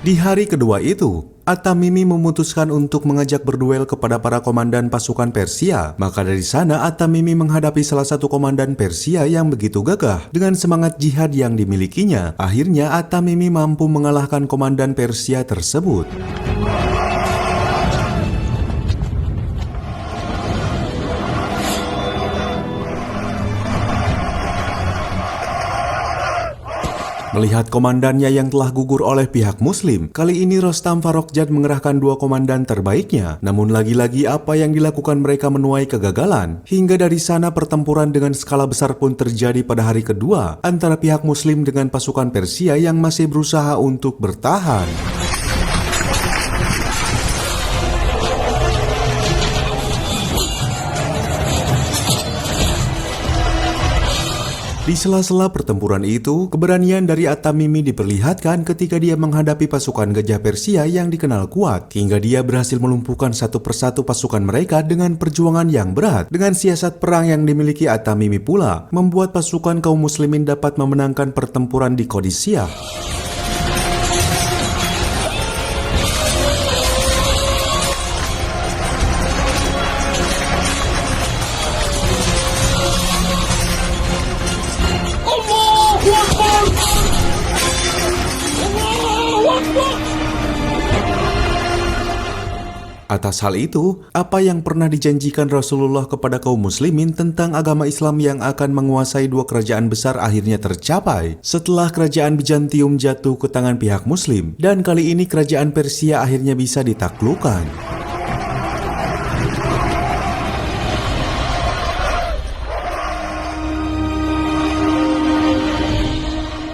Di hari kedua itu, At-Tamimi memutuskan untuk mengajak berduel kepada para komandan pasukan Persia. Maka dari sana At-Tamimi menghadapi salah satu komandan Persia yang begitu gagah. Dengan semangat jihad yang dimilikinya, akhirnya At-Tamimi mampu mengalahkan komandan Persia tersebut. Melihat komandannya yang telah gugur oleh pihak Muslim, kali ini Rostam Farrokhzad mengerahkan 2 komandan terbaiknya. Namun lagi-lagi apa yang dilakukan mereka menuai kegagalan. Hingga dari sana pertempuran dengan skala besar pun terjadi pada hari kedua antara pihak Muslim dengan pasukan Persia yang masih berusaha untuk bertahan. Di sela-sela pertempuran itu, keberanian dari At-Tamimi diperlihatkan ketika dia menghadapi pasukan gajah Persia yang dikenal kuat, hingga dia berhasil melumpuhkan satu persatu pasukan mereka dengan perjuangan yang berat. Dengan siasat perang yang dimiliki At-Tamimi pula, membuat pasukan kaum muslimin dapat memenangkan pertempuran di Qadisiyah. Atas hal itu, apa yang pernah dijanjikan Rasulullah kepada kaum muslimin tentang agama Islam yang akan menguasai 2 kerajaan besar akhirnya tercapai setelah kerajaan Bizantium jatuh ke tangan pihak muslim, dan kali ini kerajaan Persia akhirnya bisa ditaklukkan.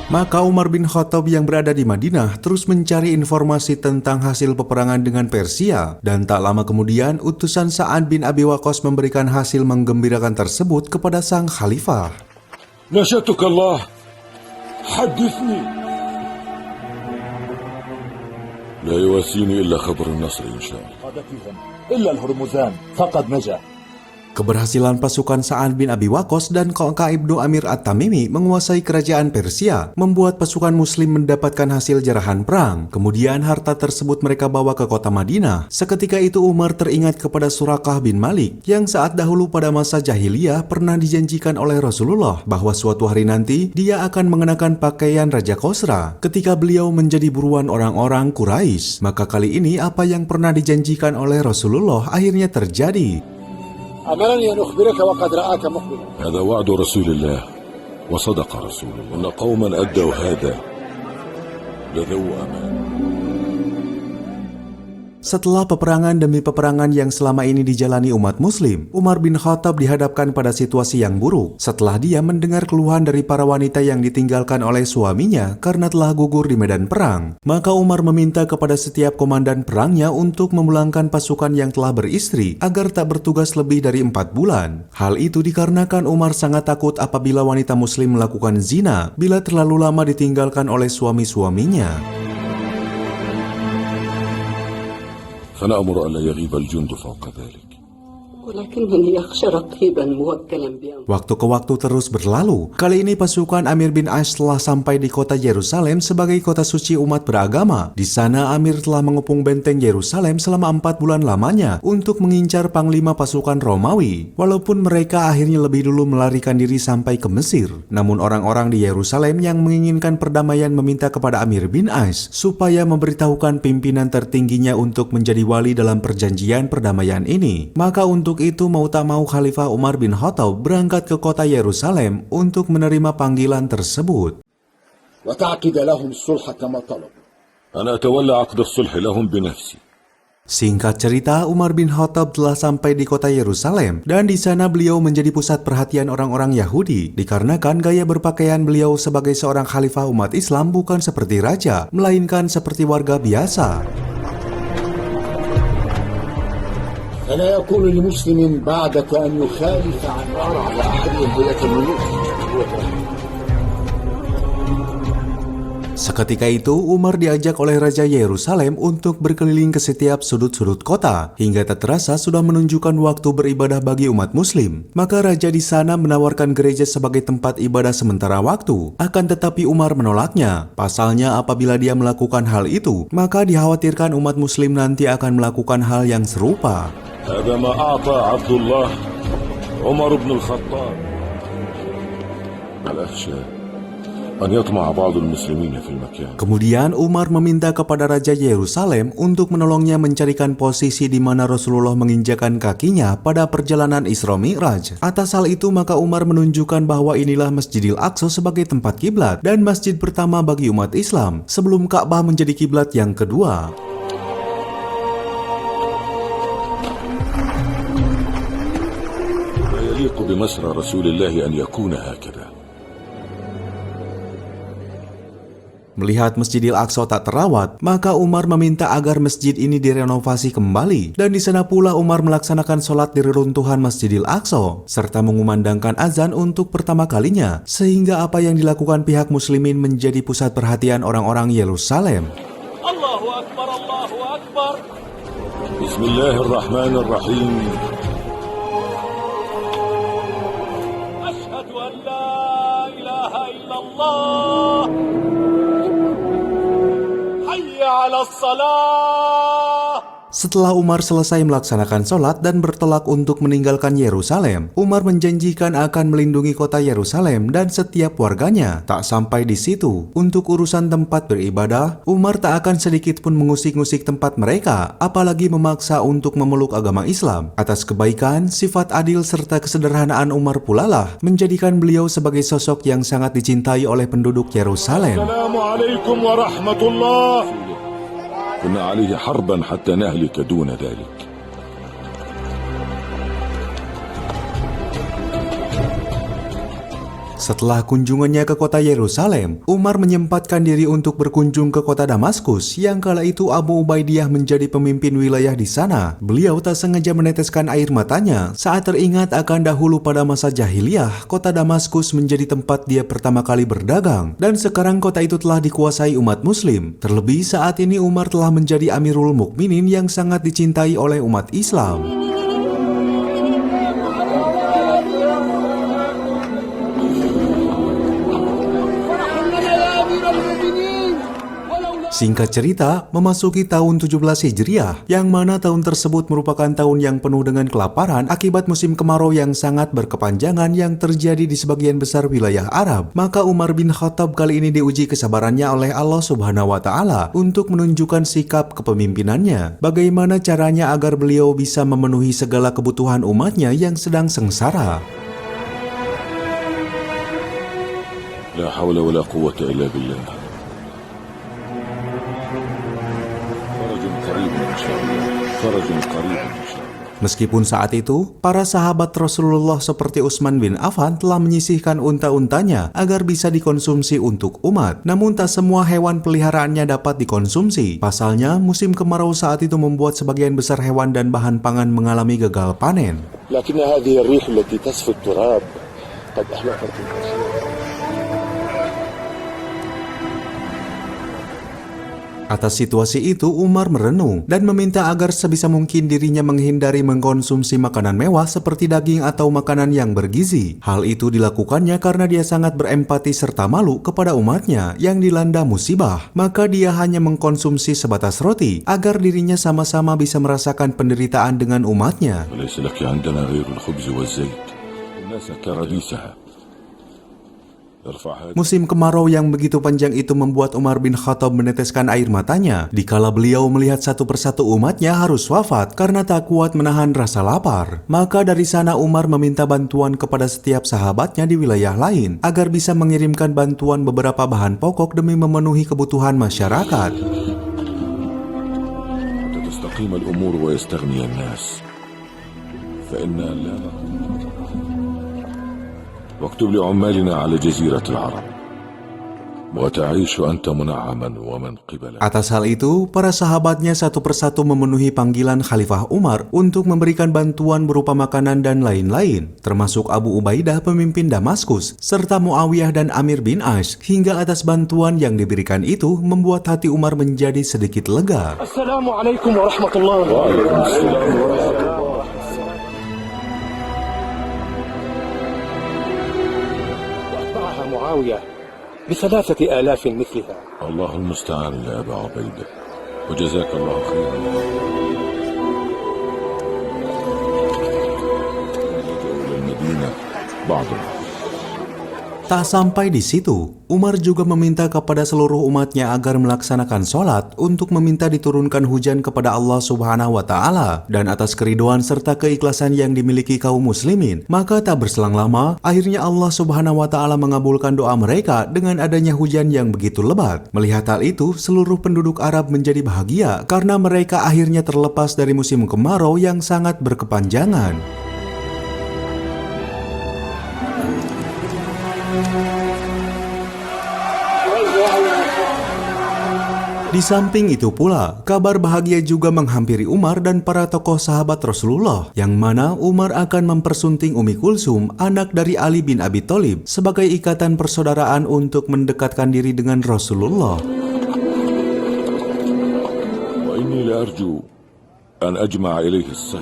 Maka Umar bin Khattab yang berada di Madinah terus mencari informasi tentang hasil peperangan dengan Persia, dan tak lama kemudian utusan Sa'ad bin Abi Waqqas memberikan hasil menggembirakan tersebut kepada sang khalifah. نشأتك الله حدثني لا يواسيني إلا خبر النصر إن شاء الله إلا الهرمزان فقد نجا. Keberhasilan pasukan Sa'ad bin Abi Waqqas dan Qa'qa' ibnu Amir At-Tamimi menguasai kerajaan Persia membuat pasukan muslim mendapatkan hasil jarahan perang. Kemudian harta tersebut mereka bawa ke kota Madinah. Seketika itu Umar teringat kepada Suraqah bin Malik yang saat dahulu pada masa jahiliyah pernah dijanjikan oleh Rasulullah bahwa suatu hari nanti dia akan mengenakan pakaian Raja Qasra ketika beliau menjadi buruan orang-orang Quraisy. Maka kali ini apa yang pernah dijanjikan oleh Rasulullah akhirnya terjadi. أمرني أن أخبرك وقد رآك مقبلا. هذا وعد رسول الله وصدق رسول الله إن قوما أدوا هذا لذو أمان. Setelah peperangan demi peperangan yang selama ini dijalani umat muslim, Umar bin Khattab dihadapkan pada situasi yang buruk setelah dia mendengar keluhan dari para wanita yang ditinggalkan oleh suaminya karena telah gugur di medan perang. Maka Umar meminta kepada setiap komandan perangnya untuk memulangkan pasukan yang telah beristri agar tak bertugas lebih dari 4 bulan. Hal itu dikarenakan Umar sangat takut apabila wanita muslim melakukan zina bila terlalu lama ditinggalkan oleh suami-suaminya. فنأمر ألا يغيب الجند فوق ذلك. Waktu ke waktu terus berlalu. Kali ini pasukan Amir bin As telah sampai di kota Yerusalem sebagai kota suci umat beragama. Di sana Amir telah mengepung benteng Yerusalem selama 4 bulan lamanya untuk mengincar panglima pasukan Romawi. Walaupun mereka akhirnya lebih dulu melarikan diri sampai ke Mesir. Namun orang-orang di Yerusalem yang menginginkan perdamaian meminta kepada Amir bin As supaya memberitahukan pimpinan tertingginya untuk menjadi wali dalam perjanjian perdamaian ini. Maka untuk itu mau tak mau Khalifah Umar bin Khattab berangkat ke kota Yerusalem untuk menerima panggilan tersebut. Singkat cerita, Umar bin Khattab telah sampai di kota Yerusalem dan di sana beliau menjadi pusat perhatian orang-orang Yahudi dikarenakan gaya berpakaian beliau sebagai seorang khalifah umat Islam bukan seperti raja, melainkan seperti warga biasa. فلا يكون لمسلم بعدك أن يخالف عن أحد ولاة الملوك. Seketika itu, Umar diajak oleh Raja Yerusalem untuk berkeliling ke setiap sudut-sudut kota, hingga tak terasa sudah menunjukkan waktu beribadah bagi umat muslim. Maka Raja di sana menawarkan gereja sebagai tempat ibadah sementara waktu, akan tetapi Umar menolaknya. Pasalnya apabila dia melakukan hal itu, maka dikhawatirkan umat muslim nanti akan melakukan hal yang serupa. هذا ما أعطى عبد الله عمر بن الخطاب. الأخشى أن يطمع بعض المسلمين في المكان. Kemudian Umar meminta kepada Raja Yerusalem untuk menolongnya mencarikan posisi di mana Rasulullah menginjakan kakinya pada perjalanan Isra Mi'raj. Atas hal itu maka Umar menunjukkan bahwa inilah Masjidil Aqsa sebagai tempat kiblat dan masjid pertama bagi umat Islam sebelum Ka'bah menjadi kiblat yang kedua. بمسرى رسول الله أن يكون هكذا. Melihat Masjidil Aqsa tak terawat, maka Umar meminta agar masjid ini direnovasi kembali. Dan di sana pula Umar melaksanakan sholat di reruntuhan Masjidil Aqsa, serta mengumandangkan azan untuk pertama kalinya, sehingga apa yang dilakukan pihak muslimin menjadi pusat perhatian orang-orang Yerusalem. Allahu Akbar, Allahu Akbar. Bismillahirrahmanirrahim. Setelah Umar selesai melaksanakan sholat dan bertolak untuk meninggalkan Yerusalem, Umar menjanjikan akan melindungi kota Yerusalem dan setiap warganya. Tak sampai di situ, untuk urusan tempat beribadah, Umar tak akan sedikit pun mengusik-ngusik tempat mereka, apalagi memaksa untuk memeluk agama Islam. Atas kebaikan, sifat adil serta kesederhanaan Umar pula lah menjadikan beliau sebagai sosok yang sangat dicintai oleh penduduk Yerusalem. Assalamualaikum warahmatullahi wabarakatuh. كنا عليه حربا حتى نهلك دون ذلك. Setelah kunjungannya ke kota Yerusalem, Umar menyempatkan diri untuk berkunjung ke kota Damaskus yang kala itu Abu Ubaidiyah menjadi pemimpin wilayah di sana. Beliau tak sengaja meneteskan air matanya saat teringat akan dahulu pada masa jahiliyah, kota Damaskus menjadi tempat dia pertama kali berdagang dan sekarang kota itu telah dikuasai umat muslim. Terlebih saat ini Umar telah menjadi Amirul Mukminin yang sangat dicintai oleh umat Islam. Singkat cerita, memasuki tahun 17 Hijriah, yang mana tahun tersebut merupakan tahun yang penuh dengan kelaparan akibat musim kemarau yang sangat berkepanjangan yang terjadi di sebagian besar wilayah Arab. Maka Umar bin Khattab kali ini diuji kesabarannya oleh Allah Subhanahu wa Ta'ala untuk menunjukkan sikap kepemimpinannya. Bagaimana caranya agar beliau bisa memenuhi segala kebutuhan umatnya yang sedang sengsara. La hawla wa la quwwata illa billah. Meskipun saat itu, para sahabat Rasulullah seperti Utsman bin Affan telah menyisihkan unta-untanya agar bisa dikonsumsi untuk umat. Namun tak semua hewan peliharaannya dapat dikonsumsi. Pasalnya, musim kemarau saat itu membuat sebagian besar hewan dan bahan pangan mengalami gagal panen. Atas situasi itu, Umar merenung dan meminta agar sebisa mungkin dirinya menghindari mengkonsumsi makanan mewah seperti daging atau makanan yang bergizi. Hal itu dilakukannya karena dia sangat berempati serta malu kepada umatnya yang dilanda musibah. Maka dia hanya mengkonsumsi sebatas roti agar dirinya sama-sama bisa merasakan penderitaan dengan umatnya. Musim kemarau yang begitu panjang itu membuat Umar bin Khattab meneteskan air matanya dikala beliau melihat satu persatu umatnya harus wafat karena tak kuat menahan rasa lapar. Maka dari sana Umar meminta bantuan kepada setiap sahabatnya di wilayah lain agar bisa mengirimkan bantuan beberapa bahan pokok demi memenuhi kebutuhan masyarakat. واكتب لعمالنا على جزيرة العرب وتعيش أنت منعما ومن قبل. Atas hal itu, para sahabatnya satu persatu memenuhi panggilan Khalifah Umar untuk memberikan bantuan berupa makanan dan lain-lain, termasuk Abu Ubaidah pemimpin Damaskus, serta Muawiyah dan Amir bin Ash. Hingga atas bantuan yang diberikan itu membuat hati Umar menjadi sedikit lega. Assalamualaikum warahmatullahi wabarakatuh. معاوية ب3,000 مثلها. الله المستعان يا أبا عبيدة وجزاك الله خيرا. المدينة بعضها. Tak sampai di situ, Umar juga meminta kepada seluruh umatnya agar melaksanakan sholat untuk meminta diturunkan hujan kepada Allah Subhanahu wa Ta'ala, dan atas keriduan serta keikhlasan yang dimiliki kaum muslimin. Maka tak berselang lama, akhirnya Allah Subhanahu wa Ta'ala mengabulkan doa mereka dengan adanya hujan yang begitu lebat. Melihat hal itu, seluruh penduduk Arab menjadi bahagia karena mereka akhirnya terlepas dari musim kemarau yang sangat berkepanjangan. Di samping itu pula, kabar bahagia juga menghampiri Umar dan para tokoh sahabat Rasulullah, yang mana Umar akan mempersunting Ummi Kulsum, anak dari Ali bin Abi Thalib, sebagai ikatan persaudaraan untuk mendekatkan diri dengan Rasulullah. Wa inni la arju an ajma'a ilayhi as-sahr.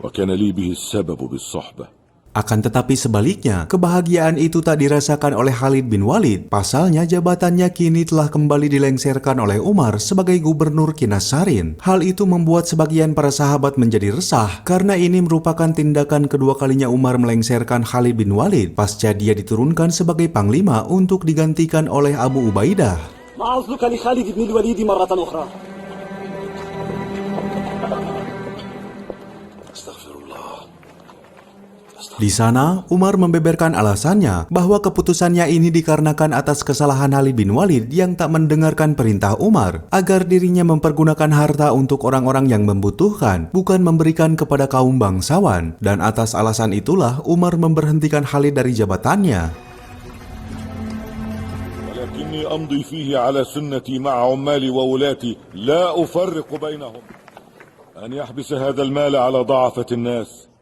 Wa kana li bihi as-sabab bis-suhbah. Akan tetapi sebaliknya, kebahagiaan itu tak dirasakan oleh Khalid bin Walid. Pasalnya jabatannya kini telah kembali dilengserkan oleh Umar sebagai gubernur Kinasarin. Hal itu membuat sebagian para sahabat menjadi resah karena ini merupakan tindakan kedua kalinya Umar melengserkan Khalid bin Walid pasca dia diturunkan sebagai panglima untuk digantikan oleh Abu Ubaidah. Ma'azluka li Khalid bin Walid marratan ukhra. Di sana, Umar membeberkan alasannya bahwa keputusannya ini dikarenakan atas kesalahan Khalid bin Walid yang tak mendengarkan perintah Umar agar dirinya mempergunakan harta untuk orang-orang yang membutuhkan, bukan memberikan kepada kaum bangsawan. Dan atas alasan itulah Umar memberhentikan Khalid dari jabatannya. Walakinni amdi fihi ala sunnati ma'a ummali wa ulati la ufarriqu bainahum an yahbisa hadzal mal ala dha'afatin nas.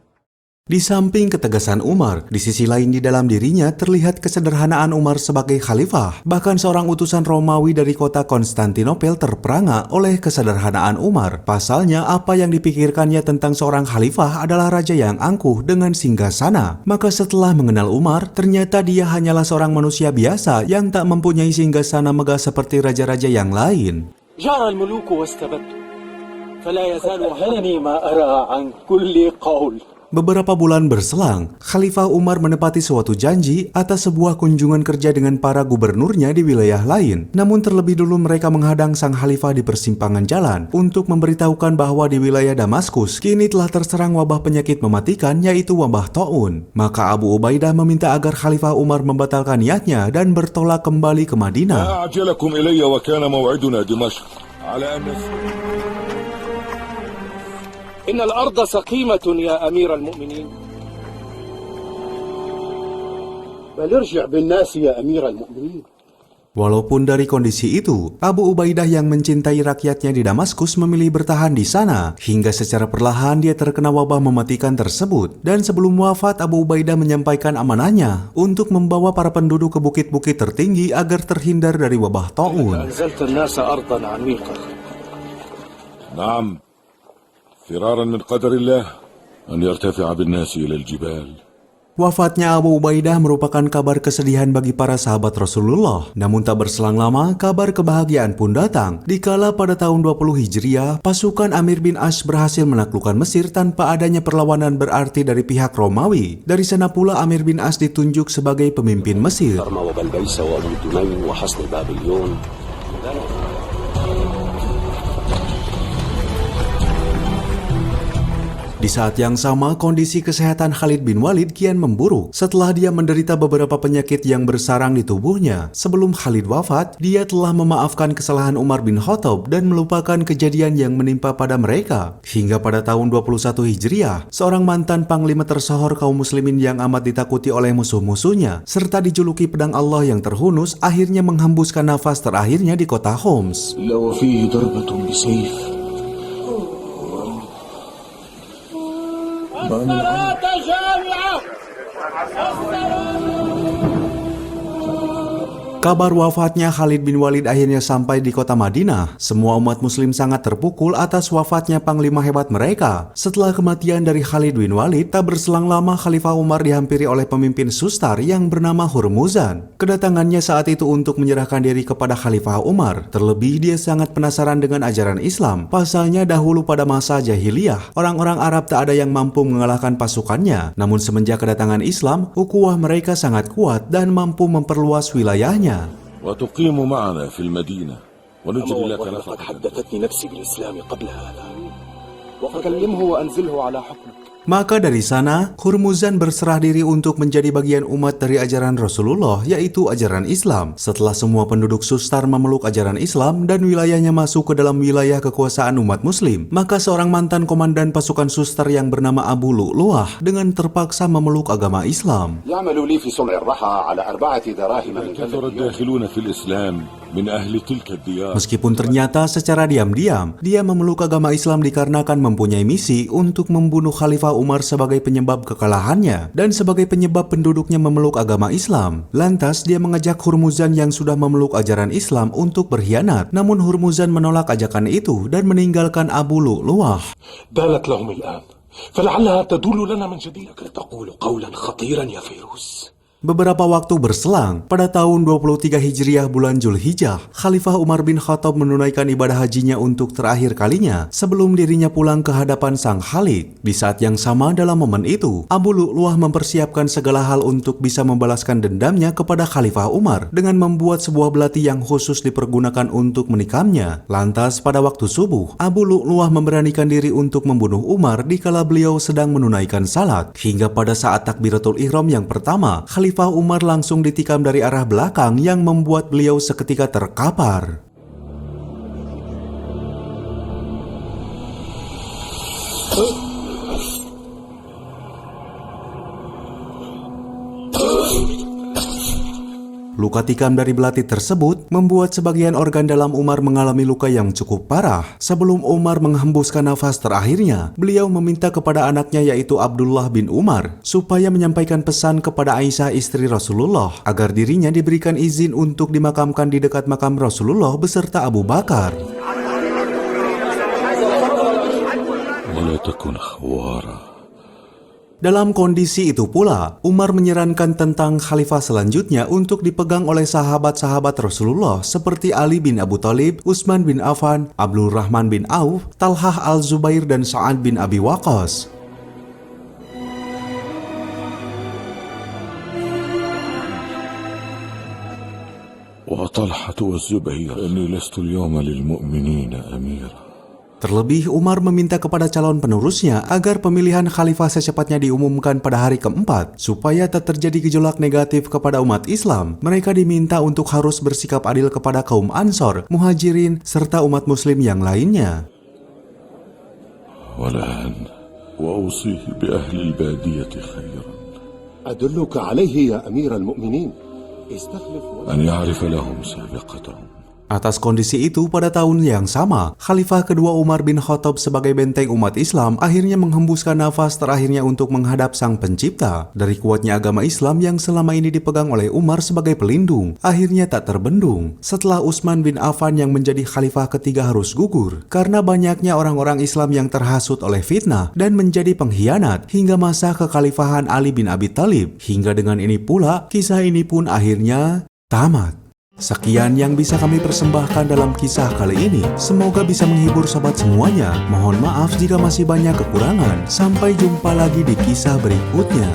Di samping ketegasan Umar, di sisi lain di dalam dirinya terlihat kesederhanaan Umar sebagai khalifah. Bahkan seorang utusan Romawi dari kota Konstantinopel terperangah oleh kesederhanaan Umar. Pasalnya apa yang dipikirkannya tentang seorang khalifah adalah raja yang angkuh dengan singgasana. Maka setelah mengenal Umar, ternyata dia hanyalah seorang manusia biasa yang tak mempunyai singgasana megah seperti raja-raja yang lain. Jara al-muluku wastabattu, fala yazalu halani ma ara an kulli qawl. Beberapa bulan berselang, Khalifah Umar menepati suatu janji atas sebuah kunjungan kerja dengan para gubernurnya di wilayah lain. Namun terlebih dulu mereka menghadang sang Khalifah di persimpangan jalan untuk memberitahukan bahwa di wilayah Damaskus kini telah terserang wabah penyakit mematikan, yaitu wabah Ta'un. Maka Abu Ubaidah meminta agar Khalifah Umar membatalkan niatnya dan bertolak kembali ke Madinah. إن الأرض سقيمة يا أمير المؤمنين بل ارجع بالناس يا أمير المؤمنين. Walaupun dari kondisi itu, Abu Ubaidah yang mencintai rakyatnya di Damaskus memilih bertahan di sana, hingga secara perlahan dia terkena wabah mematikan tersebut. Dan sebelum wafat, Abu Ubaidah menyampaikan amanahnya untuk membawa para penduduk ke bukit-bukit tertinggi agar terhindar dari wabah Ta'un. نعم فرارا من قدر الله أن يرتفع بالناس إلى الجبال. Wafatnya Abu Ubaidah merupakan kabar kesedihan bagi para sahabat Rasulullah. Namun tak berselang lama, kabar kebahagiaan pun datang. Dikala pada tahun 20 Hijriah, pasukan Amir bin As berhasil menaklukkan Mesir tanpa adanya perlawanan berarti dari pihak Romawi. Dari sana pula Amir bin As ditunjuk sebagai pemimpin Mesir. Di saat yang sama, kondisi kesehatan Khalid bin Walid kian memburuk setelah dia menderita beberapa penyakit yang bersarang di tubuhnya. Sebelum Khalid wafat, dia telah memaafkan kesalahan Umar bin Khattab dan melupakan kejadian yang menimpa pada mereka. Hingga pada tahun 21 Hijriah, seorang mantan panglima tersohor kaum muslimin yang amat ditakuti oleh musuh-musuhnya, serta dijuluki pedang Allah yang terhunus, akhirnya menghembuskan nafas terakhirnya di kota Homs. Kabar wafatnya Khalid bin Walid akhirnya sampai di kota Madinah. Semua umat muslim sangat terpukul atas wafatnya panglima hebat mereka. Setelah kematian dari Khalid bin Walid, tak berselang lama Khalifah Umar dihampiri oleh pemimpin sustar yang bernama Hurmuzan. Kedatangannya saat itu untuk menyerahkan diri kepada Khalifah Umar. Terlebih dia sangat penasaran dengan ajaran Islam. Pasalnya dahulu pada masa jahiliyah, orang-orang Arab tak ada yang mampu mengalahkan pasukannya. Namun semenjak kedatangan Islam, ukhuwah mereka sangat kuat dan mampu memperluas wilayahnya. وتقيم معنا في المدينة ونجري لك نفقة. حدثتني نفسي بالإسلام قبل هذا وأكلمه وأنزله على حكمك. Maka dari sana, Hurmuzan berserah diri untuk menjadi bagian umat dari ajaran Rasulullah, yaitu ajaran Islam. Setelah semua penduduk sustar memeluk ajaran Islam dan wilayahnya masuk ke dalam wilayah kekuasaan umat muslim, maka seorang mantan komandan pasukan sustar yang bernama Abu Lu'lu'ah dengan terpaksa memeluk agama Islam. Meskipun ternyata secara diam-diam, dia memeluk agama Islam dikarenakan mempunyai misi untuk membunuh Khalifah Umar sebagai penyebab kekalahannya dan sebagai penyebab penduduknya memeluk agama Islam. Lantas dia mengajak Hurmuzan yang sudah memeluk ajaran Islam untuk berkhianat. Namun Hurmuzan menolak ajakan itu dan meninggalkan Abu Lu'lu'ah. بانت لهم الآن فلعلها تدل لنا من جديد. تقول قولا خطيرا يا فيروز. Beberapa waktu berselang, pada tahun 23 Hijriah bulan Zulhijjah, Khalifah Umar bin Khattab menunaikan ibadah hajinya untuk terakhir kalinya sebelum dirinya pulang ke hadapan sang Khalid. Di saat yang sama dalam momen itu, Abu Lu'lu'ah mempersiapkan segala hal untuk bisa membalaskan dendamnya kepada Khalifah Umar dengan membuat sebuah belati yang khusus dipergunakan untuk menikamnya. Lantas pada waktu subuh, Abu Lu'lu'ah memberanikan diri untuk membunuh Umar dikala beliau sedang menunaikan salat. Hingga pada saat takbiratul ihram yang pertama, Khalifah Umar langsung ditikam dari arah belakang yang membuat beliau seketika terkapar. Luka tikam dari belati tersebut membuat sebagian organ dalam Umar mengalami luka yang cukup parah. Sebelum Umar menghembuskan nafas terakhirnya, beliau meminta kepada anaknya yaitu Abdullah bin Umar supaya menyampaikan pesan kepada Aisyah istri Rasulullah agar dirinya diberikan izin untuk dimakamkan di dekat makam Rasulullah beserta Abu Bakar. Dalam kondisi itu pula, Umar menyarankan tentang khalifah selanjutnya untuk dipegang oleh sahabat-sahabat Rasulullah seperti Ali bin Abu Thalib, Utsman bin Affan, Abdul Rahman bin Auf, Talhah al-Zubair, dan Sa'ad bin Abi Waqqas. وطلحة والزبير إني لست اليوم للمؤمنين أميرا. Terlebih, Umar meminta kepada calon penerusnya agar pemilihan khalifah secepatnya diumumkan pada hari keempat, supaya tak terjadi gejolak negatif kepada umat Islam. Mereka diminta untuk harus bersikap adil kepada kaum Ansor, Muhajirin, serta umat Muslim yang lainnya. والآن وأوصيه بأهل البادية خيرا. أدلك عليه يا أمير المؤمنين. استخلف أن يعرف لهم سابقتهم. Atas kondisi itu, pada tahun yang sama, Khalifah kedua Umar bin Khattab sebagai benteng umat Islam akhirnya menghembuskan nafas terakhirnya untuk menghadap Sang Pencipta. Dari kuatnya agama Islam yang selama ini dipegang oleh Umar sebagai pelindung, akhirnya tak terbendung. Setelah Utsman bin Affan yang menjadi Khalifah ketiga harus gugur, karena banyaknya orang-orang Islam yang terhasut oleh fitnah dan menjadi pengkhianat, hingga masa kekhalifahan Ali bin Abi Thalib. Hingga dengan ini pula, kisah ini pun akhirnya tamat. Sekian yang bisa kami persembahkan dalam kisah kali ini. Semoga bisa menghibur sobat semuanya. Mohon maaf jika masih banyak kekurangan. Sampai jumpa lagi di kisah berikutnya.